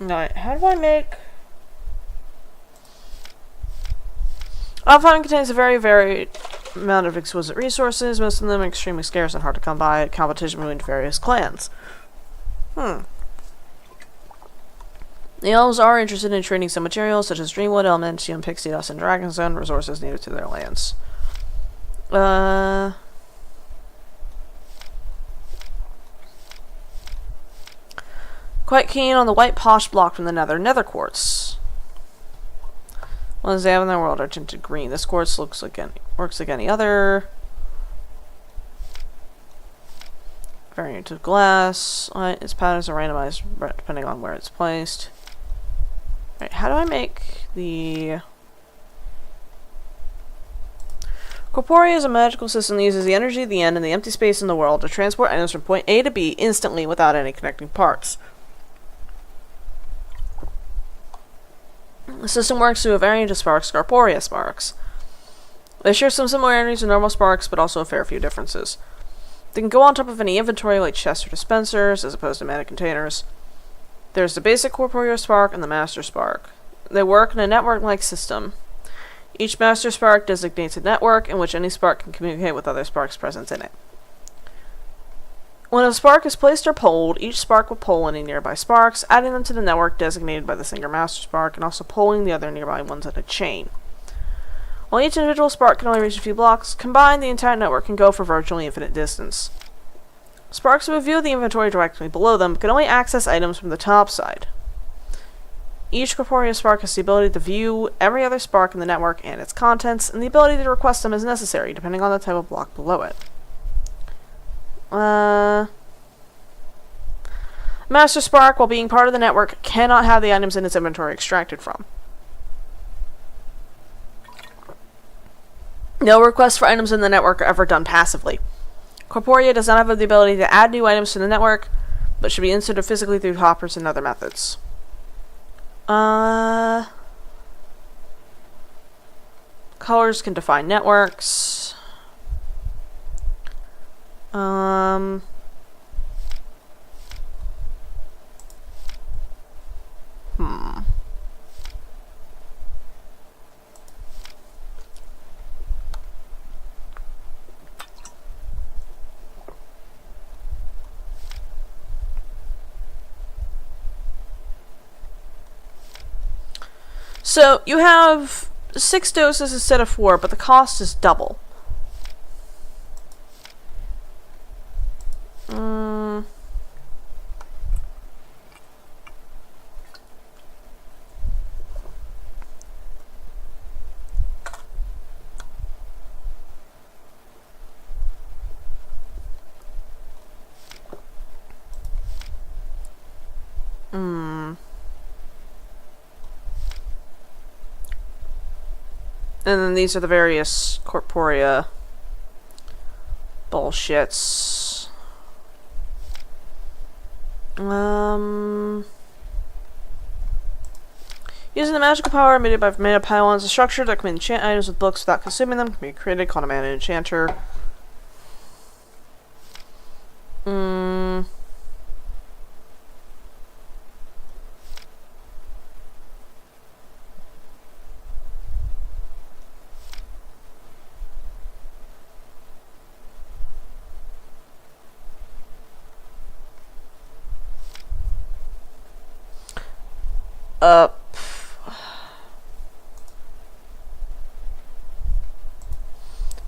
Alright, how do I make... Alpine contains a very varied amount of exquisite resources. Most of them are extremely scarce and hard to come by. Competition between various clans. The elves are interested in trading some materials such as Dreamwood, Elementium, Pixie Dust, and Dragonstone, resources needed to their lands. Quite keen on the white posh block from the nether quartz. Ones they have in their world are tinted green. This quartz works like any other. Variant of glass. Its patterns are randomized depending on where it's placed. Alright, how do I make the... Corporea is a magical system that uses the energy of the end and the empty space in the world to transport items from point A to B instantly without any connecting parts. The system works through a variant of sparks, Corporea sparks. They share some similarities with normal sparks, but also a fair few differences. They can go on top of any inventory like chests or dispensers, as opposed to mana containers. There's the basic Corporea spark and the master spark. They work in a network-like system. Each master spark designates a network in which any spark can communicate with other sparks present in it. When a spark is placed or pulled, each spark will pull any nearby sparks, adding them to the network designated by the single master spark, and also pulling the other nearby ones in a chain. While each individual spark can only reach a few blocks, combined the entire network can go for virtually infinite distance. Sparks will view the inventory directly below them, but can only access items from the top side. Each Corporea spark has the ability to view every other spark in the network and its contents, and the ability to request them as necessary, depending on the type of block below it. Master Spark, while being part of the network, cannot have the items in its inventory extracted from. No requests for items in the network are ever done passively. Corporea does not have the ability to add new items to the network, but should be inserted physically through hoppers and other methods. Colors can define networks. So, you have 6 doses instead of 4, but the cost is double. And then these are the various Corporea bullshits. Using the magical power emitted by mana pylons, a structure that can enchant items with books without consuming them can be created, called a mana enchanter.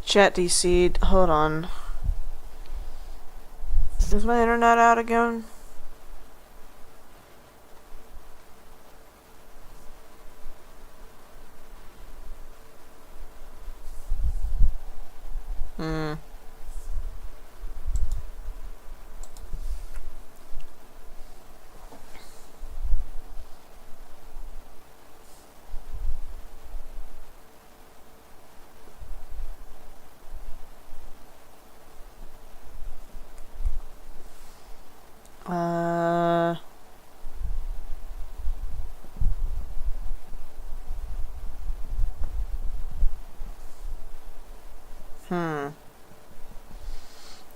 Chat DC'd. Hold on. Is my internet out again?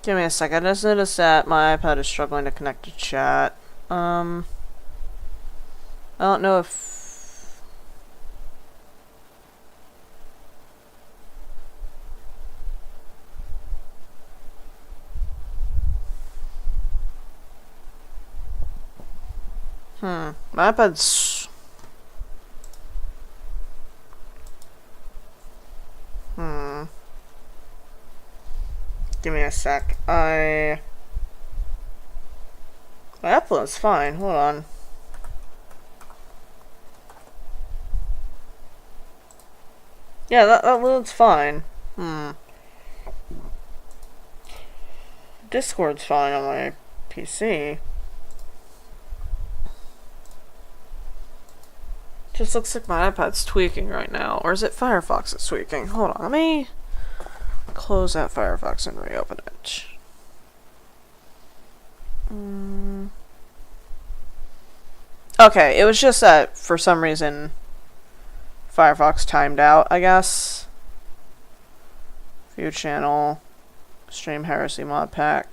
Give me a sec. I just noticed that my iPad is struggling to connect to chat. I don't know if... My iPad's... Give me a sec. My upload's fine. Hold on. Yeah, that loads fine. Discord's fine on my PC. Just looks like my iPad's tweaking right now. Or is it Firefox that's tweaking? Hold on, let me close that Firefox and reopen it. Okay, it was just that for some reason Firefox timed out, I guess. View channel. Stream Heresy Modpack.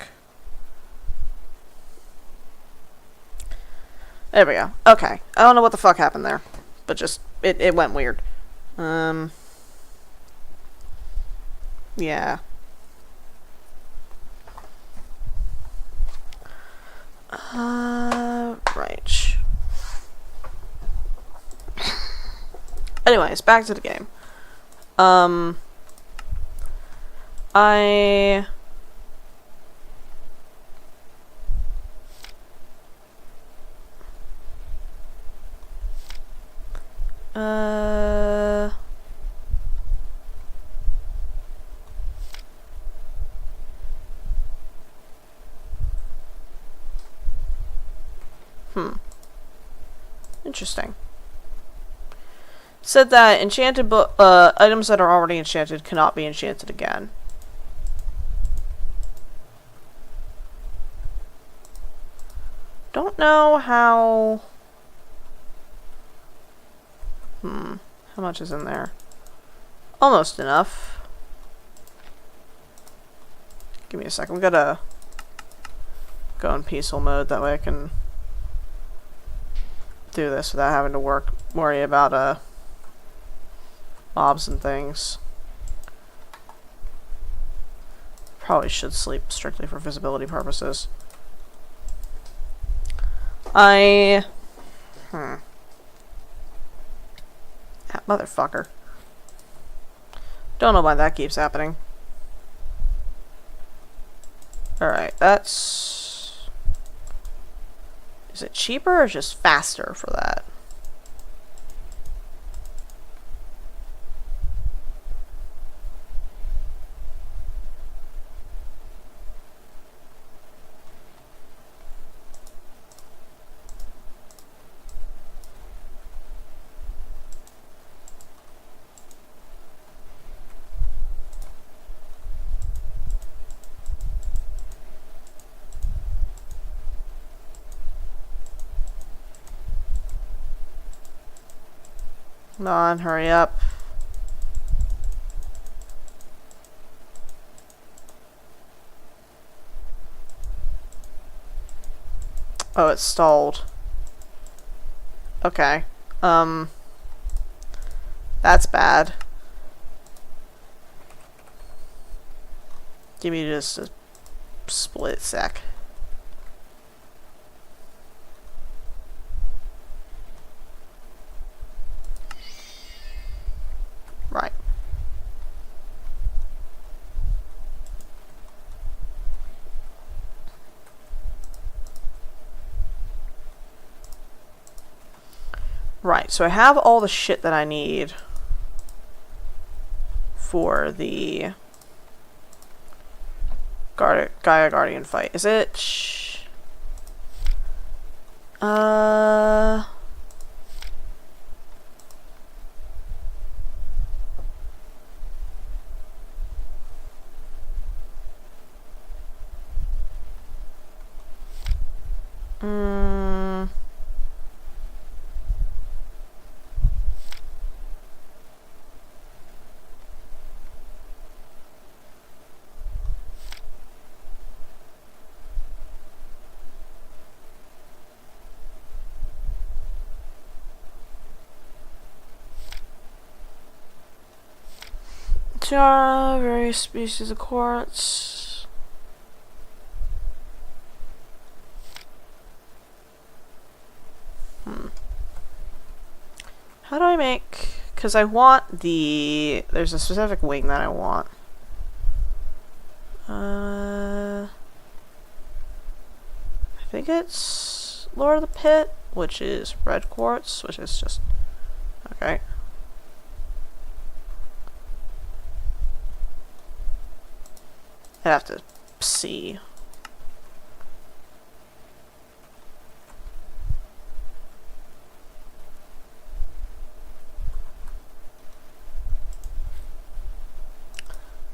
There we go. Okay. I don't know what the fuck happened there. But just, it went weird. Yeah. Right. Anyways, back to the game. Interesting. Said that enchanted items that are already enchanted cannot be enchanted again. Don't know how... How much is in there? Almost enough. Give me a second. We gotta go in peaceful mode. That way I can do this without having to worry about mobs and things. Probably should sleep strictly for visibility purposes. That motherfucker. Don't know why that keeps happening. Alright, that's... Is it cheaper or just faster for that? Come on, hurry up. Oh, it's stalled. Okay. That's bad. Give me just a split sec. Right. Right, so I have all the shit that I need for the Gaia Guardian fight. Is it? Tiara, various species of quartz. How do I make... Because I want the... There's a specific wing that I want. I think it's Lord of the Pit, which is red quartz, which is just... Okay. I'd have to see.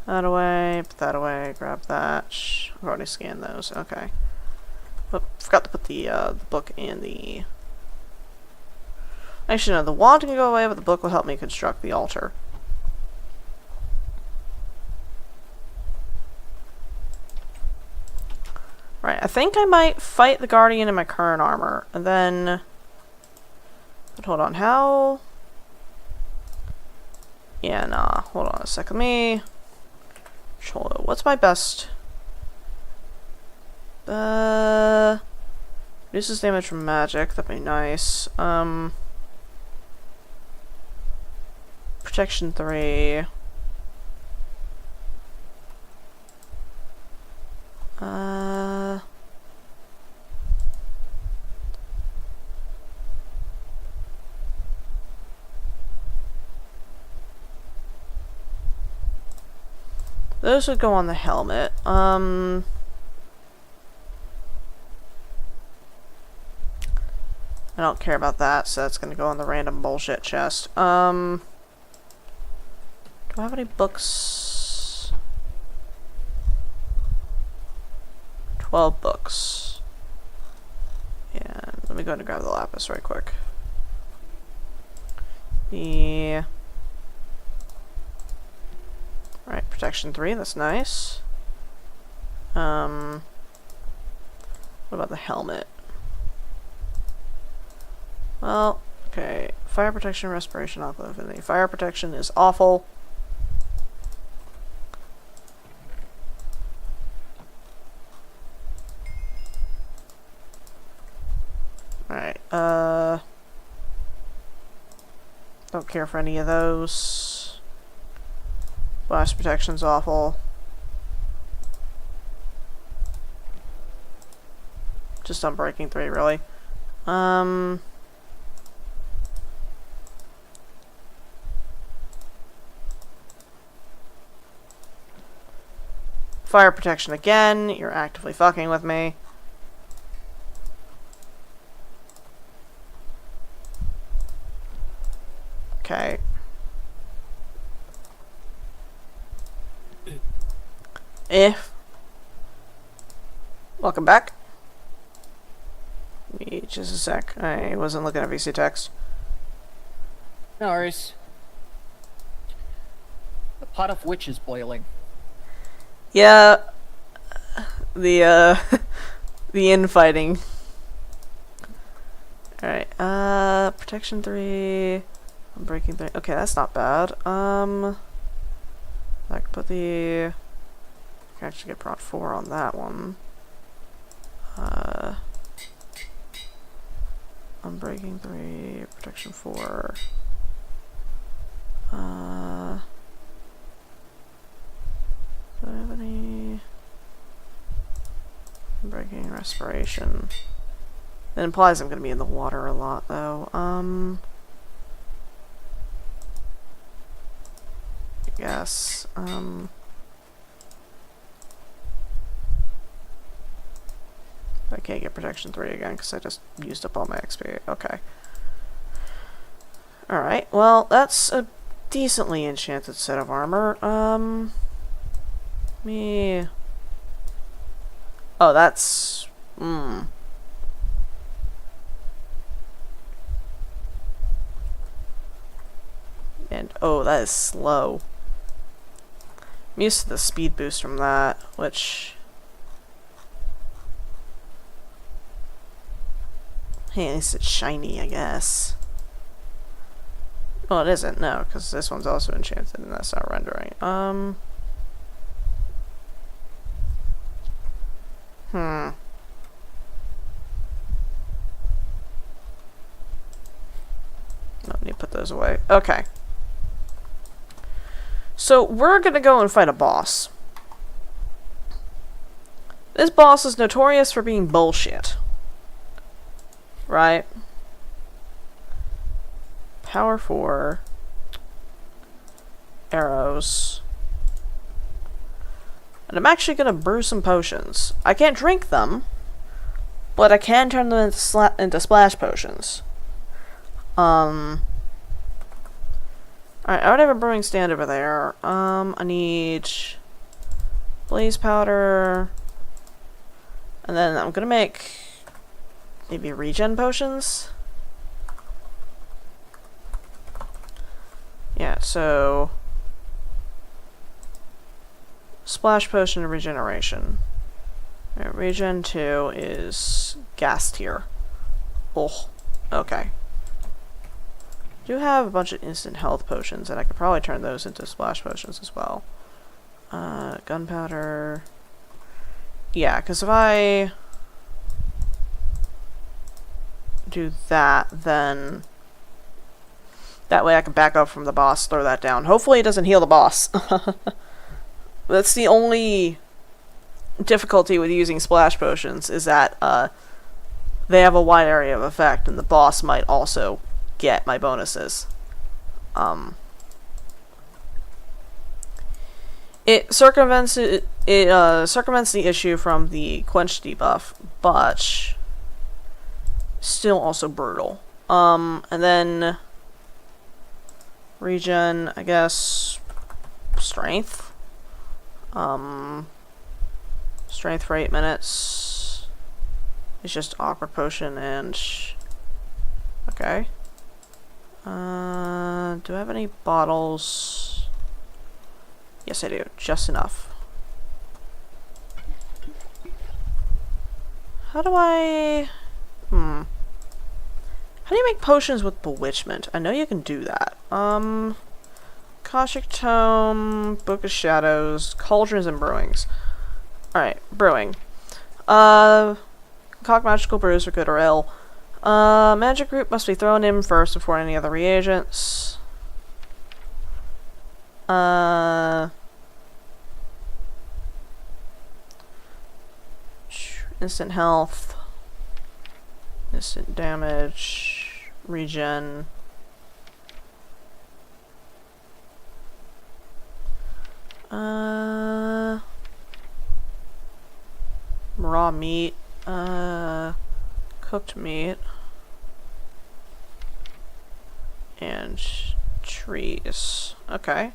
That away, put that away, grab that. I've already scanned those, okay. Oh, forgot to put the book and the... Actually, no, the wand can go away, but the book will help me construct the altar. Right, I think I might fight the Guardian in my current armor, and then... But hold on, how... Yeah, nah, hold on a second, what's my best? Reduces damage from magic, that'd be nice. Protection 3. Those would go on the helmet. I don't care about that, so that's gonna go on the random bullshit chest. Do I have any books? 12 books. And let me go ahead and grab the lapis right quick. Yeah. Right, protection 3, that's nice. What about the helmet? Well, okay. Fire protection, respiration, alcohol affinity. Fire protection is awful. Alright, don't care for any of those. Blast protection's awful. Just Unbreaking 3, really. Fire protection again. You're actively fucking with me. Okay. Welcome back. Just a sec. I wasn't looking at VC text. No worries. The pot of witch is boiling. Yeah, the the infighting. Alright, protection 3, breaking 3. Okay, that's not bad. I can put the... I can actually get prot 4 on that one. Unbreaking 3, protection 4. Do I have any... Breaking respiration. That implies I'm going to be in the water a lot, though. I guess. I can't get protection 3 again because I just used up all my XP. Okay. Alright, well, that's a decently enchanted set of armor. Me... Oh, that's... And, oh, that is slow. I'm used to the speed boost from that, which... Hey, at least it's shiny, I guess. Well, it isn't, no, because this one's also enchanted and that's not rendering. I need to put those away. Okay. So, we're gonna go and fight a boss. This boss is notorious for being bullshit. Right? Power 4. Arrows. And I'm actually gonna brew some potions. I can't drink them, but I can turn them into splash potions. Alright, I already have a brewing stand over there. I need blaze powder. And then I'm gonna make maybe regen potions. Yeah, so splash potion of regeneration. Right, regen 2 is gas tier. Oh, okay. Do have a bunch of instant health potions, and I could probably turn those into splash potions as well. Gunpowder. Yeah, because if I do that, then that way I can back up from the boss, throw that down. Hopefully it doesn't heal the boss. That's the only difficulty with using splash potions, is that they have a wide area of effect, and the boss might also get my bonuses. It circumvents circumvents the issue from the quench debuff, but still also brutal. And then regen, I guess, strength. Strength for 8 minutes. It's just awkward potion and okay. Do I have any bottles? Yes, I do. Just enough. How do I... How do you make potions with bewitchment? I know you can do that. Kashik Tome, Book of Shadows, Cauldrons and Brewings. Alright, brewing. Concoct magical brews for good or ill. Magic root must be thrown in first before any other reagents. Instant health. Instant damage. Regen. Raw meat. Cooked meat. And trees. Okay.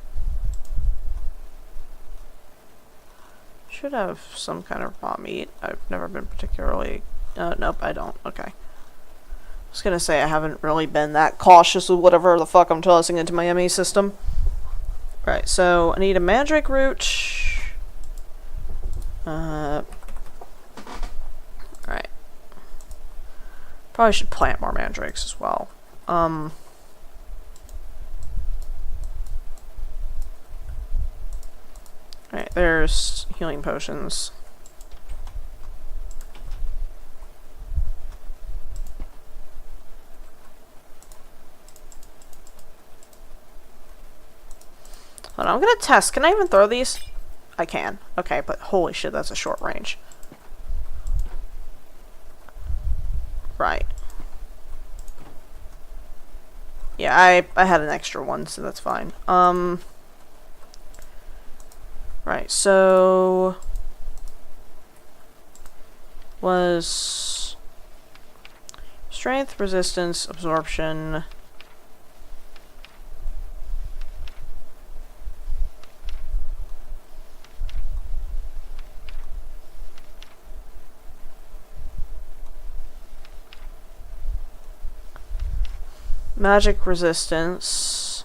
Should have some kind of raw meat. I've never been particularly... nope, I don't. Okay. was gonna say I haven't really been that cautious with whatever the fuck I'm tossing into my ME system. Right, so I need a magic root. Right. Probably should plant more mandrakes as well. Right, there's healing potions. Hold on, I'm gonna test. Can I even throw these? I can. Okay, but holy shit, that's a short range. Right. Yeah, I had an extra one, so that's fine. Right, so was strength, resistance, absorption. Magic resistance.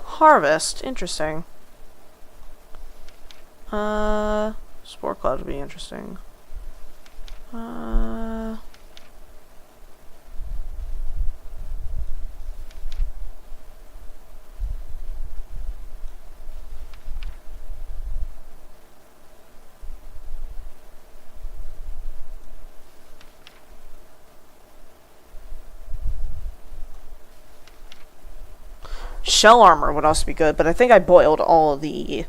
Harvest, interesting. Spore cloud would be interesting. Shell armor would also be good, but I think I boiled all of the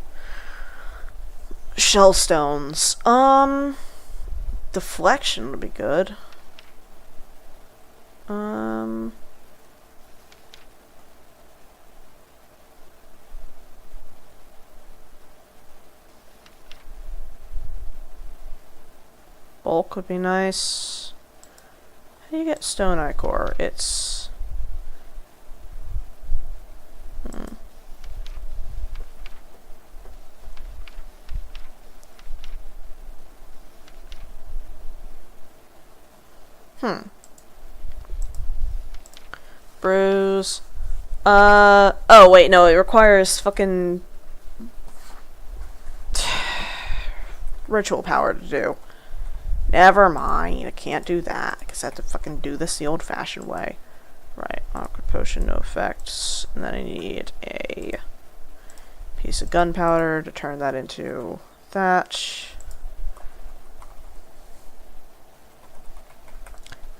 shell stones. Deflection would be good. Bulk would be nice. How do you get stone ichor? It's Bruise. Oh wait, no, it requires fucking ritual power to do. Never mind, I can't do that, because I have to fucking do this the old-fashioned way. Right, awkward potion, no effects. And then I need a piece of gunpowder to turn that into that.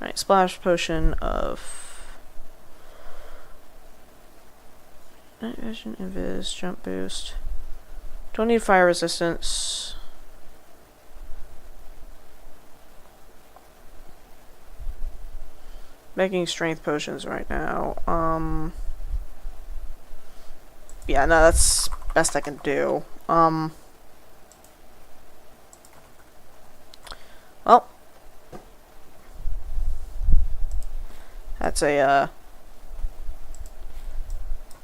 Right, splash potion of night vision, invis, jump boost. Don't need fire resistance. Making strength potions right now. Yeah, no, that's best I can do. Well, that's a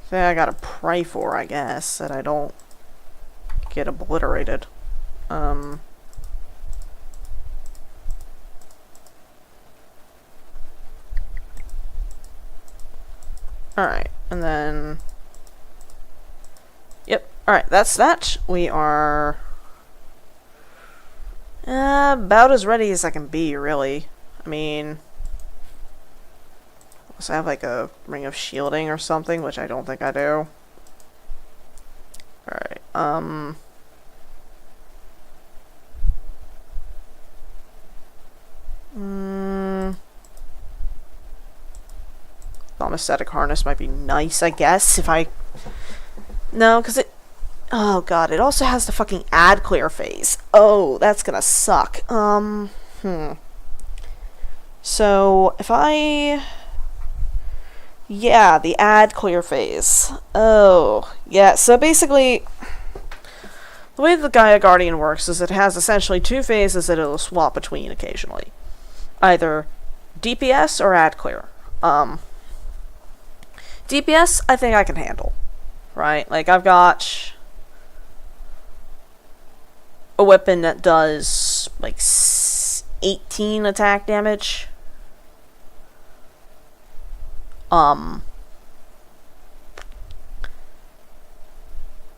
thing I gotta pray for, I guess, that I don't get obliterated. Alright, and then yep, alright, that's that. We are about as ready as I can be, really. I mean, unless I have like a ring of shielding or something, which I don't think I do. Alright, Thermostatic harness might be nice, I guess, if I... No, because it... Oh god, it also has the fucking add clear phase. Oh, that's gonna suck. So, if I... Yeah, the add clear phase. Oh, yeah, so basically... The way the Gaia Guardian works is it has essentially two phases that it'll swap between occasionally. Either DPS or add clear. DPS, I think I can handle. right? Like, I've got a weapon that does, like, 18 attack damage.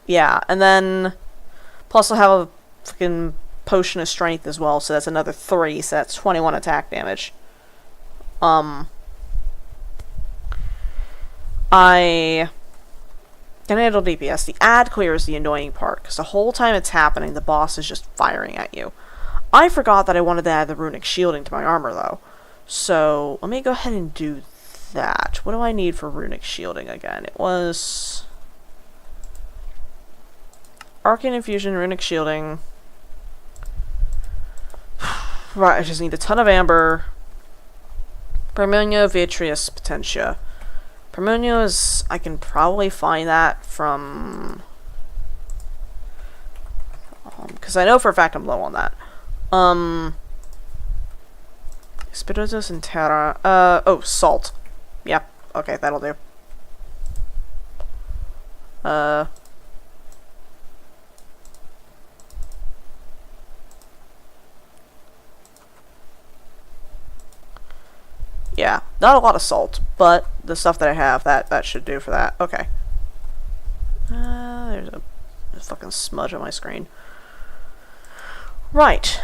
Yeah, and then plus I have a fucking potion of strength as well, so that's another 3, so that's 21 attack damage. I can handle DPS. The ad clear is the annoying part, because the whole time it's happening, the boss is just firing at you. I forgot that I wanted to add the runic shielding to my armor, though. So, let me go ahead and do that. What do I need for runic shielding again? It was Arcane Infusion, runic shielding. Right, I just need a ton of amber. Permunio, Vitreous, Potentia. Permunio is... I can probably find that from... because I know for a fact I'm low on that. Spiritus and Terra. Oh, Salt. Yep. Okay, that'll do. Yeah, not a lot of salt, but the stuff that I have, that should do for that. Okay. There's a fucking smudge on my screen. Right.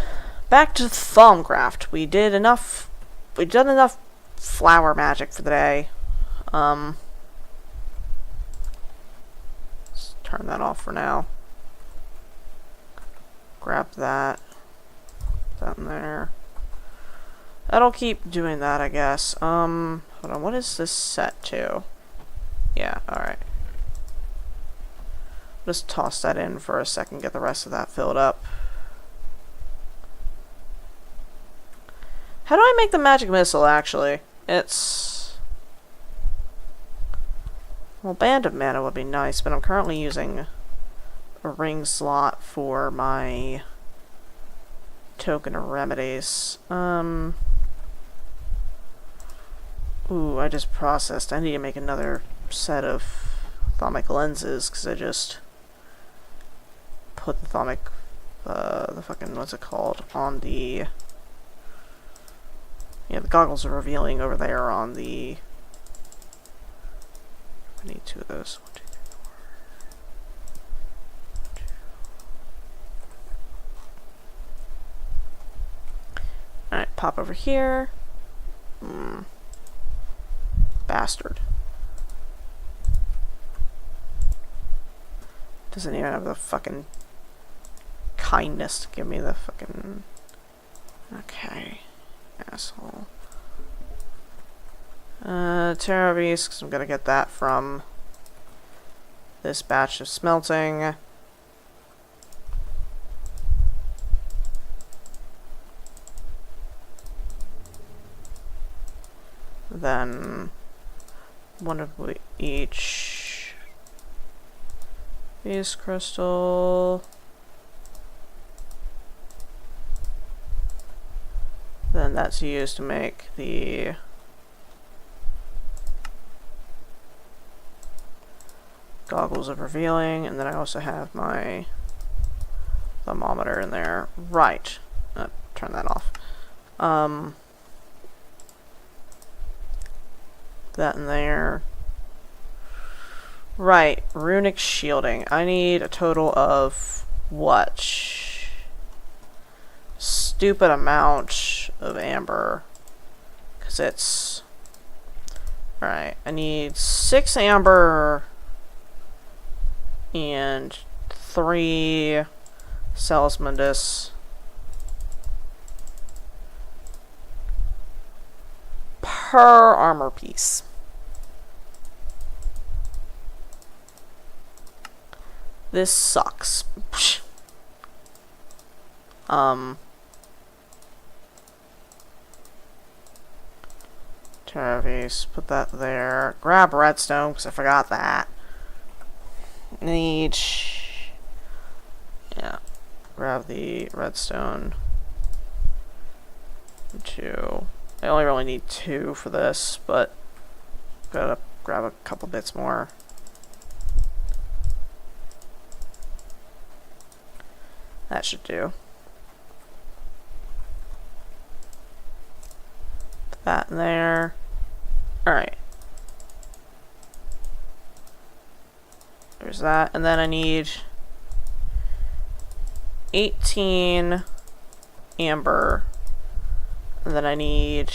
Back to Thaumcraft. We did enough flower magic for the day. Let's turn that off for now. Grab that. Put that in there. That'll keep doing that, I guess. Hold on, what is this set to? Yeah, alright. Just toss that in for a second, get the rest of that filled up. How do I make the magic missile, actually? It's... well, Band of Mana would be nice, but I'm currently using a ring slot for my token of remedies. Ooh, I just processed. I need to make another set of thaumic lenses, because I just put the thaumic, the fucking, what's it called, on the... yeah, the goggles are revealing over there on the... I need 2 of those. 1, 2, 3, 4. Alright, pop over here. Bastard. Doesn't even have the fucking kindness to give me the fucking... okay. Asshole. Terra Beast, because I'm gonna get that from this batch of smelting. Then 1 of each Beast Crystal. Then that's used to make the goggles of revealing, and then I also have my thermometer in there. Right. Turn that off. That in there. Right, runic shielding. I need a total of what? Stupid amount of amber. Because it's... alright, I need 6 amber and 3 Selismundus per armor piece. This sucks. Travis, put that there. Grab redstone, because I forgot that. Need... yeah. Grab the redstone. 2. I only really need 2 for this, but gotta grab a couple bits more. That should do. Put that in there. Alright. There's that. And then I need 18 amber. And then I need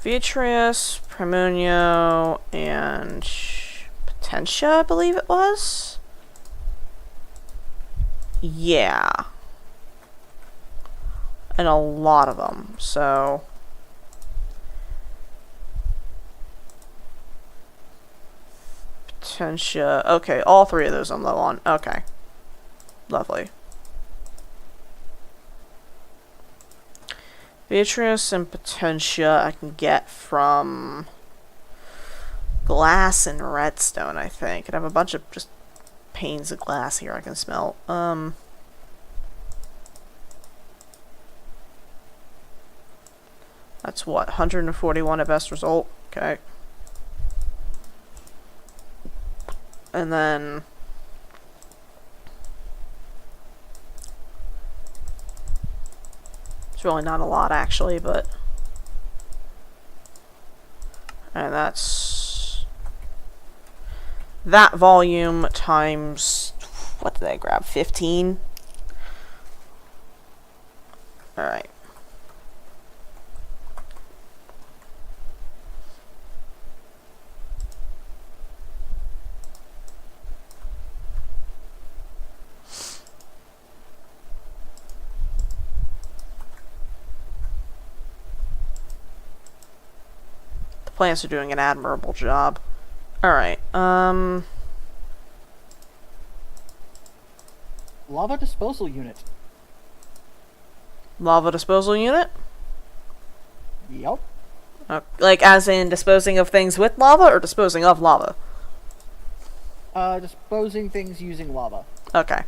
Vitreous, Primunio, and Potentia, I believe it was. Yeah. And a lot of them, so... Potentia. Okay, all three of those I'm low on. Okay. Lovely. Beatrice and Potentia I can get from glass and redstone, I think. And I have a bunch of just panes of glass here I can smelt. That's what, 141 at best result? Okay. And then it's really not a lot actually, but and that's that volume times, what did I grab, 15? Alright. Plants are doing an admirable job. Alright, Lava disposal unit. lava disposal unit? Yep. Like, as in disposing of things with lava, or disposing of lava? Disposing things using lava. Okay.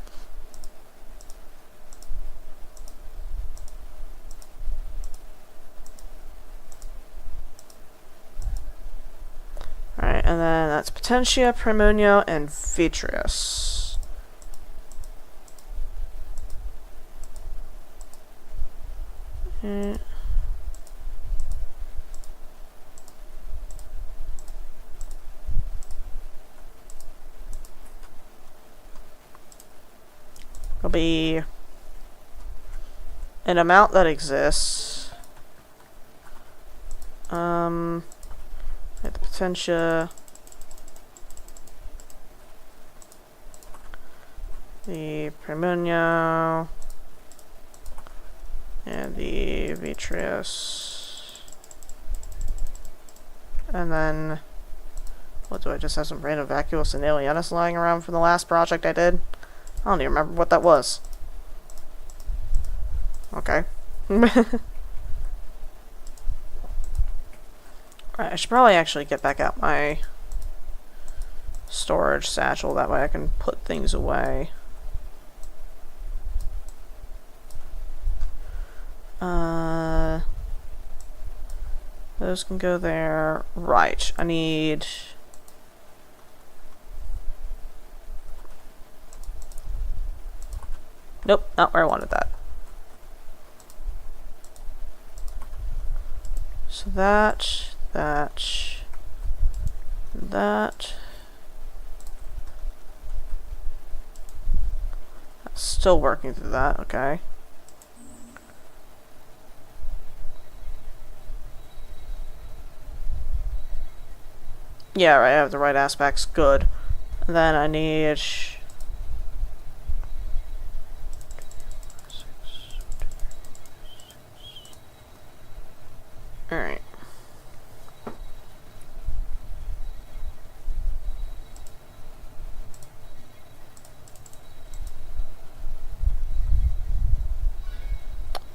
Alright, and then that's Potentia, Primunio, and Vitreous. It'll be an amount that exists. The Potentia, the Primunio, and the Vitreous. And then, what do I just have some random Vacuous and Alienus lying around from the last project I did? I don't even remember what that was. Okay. Alright, I should probably actually get back out my storage satchel, that way I can put things away. Those can go there. Right, I need... Nope, not where I wanted that. So that... That's still working through that, okay. Yeah, right, I have the right aspects, good. And then I need... Alright.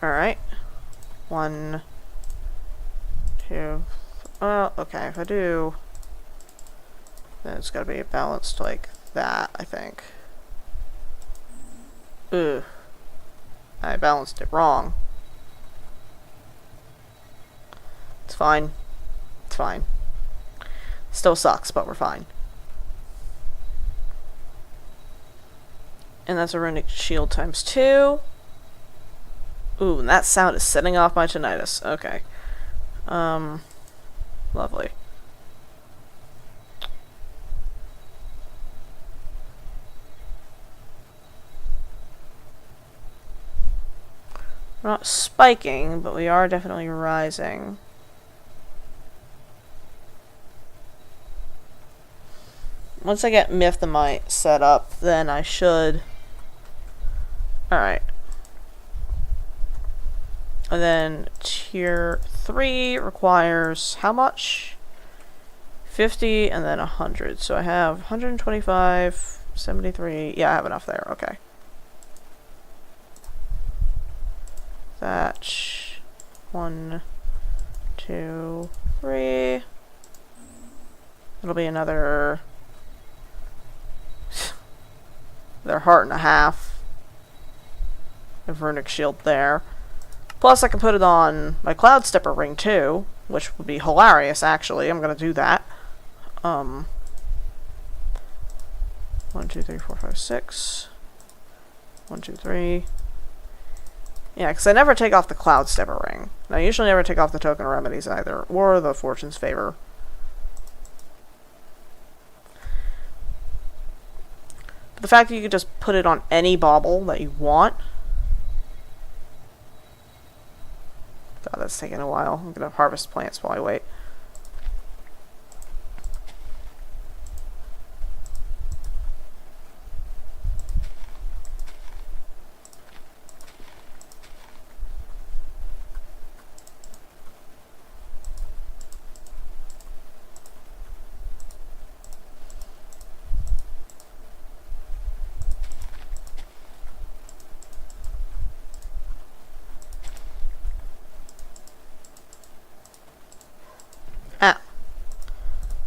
Alright. 1, 2. Well, okay, if I do, then it's gotta be balanced like that, I think. Ugh. I balanced it wrong. It's fine. It's fine. Still sucks, but we're fine. And that's a runic shield times 2. Ooh, and that sound is setting off my tinnitus. Okay. Lovely. We're not spiking, but we are definitely rising. Once I get Mythamite set up, then I should... Alright. And then tier 3 requires how much? 50 and then 100. So I have 125, 73. Yeah, I have enough there. Okay. That 1, 2, 3. It'll be another heart and a half of runic shield there. Plus I can put it on my Cloud Stepper ring too, which would be hilarious actually. I'm gonna do that. 1, 2, 3, 4, 5, 6. 1, 2, 3. Yeah, because I never take off the Cloud Stepper ring. And I usually never take off the Token of Remedies either, or the Fortune's Favor. But the fact that you could just put it on any bauble that you want. God, that's taking a while. I'm gonna harvest plants while I wait.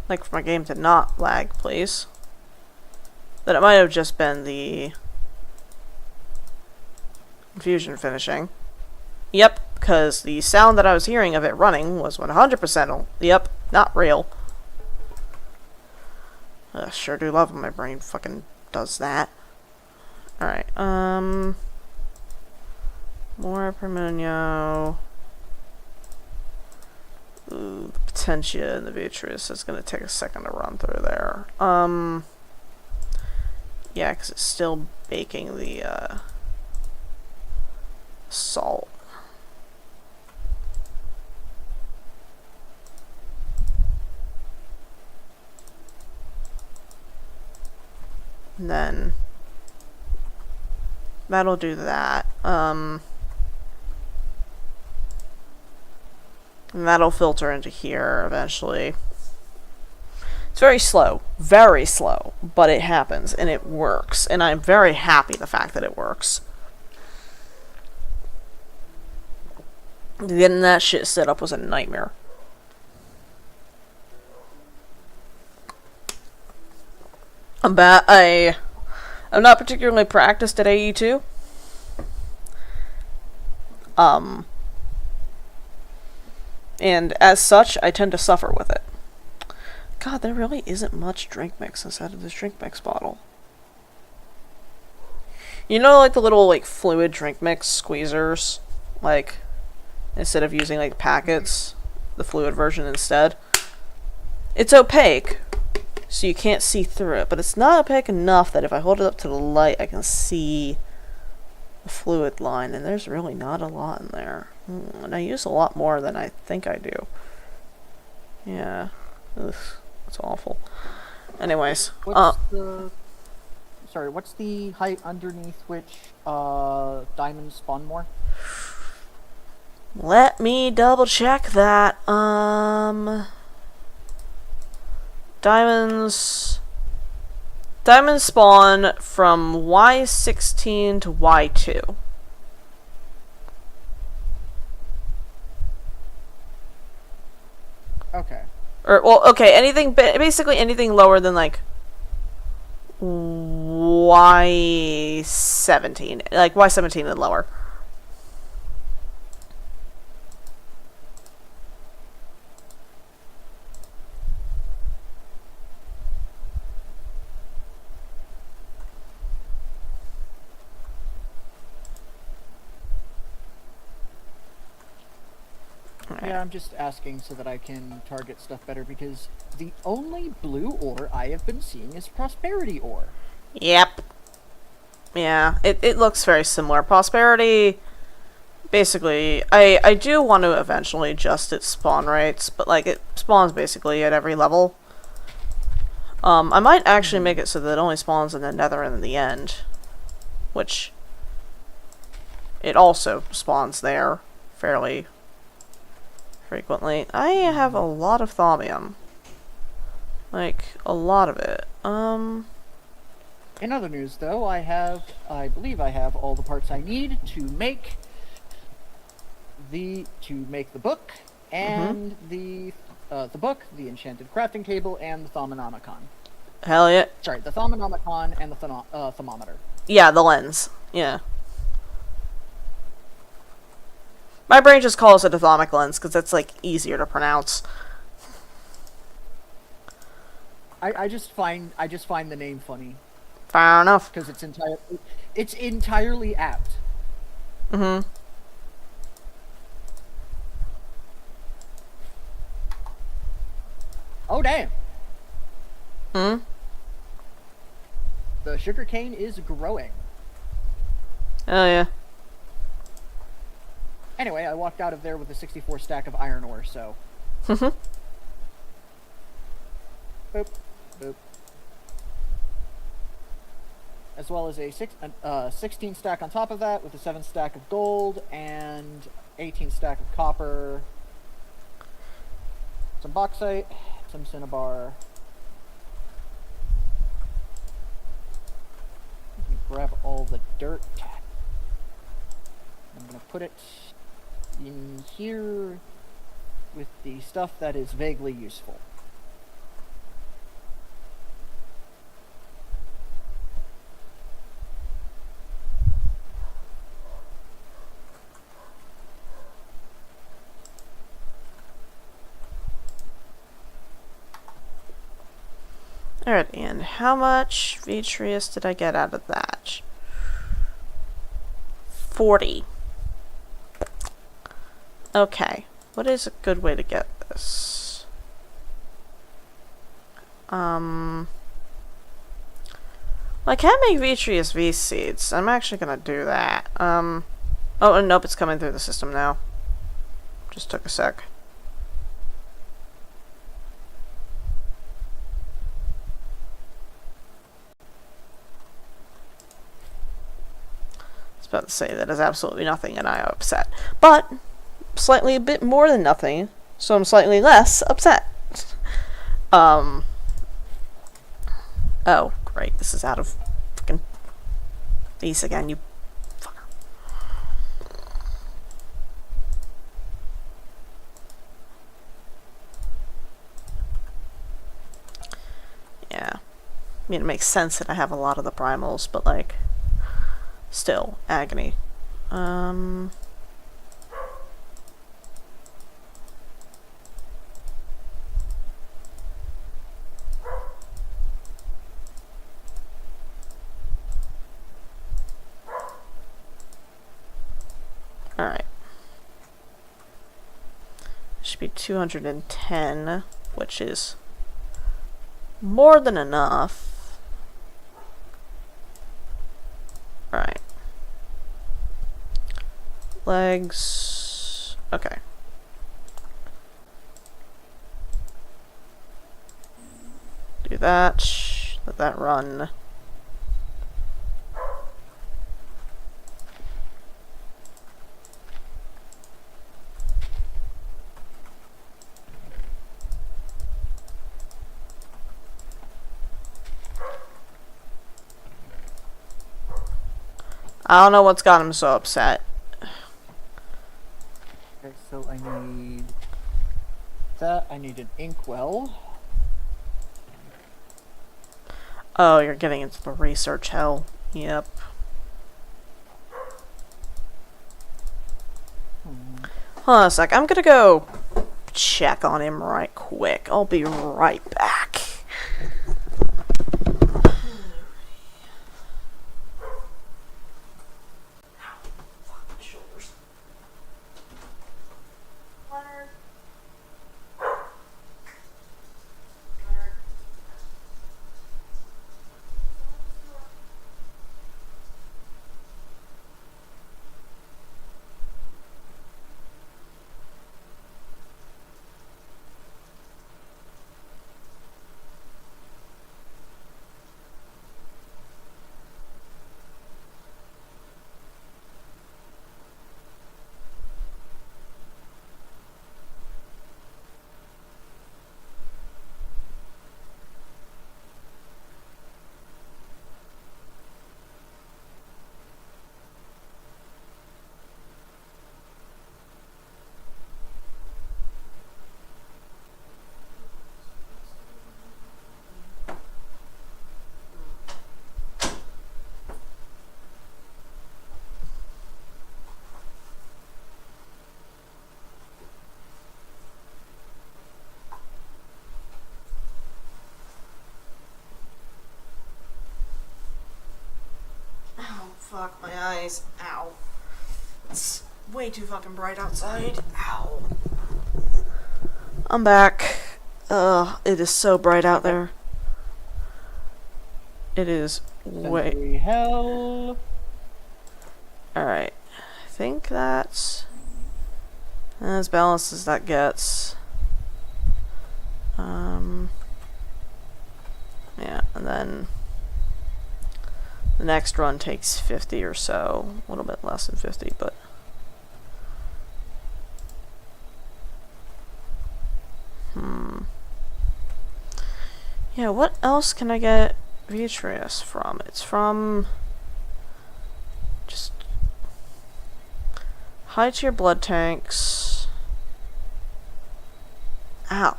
Like for my game to not lag, please. That it might have just been the fusion finishing. Yep, because the sound that I was hearing of it running was 100%. Yep, not real. Sure do love when my brain fucking does that. Alright, more Permunio. Ooh, the Potentia and the Beatrice is going to take a second to run through there. Yeah, because it's still baking the, salt. And then that'll do that. And that'll filter into here eventually. It's very slow, but it happens and it works. And I'm very happy the fact that it works. Getting that shit set up was a nightmare. I'm not particularly practiced at AE2. And as such, I tend to suffer with it. God, there really isn't much drink mix inside of this drink mix bottle. You know, like the little, like, fluid drink mix squeezers? Like, instead of using, like, packets, the fluid version instead. It's opaque, so you can't see through it, but it's not opaque enough that if I hold it up to the light, I can see the fluid line, and there's really not a lot in there. And I use a lot more than I think I do. Yeah. Ugh, that's awful. Anyways. What's the height underneath which diamonds spawn more? Let me double check that. Diamonds spawn from Y16 to Y2. Okay. Or, well, okay, basically anything lower than, like, Y17. Like, Y17 and lower. Yeah, I'm just asking so that I can target stuff better, because the only blue ore I have been seeing is prosperity ore. Yep. Yeah, it looks very similar. Prosperity, basically, I do want to eventually adjust its spawn rates, but like it spawns basically at every level. I might actually make it so that it only spawns in the nether and in the end, which it also spawns there fairly frequently. I have a lot of thaumium. Like, a lot of it. In other news, though, I believe I have all the parts I need to make the book and the book, the enchanted crafting table, and the Thaumonomicon. Hell yeah. Sorry, the Thaumonomicon and the thermometer. Yeah, the lens. Yeah. My brain just calls it a thermic lens because it's like easier to pronounce. I just find the name funny Fair enough. because it's entirely apt. Mm-hmm. Oh damn! Hmm? The sugarcane is growing. Oh yeah. Anyway, I walked out of there with a 64 stack of iron ore, so. Mhm. Boop, boop. As well as a 16 stack on top of that, with a 7 stack of gold and 18 stack of copper. Some bauxite, some cinnabar. Let me grab all the dirt. I'm gonna put it in here with the stuff that is vaguely useful. Alright, and how much vitreous did I get out of that? 40. Okay, what is a good way to get this? Well, I can make vitreous V seeds. I'm actually gonna do that. Oh, and nope, it's coming through the system now. Just took a sec. I was about to say that is absolutely nothing and I am upset. But slightly a bit more than nothing, so I'm slightly less upset. Oh, great, this is out of freaking these again, you fucker. Yeah. I mean, it makes sense that I have a lot of the primals, but like, still, agony. Alright. Should be 210, which is more than enough. Alright. Legs. Okay. Do that. Let that run. I don't know what's got him so upset. Okay, so I need that. I need an inkwell. Oh, you're getting into the research hell. Yep. Hold on a sec. I'm gonna go check on him right quick. I'll be right back. Shoulders. Leonard. fuck, my eyes. Ow. It's way too fucking bright outside. Ow. I'm back. Ugh, it is so bright out there. It is way... Sensory hell. Alright. I think that's as balanced as that gets. Yeah, and then the next run takes 50 or so. A little bit less than 50, but... Yeah, what else can I get Vitreous from? It's from... just... high tier blood tanks. Ow.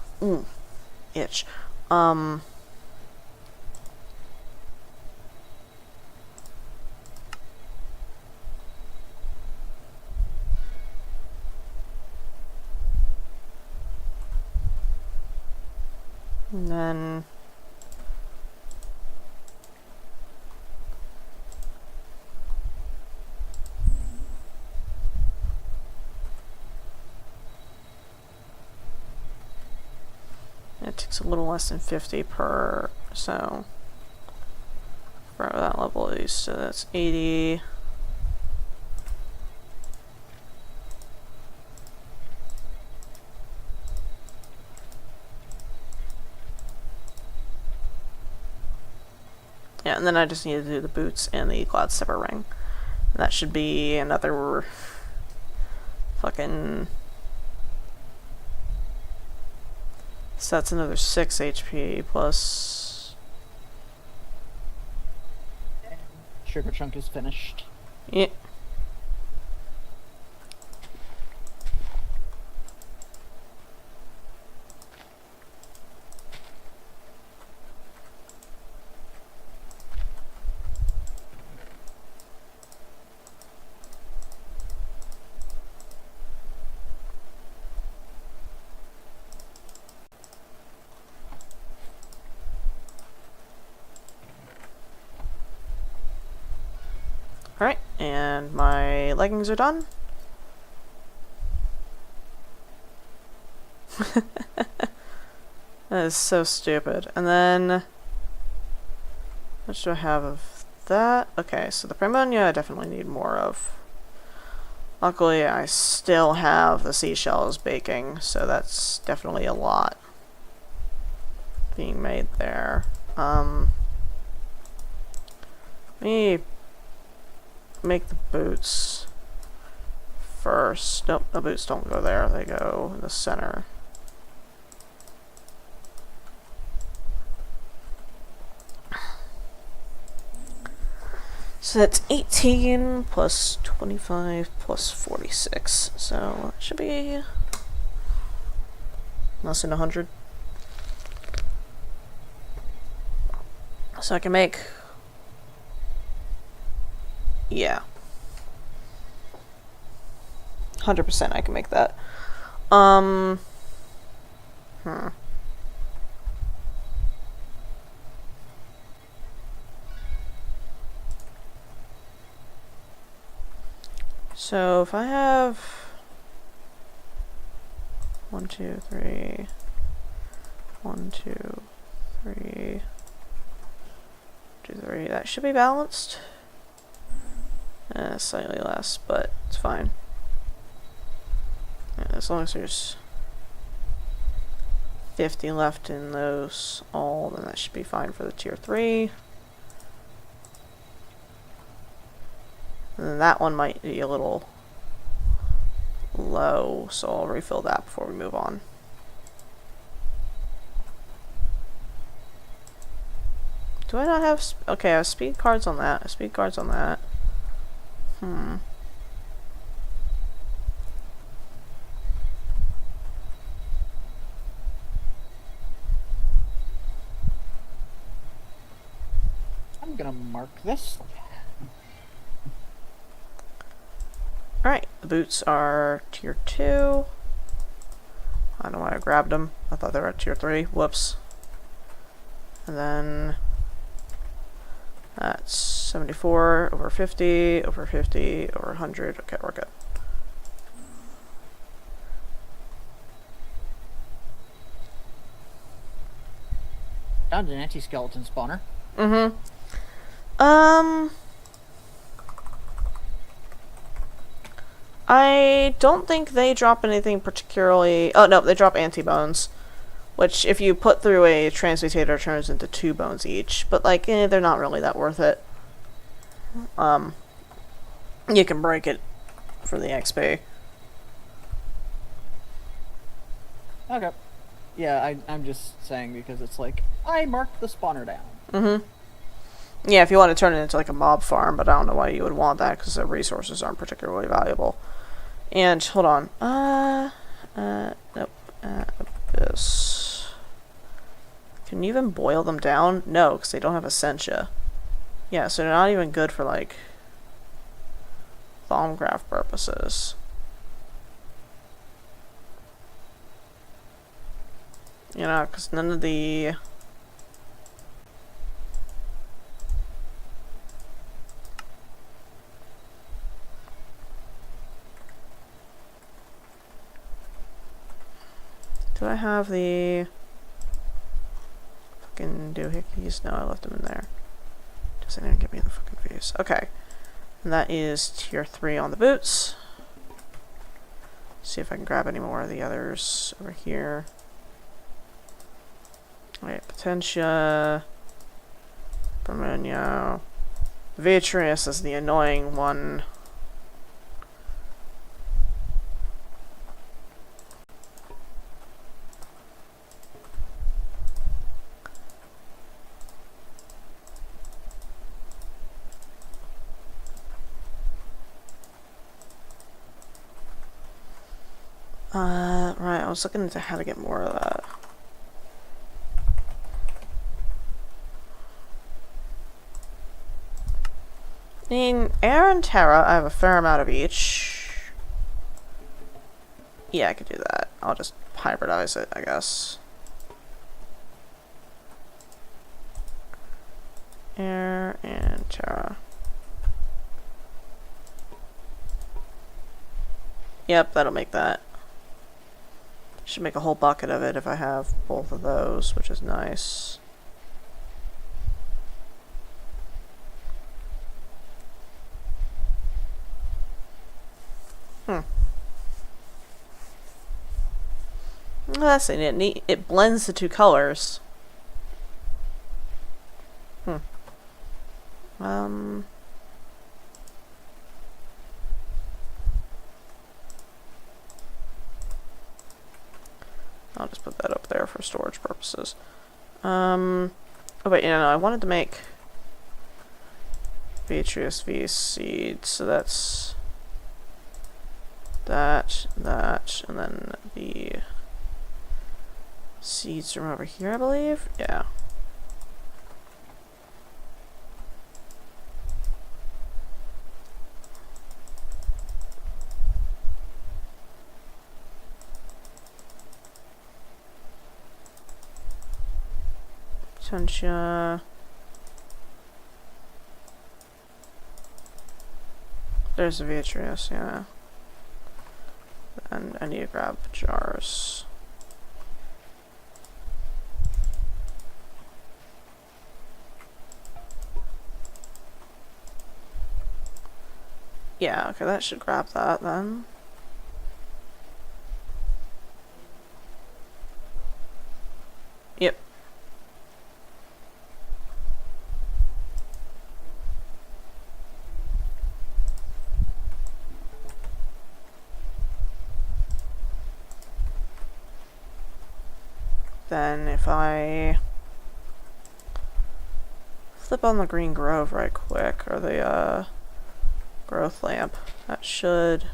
Itch. And then... it takes a little less than 50 per, so for that level at least, so that's 80. Yeah, and then I just need to do the boots and the Cloud Stepper ring. And that should be another fucking... so that's another 6 HP plus... Sugar Chunk is finished. Yeah. Alright, and my leggings are done. That is so stupid. And then... what do I have of that? Okay, so the Primonia I definitely need more of. Luckily, I still have the seashells baking, so that's definitely a lot being made there. Let me make the boots first. Nope, the boots don't go there. They go in the center. So that's 18 plus 25 plus 46. So it should be less than 100. So I can make... yeah. 100% I can make that. So if I have 1, 2, 3, 1, 2, 3, 2, 3, that should be balanced. Slightly less, but it's fine. Yeah, as long as there's 50 left in those all, then that should be fine for the tier 3. And then that one might be a little low, so I'll refill that before we move on. Do I not have... okay, I have speed cards on that. I have speed cards on that. I'm gonna mark this. Alright, the boots are tier 2. I don't know why I grabbed them. I thought they were at tier 3. Whoops. And then... that's 74, over 50, over 50, over 100. Okay, we're good. Found an anti-skeleton spawner. Mm-hmm. I don't think they drop anything particularly... Oh, no, they drop anti-bones. Which, if you put through a transmutator, turns into 2 bones each. But, like, they're not really that worth it. You can break it for the XP. Okay. Yeah, I'm just saying because it's like, I marked the spawner down. Mm-hmm. Yeah, if you want to turn it into, like, a mob farm, but I don't know why you would want that, because the resources aren't particularly valuable. And, hold on. Nope. Abyss. Can you even boil them down? No, because they don't have Essentia. Yeah, so they're not even good for, like, Thaumcraft purposes. You know, because none of the... Do I have the fucking doohickeys? No, I left them in there. Does anyone give me the fucking face? Okay. And that is tier 3 on the boots. See if I can grab any more of the others over here. Wait, Potentia. Bermunio. Vitreous is the annoying one. Right, I was looking into how to get more of that. In Air and Terra, I have a fair amount of each. Yeah, I could do that. I'll just hybridize it, I guess. Air and Terra. Yep, that'll make that. Should make a whole bucket of it if I have both of those, which is nice. That's neat. It blends the 2 colors. I'll just put that up there for storage purposes. Oh wait, no, I wanted to make Vitreous V seed, so that's that, and then the seeds from over here, I believe? Yeah. Potentia. There's the Vitreous, yeah. And I need to grab jars. Yeah, okay, that should grab that then. Yep. Then if I flip on the Green Grove right quick, or the growth lamp, that should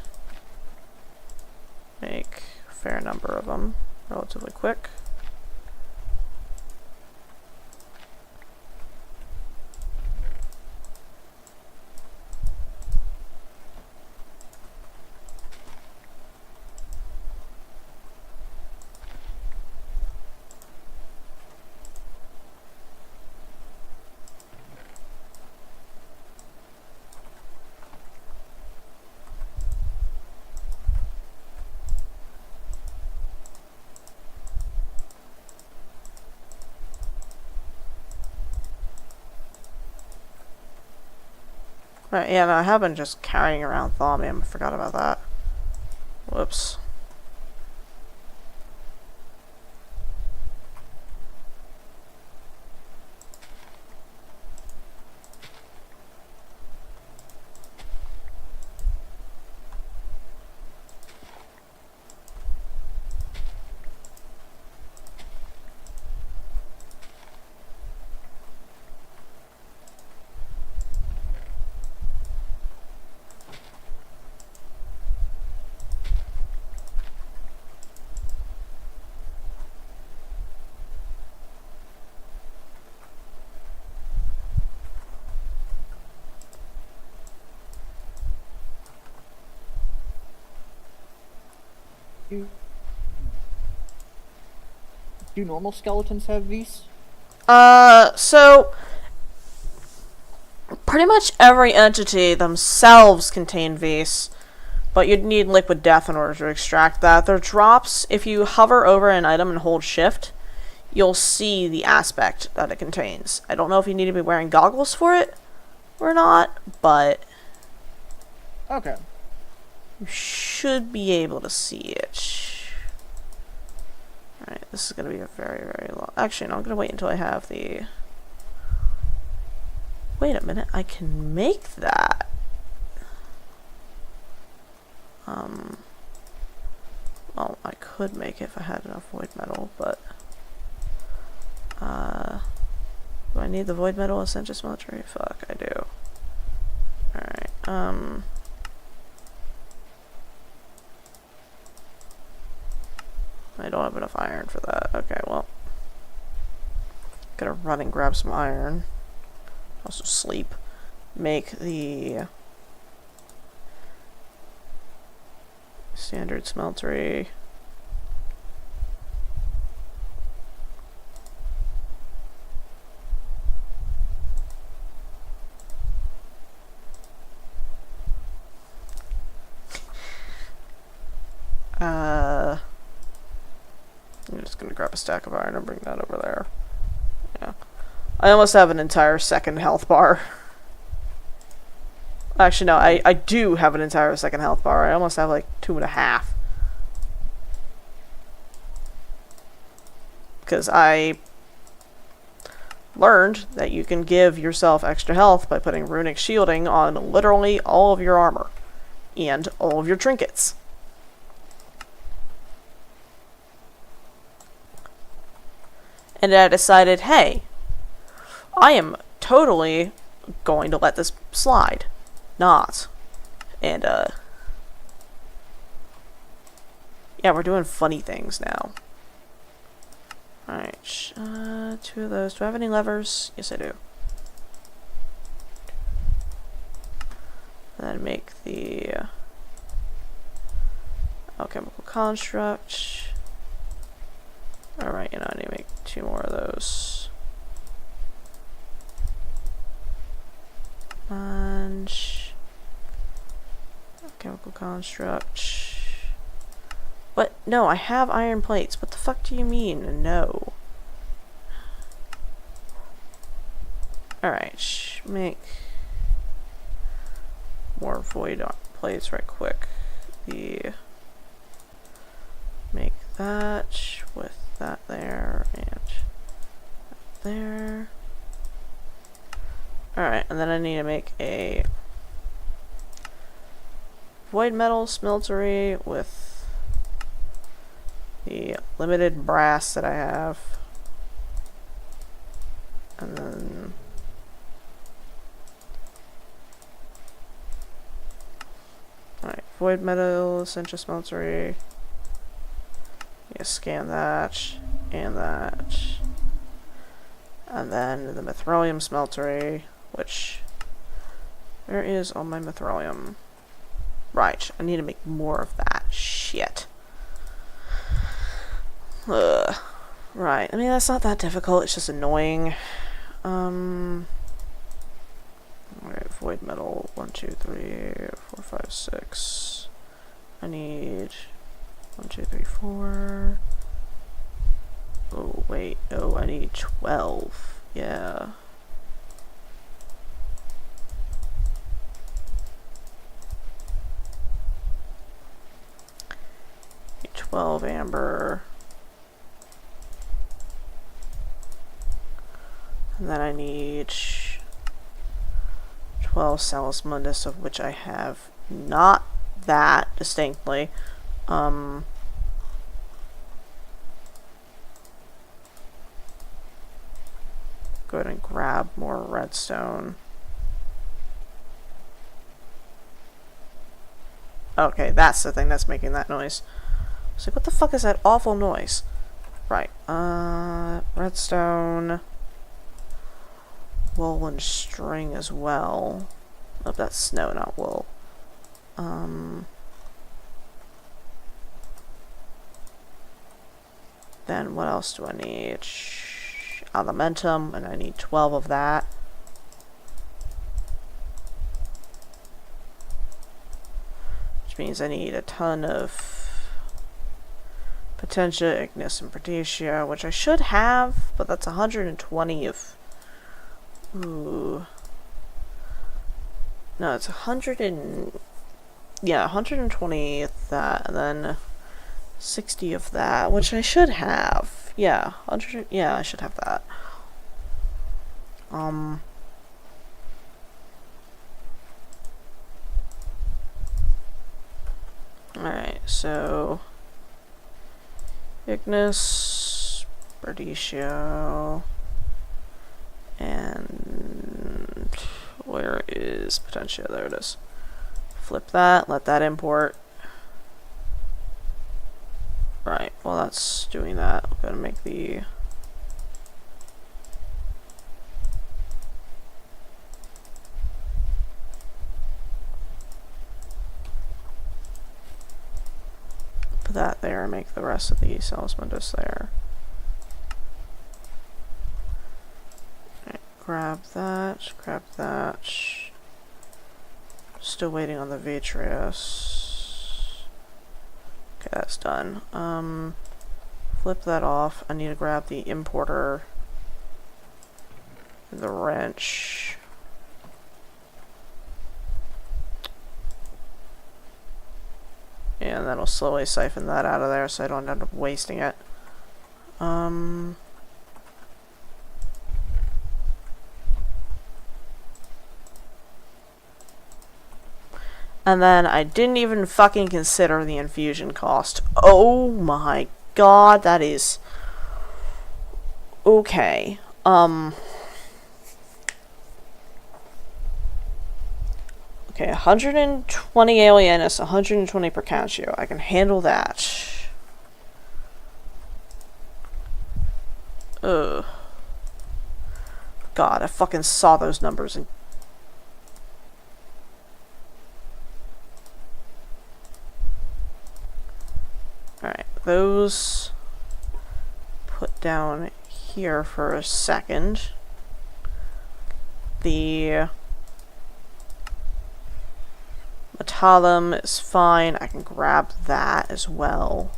make a fair number of them relatively quick. Right, yeah, no, I have been just carrying around thaumium. I forgot about that. Whoops. Do normal skeletons have Vs? So pretty much every entity themselves contain Vs, but you'd need liquid death in order to extract that. Their drops, if you hover over an item and hold shift, you'll see the aspect that it contains. I don't know if you need to be wearing goggles for it or not, but Okay. you should be able to see it. Alright, this is going to be a very, very long... Actually, no, I'm going to wait until I have the... Wait a minute, I can make that. Well, I could make it if I had enough void metal, but... do I need the void metal essential smeltery? Fuck, I do. Alright, I don't have enough iron for that. Okay, well. Gotta run and grab some iron. Also sleep. Make the standard smeltery. I'm just gonna grab a stack of iron and bring that over there. Yeah. I almost have an entire second health bar. Actually, no, I do have an entire second health bar. I almost have like 2.5. Because I learned that you can give yourself extra health by putting runic shielding on literally all of your armor. And all of your trinkets. And I decided, hey, I am totally going to let this slide. Not. And, yeah, we're doing funny things now. Alright, 2 of those. Do I have any levers? Yes, I do. And then make the alchemical construct. Alright, you know, I need to make 2 more of those. And chemical construct. What? No, I have iron plates. What the fuck do you mean? No. Alright, make more void plates right quick. Make that with that there and that there. Alright, and then I need to make a void metal smeltery with the limited brass that I have. And then alright, void metal essential smeltery. Yeah, scan that and that. And then the mithrilium smeltery, which where is all my mithrilium? Right, I need to make more of that. Shit. Ugh. Right, I mean that's not that difficult, it's just annoying. Alright, void metal 1, 2, 3, 4, 5, 6. I need 1, 2, 3, 4. Oh wait, oh I need 12. Yeah. 12 amber. And then I need 12 Salus Mundus, of which I have not that distinctly. Go ahead and grab more redstone. Okay, that's the thing that's making that noise. I was like, what the fuck is that awful noise? Right, redstone. Wool and string as well. Oh, that's snow, not wool. Then what else do I need? Elementum, and I need 12 of that. Which means I need a ton of Potentia, Ignis, and Protetia, which I should have, but that's 120 of... Ooh. No, it's 100 and... Yeah, 120 of that, and then 60 of that, which I should have. Yeah, 100... Yeah, I should have that. Alright, so... Ignis, Berdicio, and... Where is Potentia? There it is. Flip that, let that import. Right, while that's doing that, I'm gonna make the... Put that there and make the rest of the Salus Mundus there. Right, grab that, grab that. Still waiting on the Vitreous. Okay, that's done. Flip that off. I need to grab the importer, the wrench. And that'll slowly siphon that out of there so I don't end up wasting it. And then I didn't even fucking consider the infusion cost. Oh my god, that is... Okay. Okay, 120 Alienus, 120 Percantio. I can handle that. Ugh. God, I fucking saw those numbers and... Alright, those... Put down here for a second. The... Metallum is fine. I can grab that as well.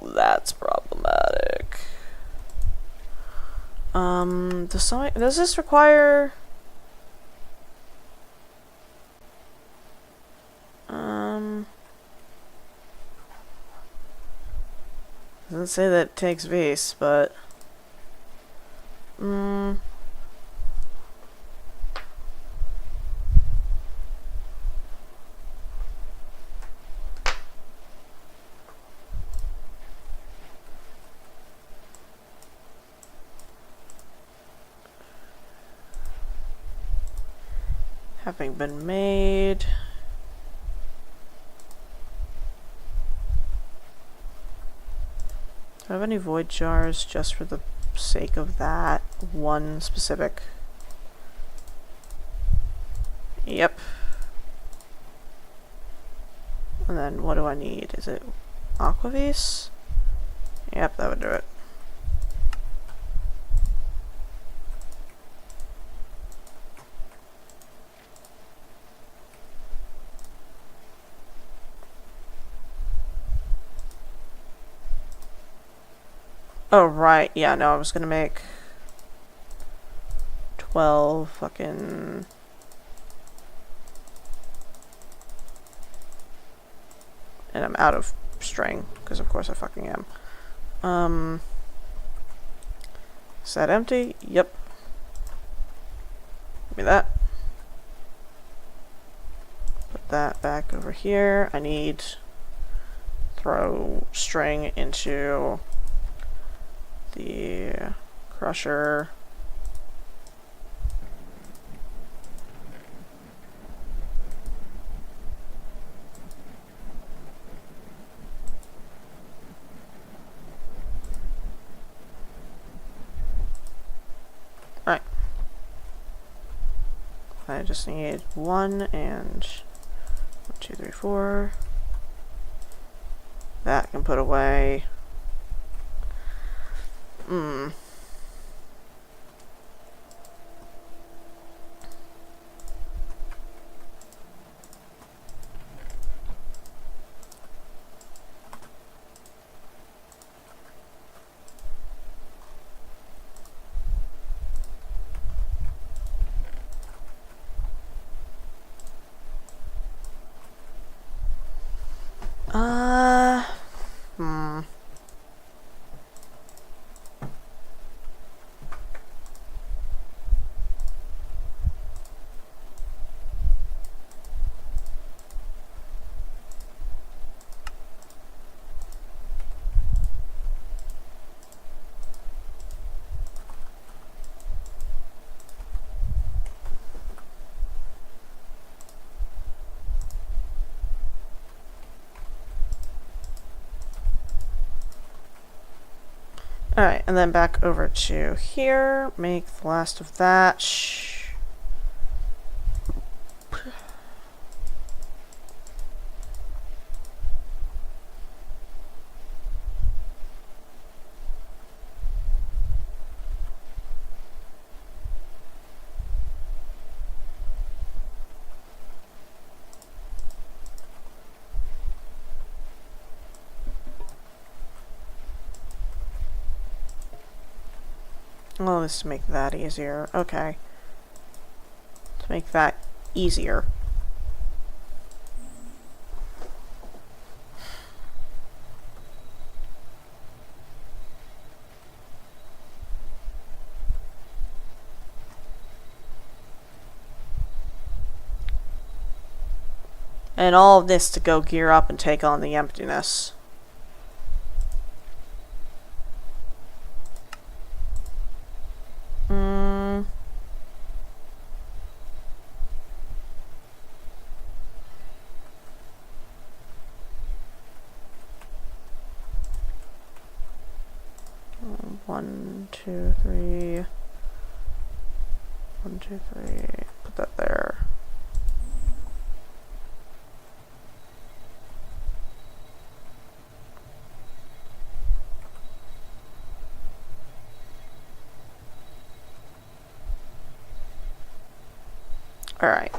That's problematic. Does this require... Doesn't say that it takes base, but... Having been made... Do I have any void jars just for the sake of that one specific? Yep. And then what do I need? Is it Aquavis? Yep, that would do it. Oh, right. Yeah, no, I was gonna make 12 fucking And I'm out of string, because of course I fucking am. Is that empty? Yep. Give me that. Put that back over here. I need throw string into the crusher. Right. I just need 1 and 1, 2, 3, 4. That can put away. Alright, and then back over to here. Make the last of that. Oh, this to make that easier. Okay. To make that easier. And all of this to go gear up and take on the emptiness. One, two, three. 1, 2, 3. Put that there. All right.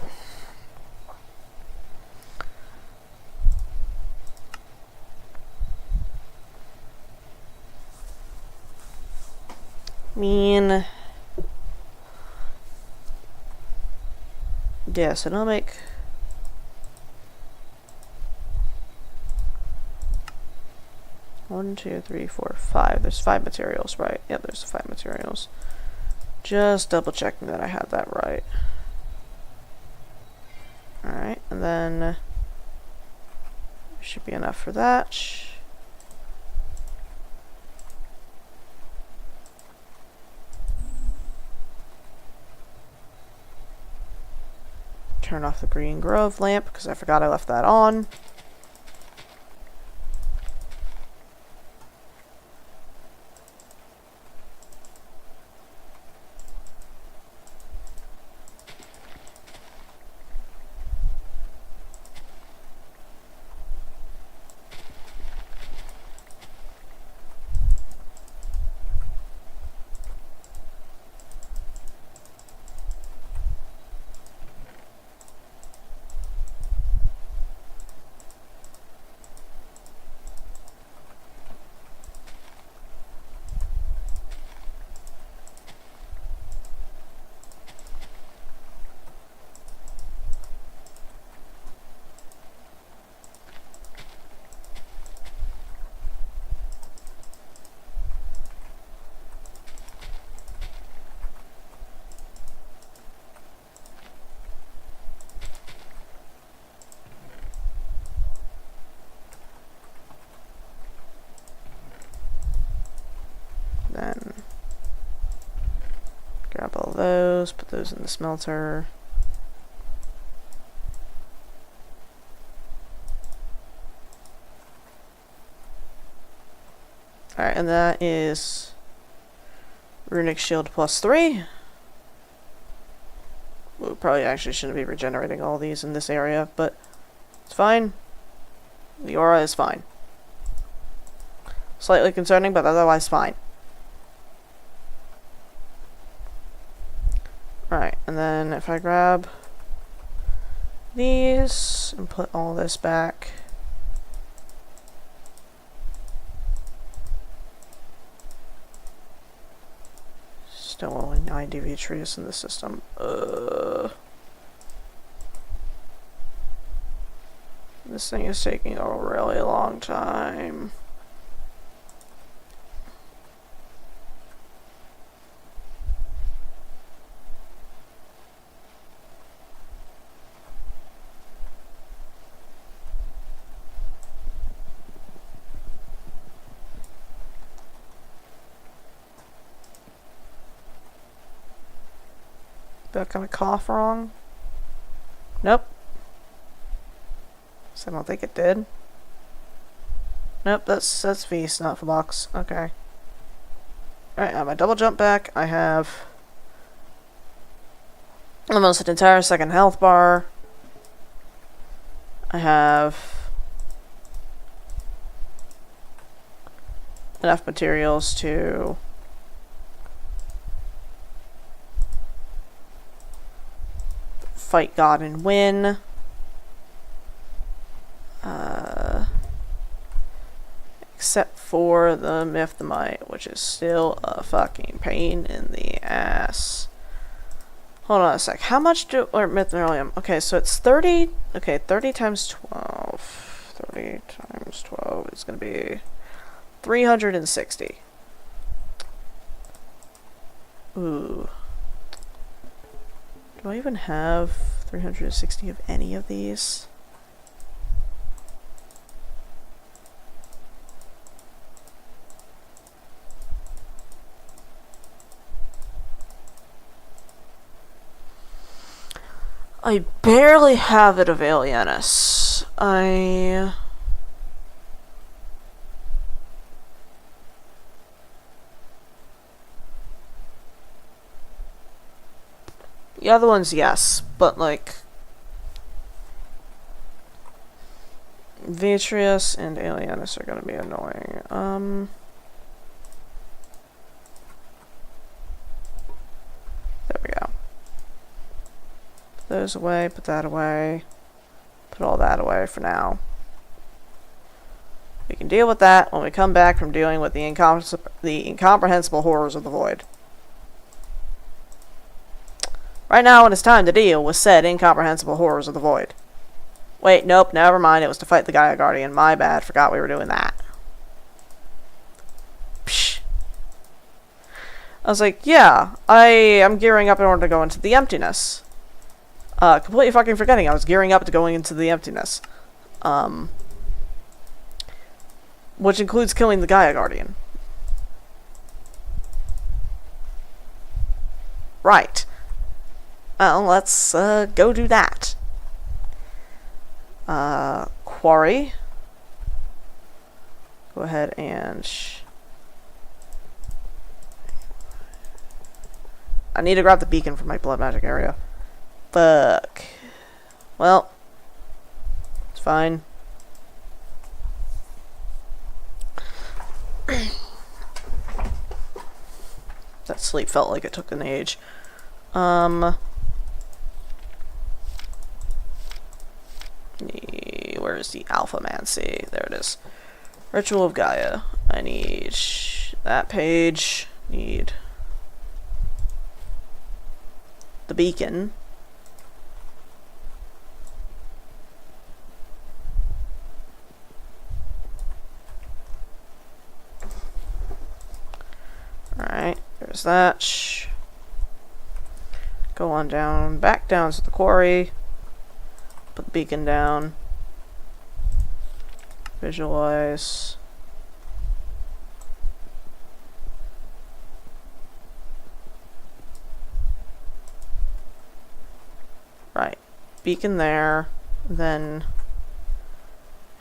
Yes, and I'll make one, two, three, four, 5. There's 5 materials, right? Yep, there's 5 materials. Just double checking that I had that right. Alright, and then should be enough for that. Turn off the green grove lamp because I forgot I left that on. those, put those in the smelter. Alright, and that is Runic Shield +3. We probably actually shouldn't be regenerating all these in this area, but it's fine. The aura is fine. Slightly concerning, but otherwise fine. Right, and then if I grab these and put all this back. Still only 90 Vitreous in the system. This thing is taking a really long time. Did I kind of cough wrong? Nope. So I don't think it did. Nope, that's Feast, not for box. Okay. Alright, I have my double jump back. I have almost an entire second health bar. I have enough materials to fight God and win. Except for the Mythmite, which is still a fucking pain in the ass. Hold on a sec. How much do... or Mythnerium. Okay, so it's 30... Okay, 30 times 12. 30 times 12 is going to be 360. Ooh. Do I even have 360 of any of these? I barely have it of Alienus. The other ones, yes, but like Vitreous and Alienus are gonna be annoying. There we go. Put those away, put that away, put all that away for now. We can deal with that when we come back from dealing with the incomprehensible horrors of the void. Right now, it is time to deal with said incomprehensible horrors of the void. Wait, nope, never mind. It was to fight the Gaia Guardian. My bad. Forgot we were doing that. Psh. I was like, yeah, I am gearing up in order to go into the emptiness. Completely fucking forgetting I was gearing up to going into the emptiness. Which includes killing the Gaia Guardian. Right. Well, let's go do that. Quarry. Go ahead and... I need to grab the beacon from my blood magic area. Fuck. Well, it's fine. That sleep felt like it took an age. Where is the Alphamancy? There it is. Ritual of Gaia. I need that page. Need the beacon. Alright, there's that. Go on down, back down to the quarry. Put the beacon down. Visualize. Right. Beacon there. Then,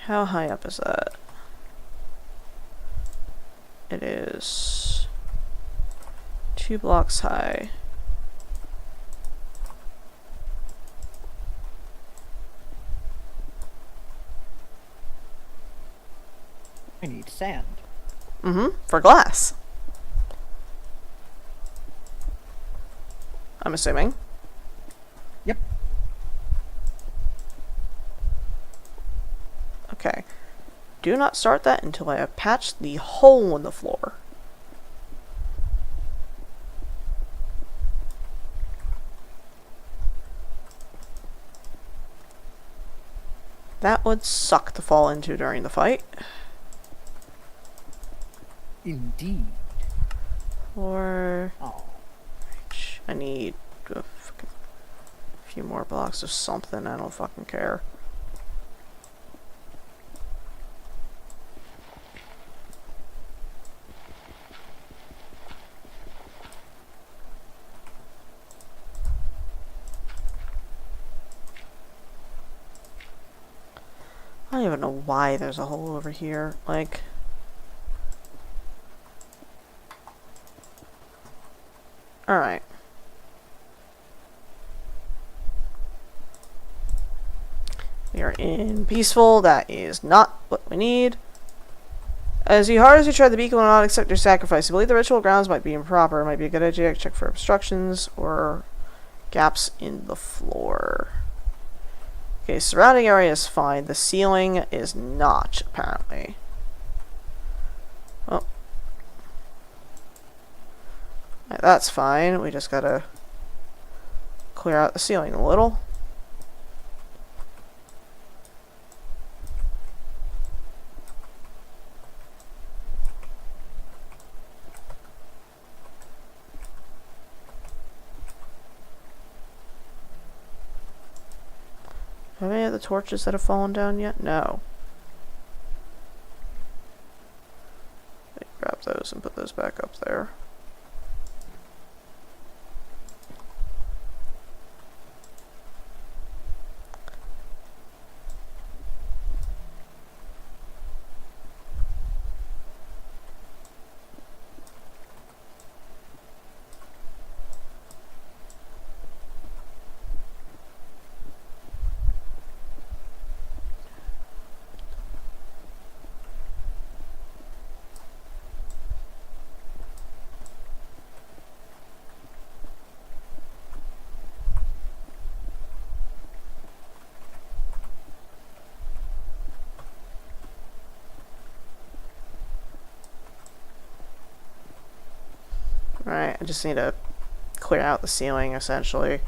how high up is that? It is 2 blocks high. I need sand. For glass. I'm assuming. Yep. Okay. Do not start that until I have patched the hole in the floor. That would suck to fall into during the fight. Indeed. Or Oh. I need a few more blocks of something. I don't fucking care. I don't even know why there's a hole over here. Like, alright. We are in peaceful. That is not what we need. As hard as you try, the beacon will not accept your sacrifice. You believe the ritual grounds might be improper. It might be a good idea to check for obstructions or gaps in the floor. Okay, surrounding area is fine. The ceiling is not, apparently. Oh. Right, that's fine. We just gotta clear out the ceiling a little. Have any of the torches that have fallen down yet? No. Grab those and put those back up there. Right, I just need to clear out the ceiling, essentially.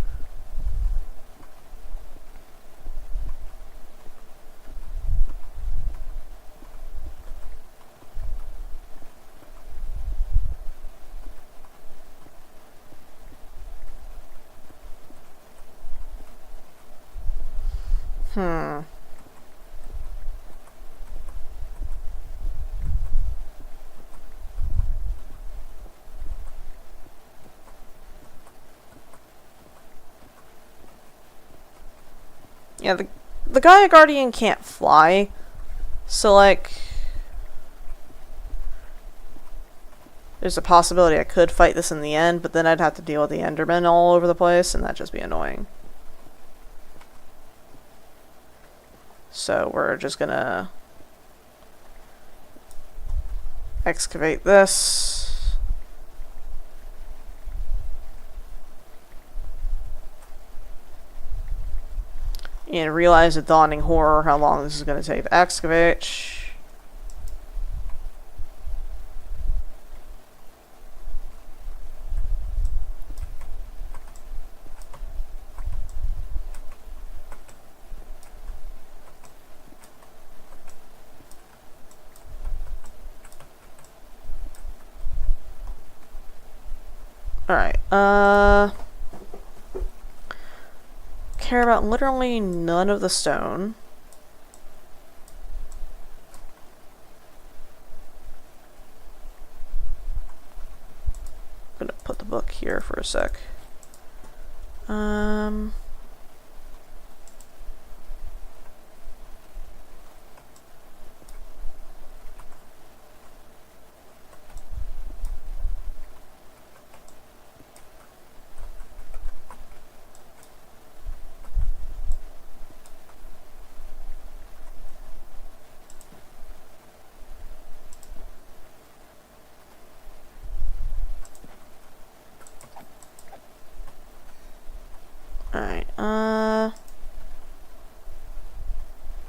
Yeah, the Gaia Guardian can't fly. So, like, there's a possibility I could fight this in the end, but then I'd have to deal with the Endermen all over the place, and that'd just be annoying. So we're just gonna excavate this. And realize with dawning horror how long this is going to take to excavate. Alright, care about literally none of the stone. I'm gonna put the book here for a sec.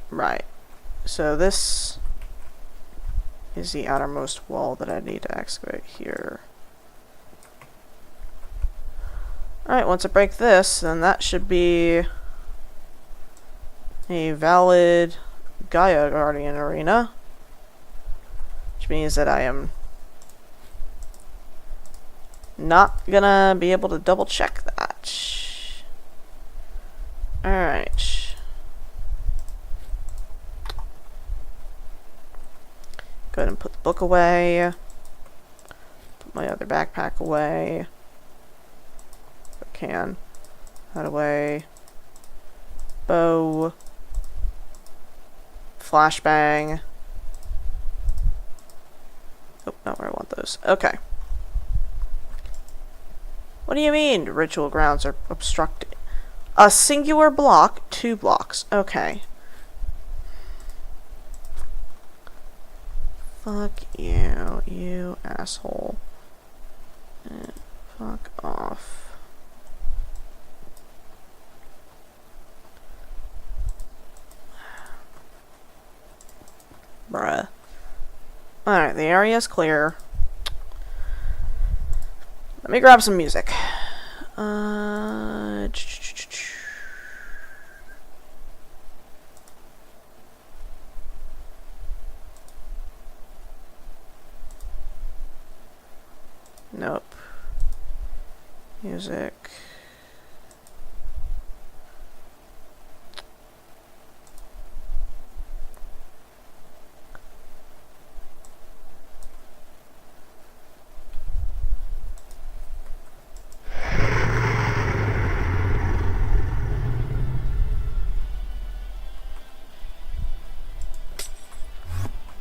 Right. So this is the outermost wall that I need to excavate here. Alright, once I break this, then that should be a valid Gaia Guardian arena. Which means that I am not gonna be able to double check that. Alright. Go ahead and put the book away. Put my other backpack away. If I can. That away. Bow. Flashbang. Oh, not where I want those. Okay. What do you mean ritual grounds are obstructed? A singular block, 2 blocks. Okay. Fuck you, you asshole. Fuck off. Bruh. Alright, the area is clear. Let me grab some music. Nope. Music.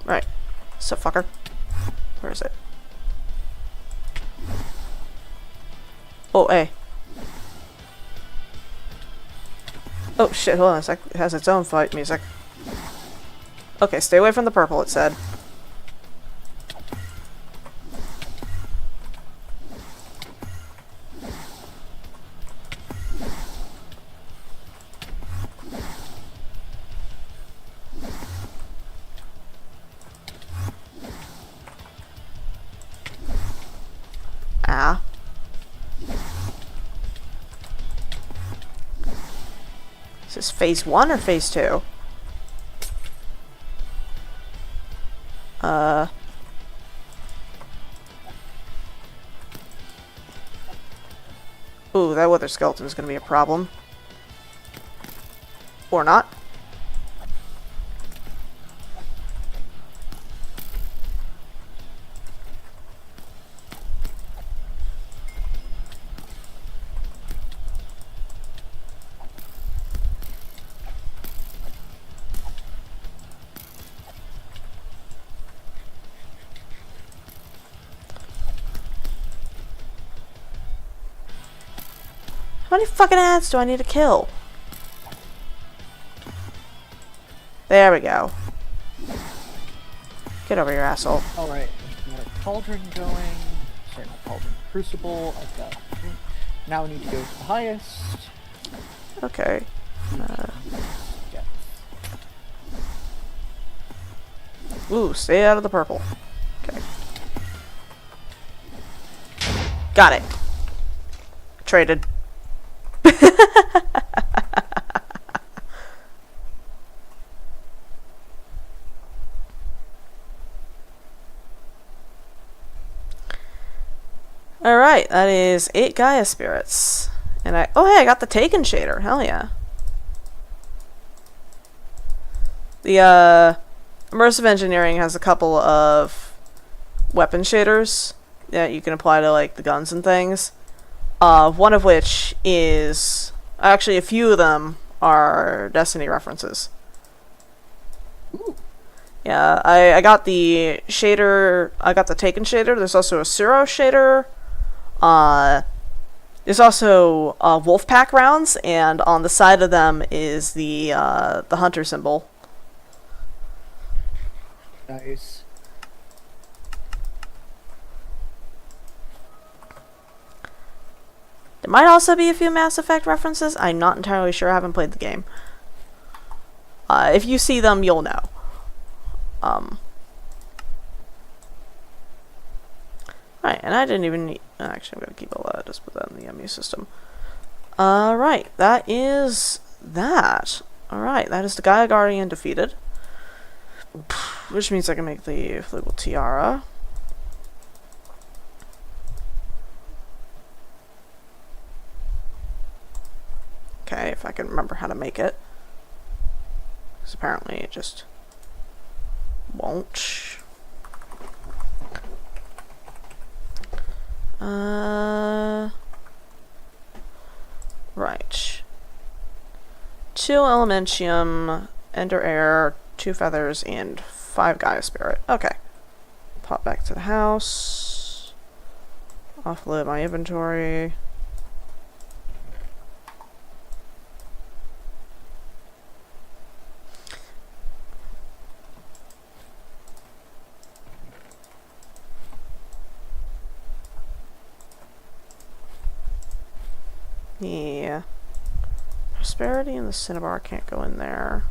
Right. So fucker. Where is it? Oh, hey. Oh shit, hold on a sec. It has its own fight music. Okay, stay away from the purple, it said. Ah. Is this phase 1 or phase 2? Ooh, that wither skeleton is going to be a problem. Or not. How many fucking ants do I need to kill? There we go. Get over here, asshole. Alright, got a cauldron going. Sorry, not cauldron. Crucible. I've got. Now I need to go to the highest. Okay. Yeah. Ooh, stay out of the purple. Okay. Got it. Traded. Alright, that is 8 Gaia spirits. And oh hey, I got the Taken shader. Hell yeah. The immersive engineering has a couple of weapon shaders that you can apply to like the guns and things. One of which is actually a few of them are Destiny references. Ooh. Yeah, I got the shader. I got the Taken shader. There's also a Suro shader. There's also Wolfpack rounds, and on the side of them is the hunter symbol. Nice. There might also be a few Mass Effect references. I'm not entirely sure. I haven't played the game. If you see them, you'll know. Right, and I didn't even need... Actually, I'm going to keep all that. Just put that in the MU system. Right, that is that. Alright, that is the Gaia Guardian defeated. Which means I can make the Flugel Tiara. Okay, if I can remember how to make it. Because apparently it just won't. Right. 2 Elementium, Ender Air, 2 Feathers, and 5 Gaia Spirit. Okay. Pop back to the house. Offload my inventory. Yeah. Prosperity and the Cinnabar can't go in there.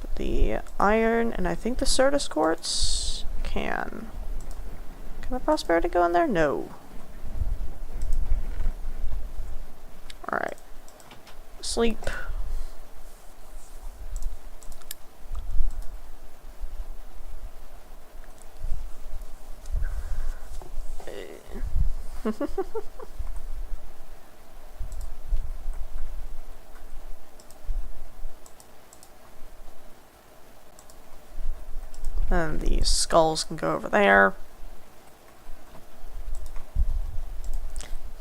But the iron and I think the Certus Quartz can. Can the Prosperity go in there? No. Alright. Sleep. And the skulls can go over there.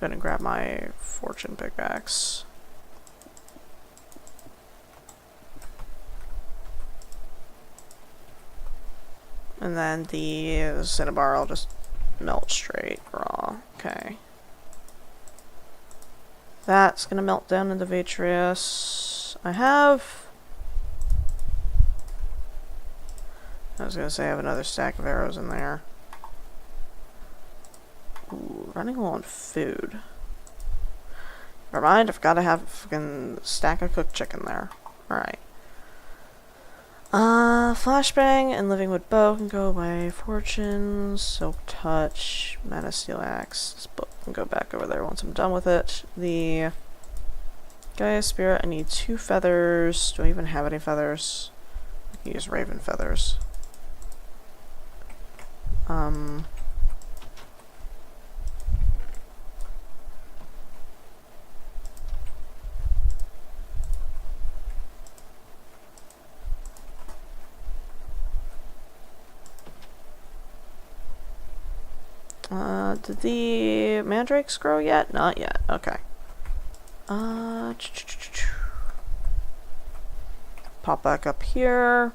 Gonna grab my fortune pickaxe. And then the cinnabar I'll just melt straight raw. Okay. That's gonna melt down into vitreous. I was gonna say I have another stack of arrows in there. Ooh, running low on food. Never mind, I forgot to have a fucking stack of cooked chicken there. Alright. Flashbang and Living Wood Bow can go by Fortune, Silk Touch, Mana Steel Axe. This book can go back over there once I'm done with it. The Gaia Spirit, I need 2 feathers. Do I even have any feathers? I can use Raven feathers. Did the mandrakes grow yet? Not yet. Okay. Pop back up here.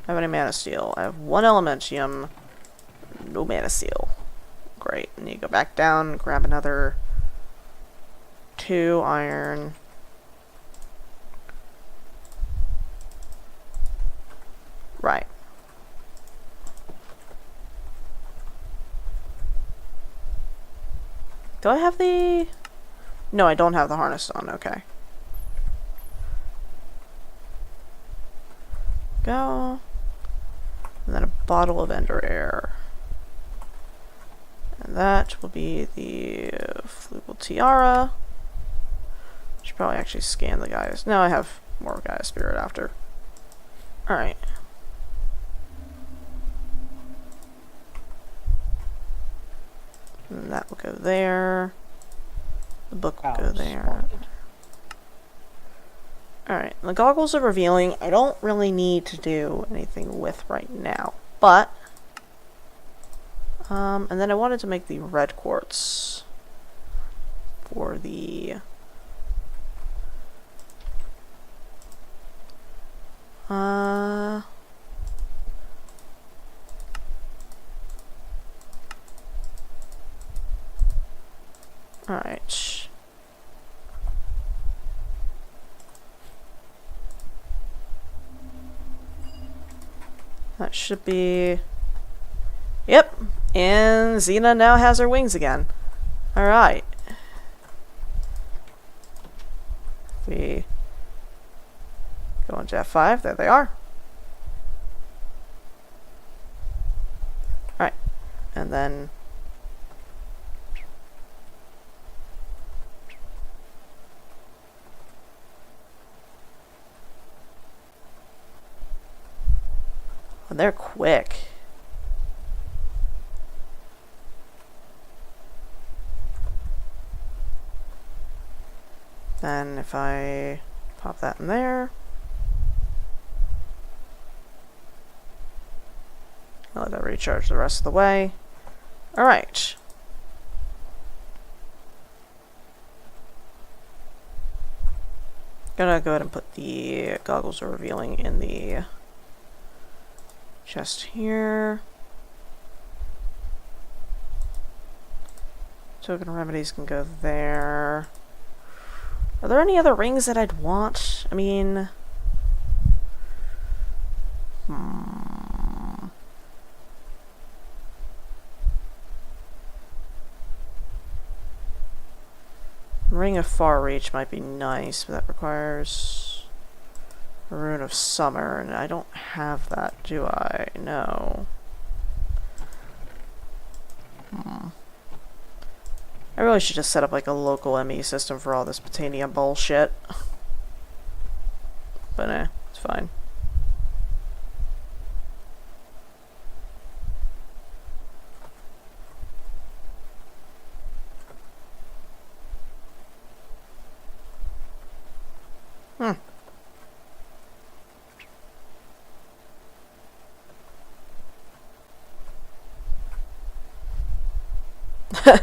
I have any mana steel? I have 1 elementium. No mana steel. Great. And you go back down, grab another 2 iron. Right. Do I have the... No, I don't have the harness on. Okay. Go. And then a bottle of Ender Air. And that will be the Flugel Tiara. Should probably actually scan the guys. No, I have more Gaia Spirit after. Alright. And that will go there. The book will go there. Alright, the goggles are revealing. I don't really need to do anything with right now. But, and then I wanted to make the red quartz for the, alright. That should be... Yep, and Xena now has her wings again. Alright. We go into F5. There they are. Alright. And then they're quick. Then if I pop that in there, I'll let that recharge the rest of the way. Alright. Gonna go ahead and put the goggles of revealing in the chest here. Token remedies can go there. Are there any other rings that I'd want? I mean... Ring of Far Reach might be nice, but that requires a Rune of Summer, and I don't have that, do I? No. I really should just set up like a local ME system for all this Botania bullshit. But it's fine.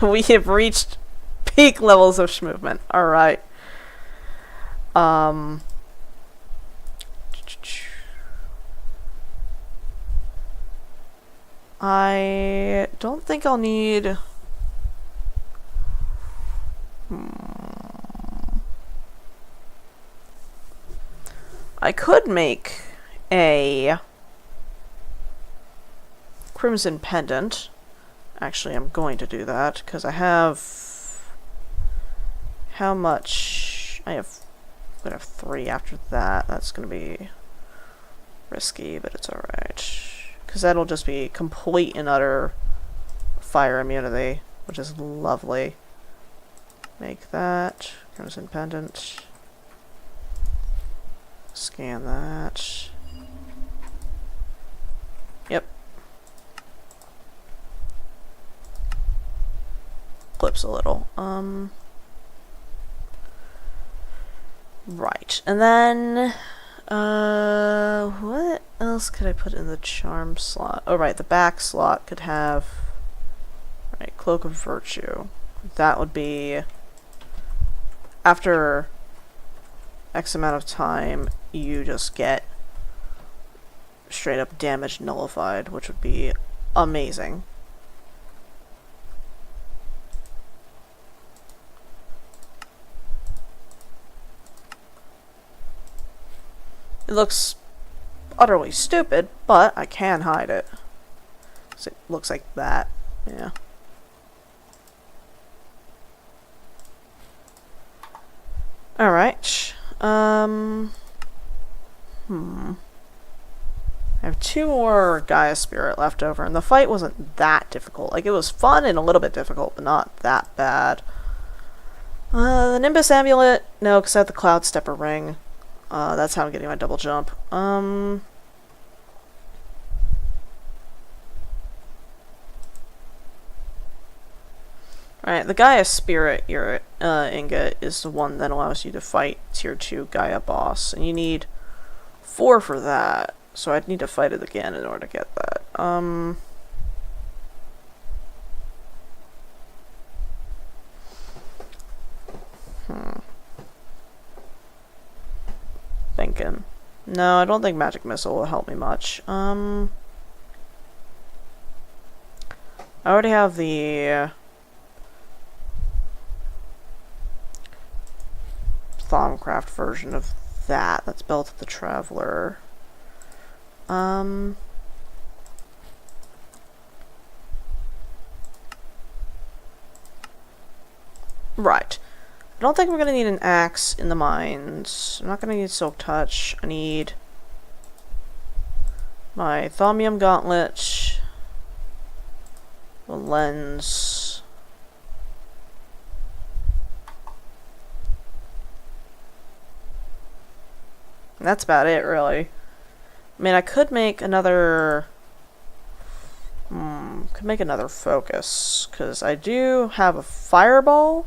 We have reached peak levels of movement. Alright. I don't think I'll need... I could make a Crimson Pendant. Actually, I'm going to do that, because I have... How much? I'm going to have 3 after that. That's going to be risky, but it's alright. Because that'll just be complete and utter fire immunity, which is lovely. Make that. Crimson Pendant. Scan that. Yep. Clips a little. Right. And then what else could I put in the charm slot? Oh right, the back slot could have Cloak of Virtue. That would be after X amount of time you just get straight up damage nullified, which would be amazing. It looks utterly stupid, but I can hide it. So it looks like that. Yeah. Alright. I have 2 more Gaia Spirit left over, and the fight wasn't that difficult. Like, it was fun and a little bit difficult, but not that bad. The Nimbus Amulet, no, because I have the Cloud Stepper Ring. That's how I'm getting my double jump. Alright, the Gaia Spirit ingot is the one that allows you to fight Tier 2 Gaia boss, and you need 4 for that, so I'd need to fight it again in order to get that. Thinking. No, I don't think Magic Missile will help me much. I already have the Thaumcraft version of that. That's built at the Traveler. Right. I don't think we're gonna need an axe in the mines. I'm not gonna need silk touch. I need my thaumium gauntlet, the lens. And that's about it, really. I mean, I could make another... focus, because I do have a fireball,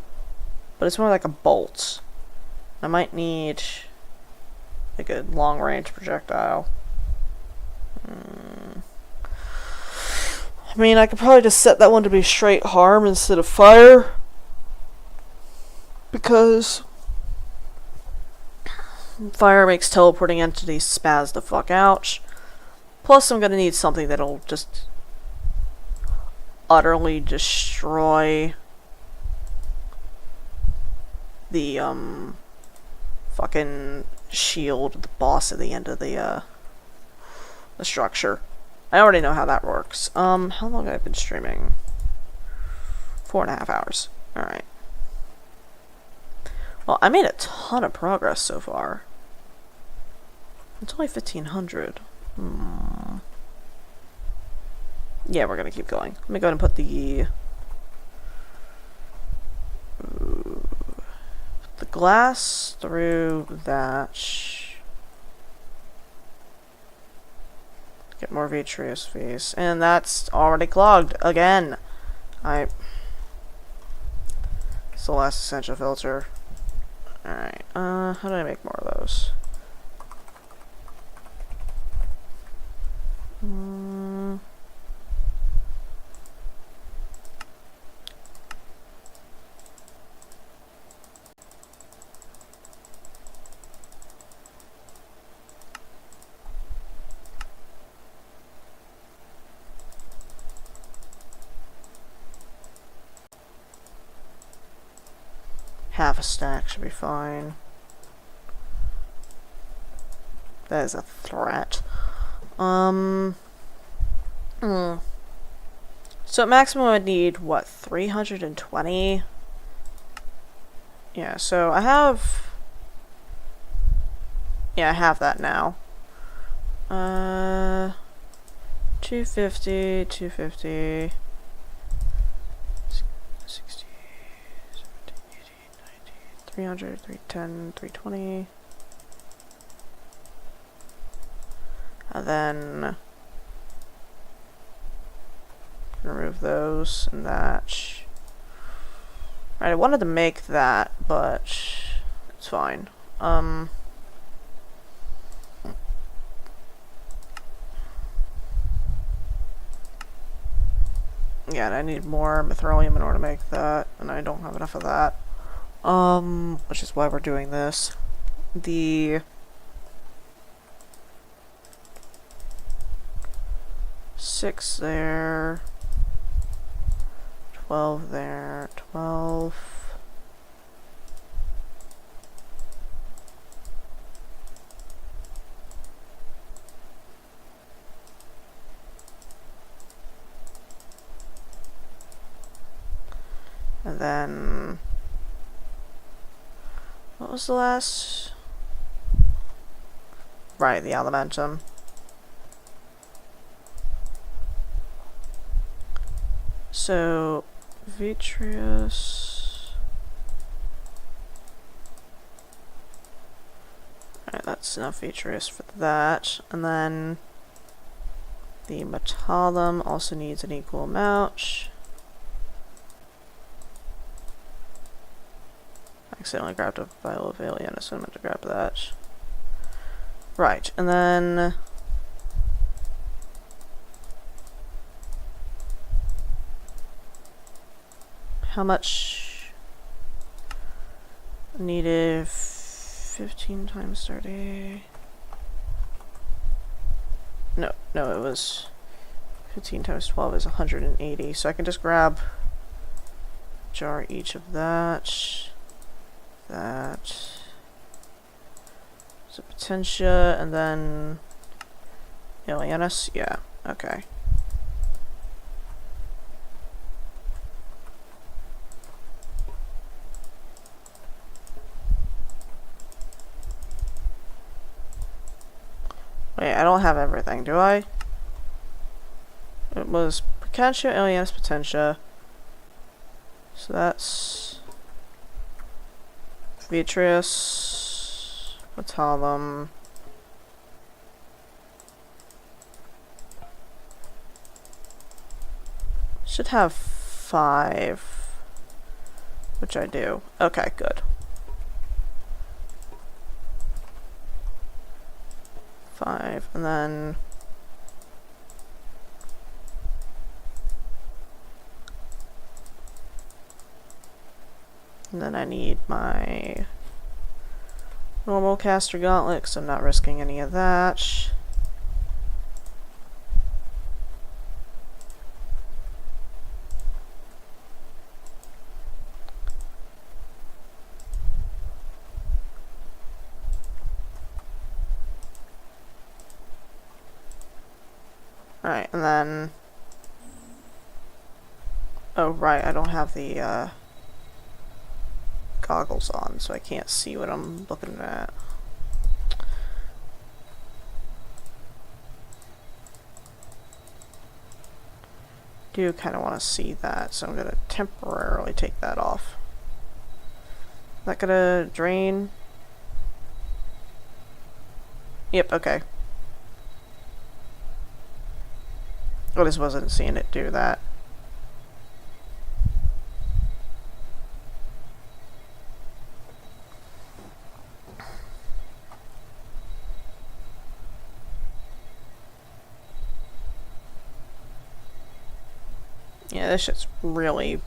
but it's more like a bolt. I might need like a long-range projectile. I mean, I could probably just set that one to be straight harm instead of fire, because fire makes teleporting entities spaz the fuck out. Plus, I'm gonna need something that'll just utterly destroy the fucking shield, the boss at the end of the structure. I already know how that works. How long have I been streaming? 4.5 hours. Alright. Well, I made a ton of progress so far. It's only 1500. Yeah, we're gonna keep going. Let me go ahead and put the glass through that. Get more vitreous face. And that's already clogged again. It's the last essential filter. Alright, how do I make more of those? Half a stack should be fine. That is a threat. So at maximum I'd need, what, 320? Yeah, so I have... Yeah, I have that now. 250, 250... 60, 70, 80, 90, 300, 310, 320... And then remove those and that. Right, I wanted to make that, but it's fine. Yeah, and I need more mithrilium in order to make that, and I don't have enough of that. Which is why we're doing this. The 6 there, 12 there, 12. And then, what was the last? Right, the elementum. So, vitreous. Alright, that's enough vitreous for that. And then the metallum also needs an equal amount. I accidentally grabbed a vial of alien, so I meant to grab that. Right, and then how much needed? 15 times 30. No, it was 15 times 12 is 180. So I can just grab a jar each of that. So Potentia, and then Alienus. Yeah, okay. Wait, I don't have everything, do I? It was Potential, Aliens, Potentia. So that's Vitreous, Batalum. Should have 5, which I do. Okay, good. 5, and then I need my normal caster gauntlet, because I'm not risking any of that. Alright, and then... Oh, right, I don't have the, goggles on, so I can't see what I'm looking at. Do kind of want to see that, so I'm going to temporarily take that off. Is that going to drain? Yep, okay. I just wasn't seeing it do that. Yeah, this shit's really,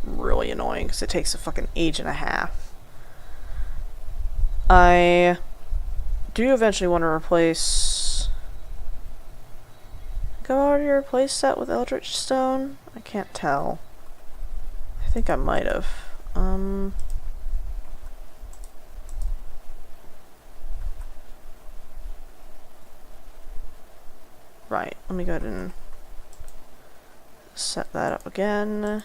really annoying because it takes a fucking age and a half. I do eventually want to replace... Have I already replaced that with Eldritch Stone? I can't tell. I think I might have. Right, let me go ahead and set that up again.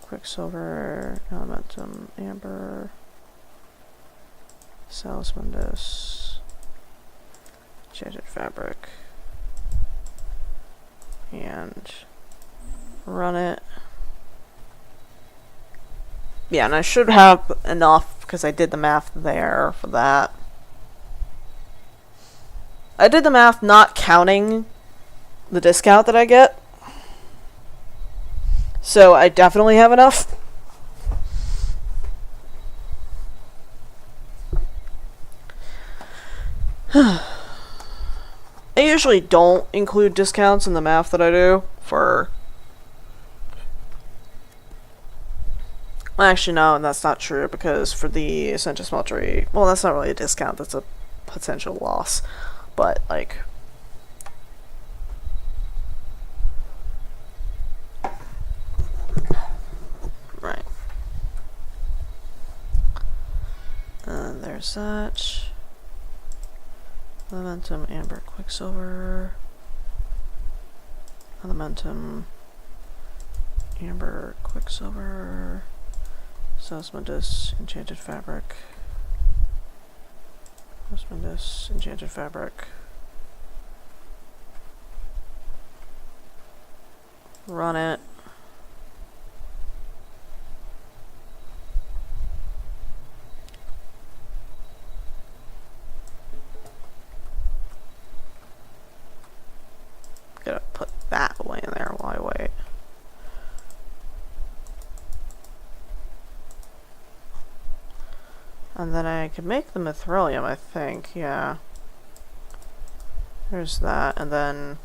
Quicksilver, Elementum, Amber, Salamandus, Enchanted Fabric, and run it. Yeah, and I should have enough because I did the math there for that. I did the math not counting the discount that I get. So I definitely have enough. I usually don't include discounts in the math that I do for... Actually, no, that's not true, because for the Essential Smeltery... Well, that's not really a discount, that's a potential loss. But, like... Right. And there's that. Elementum, Amber, Quicksilver. Elementum, Amber, Quicksilver. Salamandus, Enchanted Fabric. Salamandus, Enchanted Fabric. Run it. Gotta put that away in there while I wait. And then I could make the Mithrilium, I think, yeah. There's that, and then...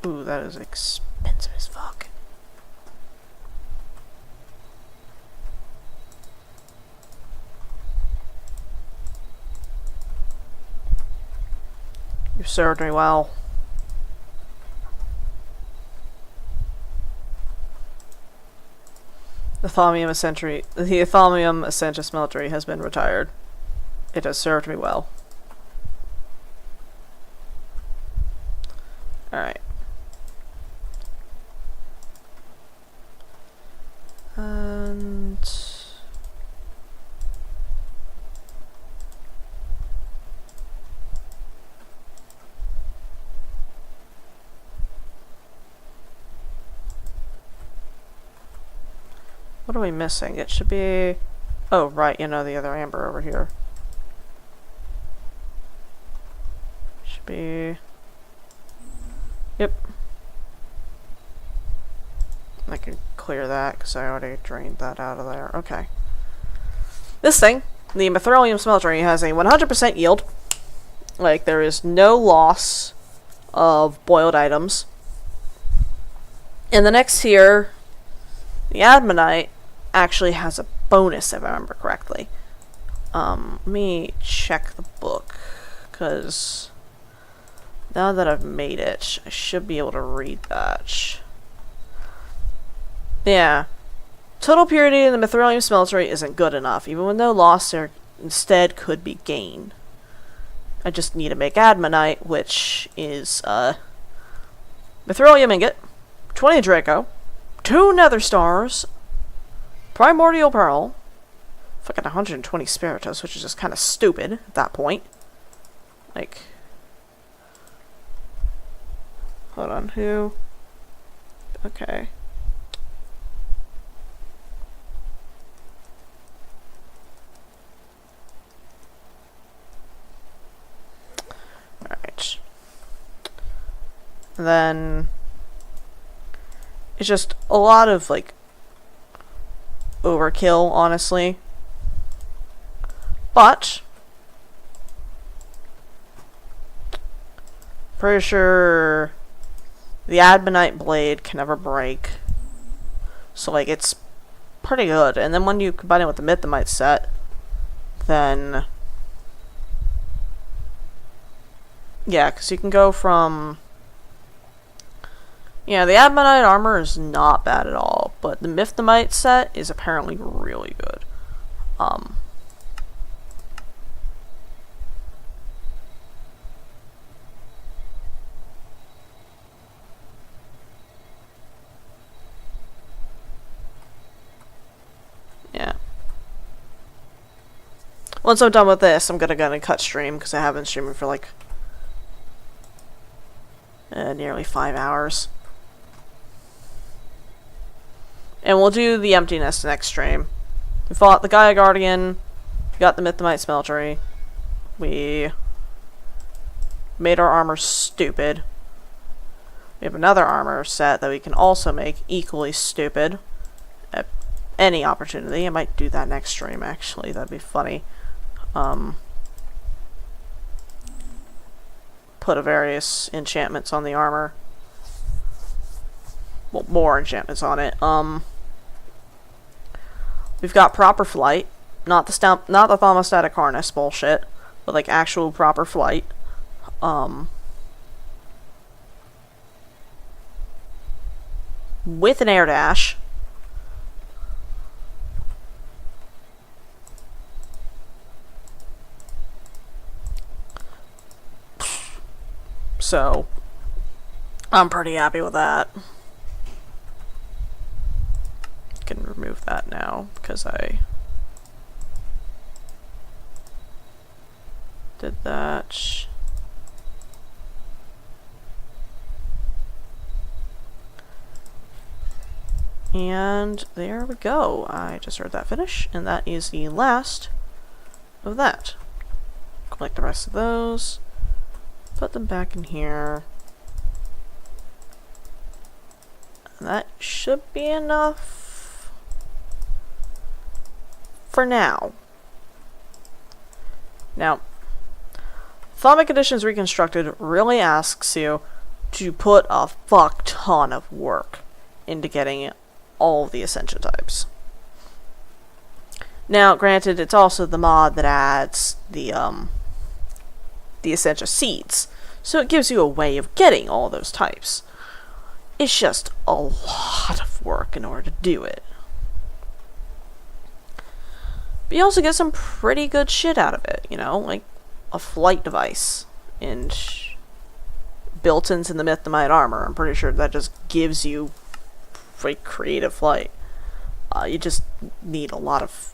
Ooh, that is expensive as fuck. You've served me well. The Thaumium Essentia Smeltery has been retired. It has served me well. Alright. And... What are we missing? It should be... Oh, right, you know, the other amber over here. Should be... Yep. I can clear that, because I already drained that out of there. Okay. This thing, the Mithrilium Smeltery, has a 100% yield. Like, there is no loss of boiled items. And the next tier, the Adamantite, actually has a bonus, if I remember correctly. Let me check the book, because now that I've made it, I should be able to read that. Yeah. Total purity in the Mithrilium Smeltery isn't good enough. Even with no loss, there instead could be gain. I just need to make Adamantite, which is, Mithrilium Ingot, 20 Draco, 2 Nether Stars, Primordial Pearl, fucking 120 Spiritus, which is just kind of stupid at that point. Like, hold on, who? Okay. Alright. Then it's just a lot of, like, overkill, honestly. But pretty sure the Adamantite blade can never break. So, like, it's pretty good. And then when you combine it with the Mythomite set, then yeah, because you can go from... Yeah, the Adamantite armor is not bad at all, but the Mythomite set is apparently really good. Yeah. Once I'm done with this, I'm gonna cut stream, because I haven't streamed for, like, nearly 5 hours. And we'll do the emptiness next stream. We fought the Gaia Guardian, we got the Mythomite Smeltery, we made our armor stupid. We have another armor set that we can also make equally stupid at any opportunity. I might do that next stream, actually. That'd be funny. Put various enchantments on the armor. Well, more enchantments on it. We've got proper flight, not the thermostatic harness bullshit, but like actual proper flight. With an air dash. So, I'm pretty happy with that. Can remove that now because I did that. And there we go. I just heard that finish, and that is the last of that. Collect the rest of those, put them back in here. And that should be enough for now. Now, Thaumic Editions Reconstructed really asks you to put a fuck ton of work into getting all the Ascension types. Now, granted, it's also the mod that adds the Ascension seeds, so it gives you a way of getting all those types. It's just a lot of work in order to do it. But you also get some pretty good shit out of it, you know, like a flight device and built-ins in the Mythomite armor. I'm pretty sure that just gives you creative flight. You just need a lot of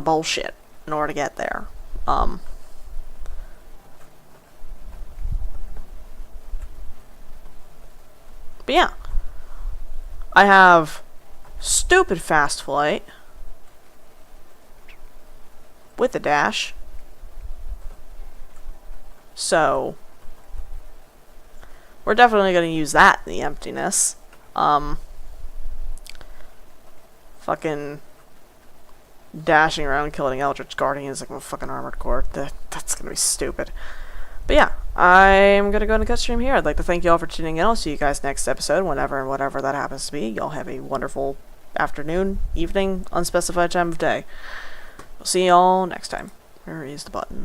bullshit in order to get there. But yeah. I have stupid fast flight with a dash. So we're definitely going to use that in the emptiness. Fucking dashing around killing Eldritch Guardians like a fucking armored core. That's going to be stupid. But yeah, I'm going to go and cut stream here. I'd like to thank you all for tuning in. I'll see you guys next episode, whenever and whatever that happens to be. Y'all have a wonderful afternoon, evening, unspecified time of day. We'll see y'all next time. Where is the button?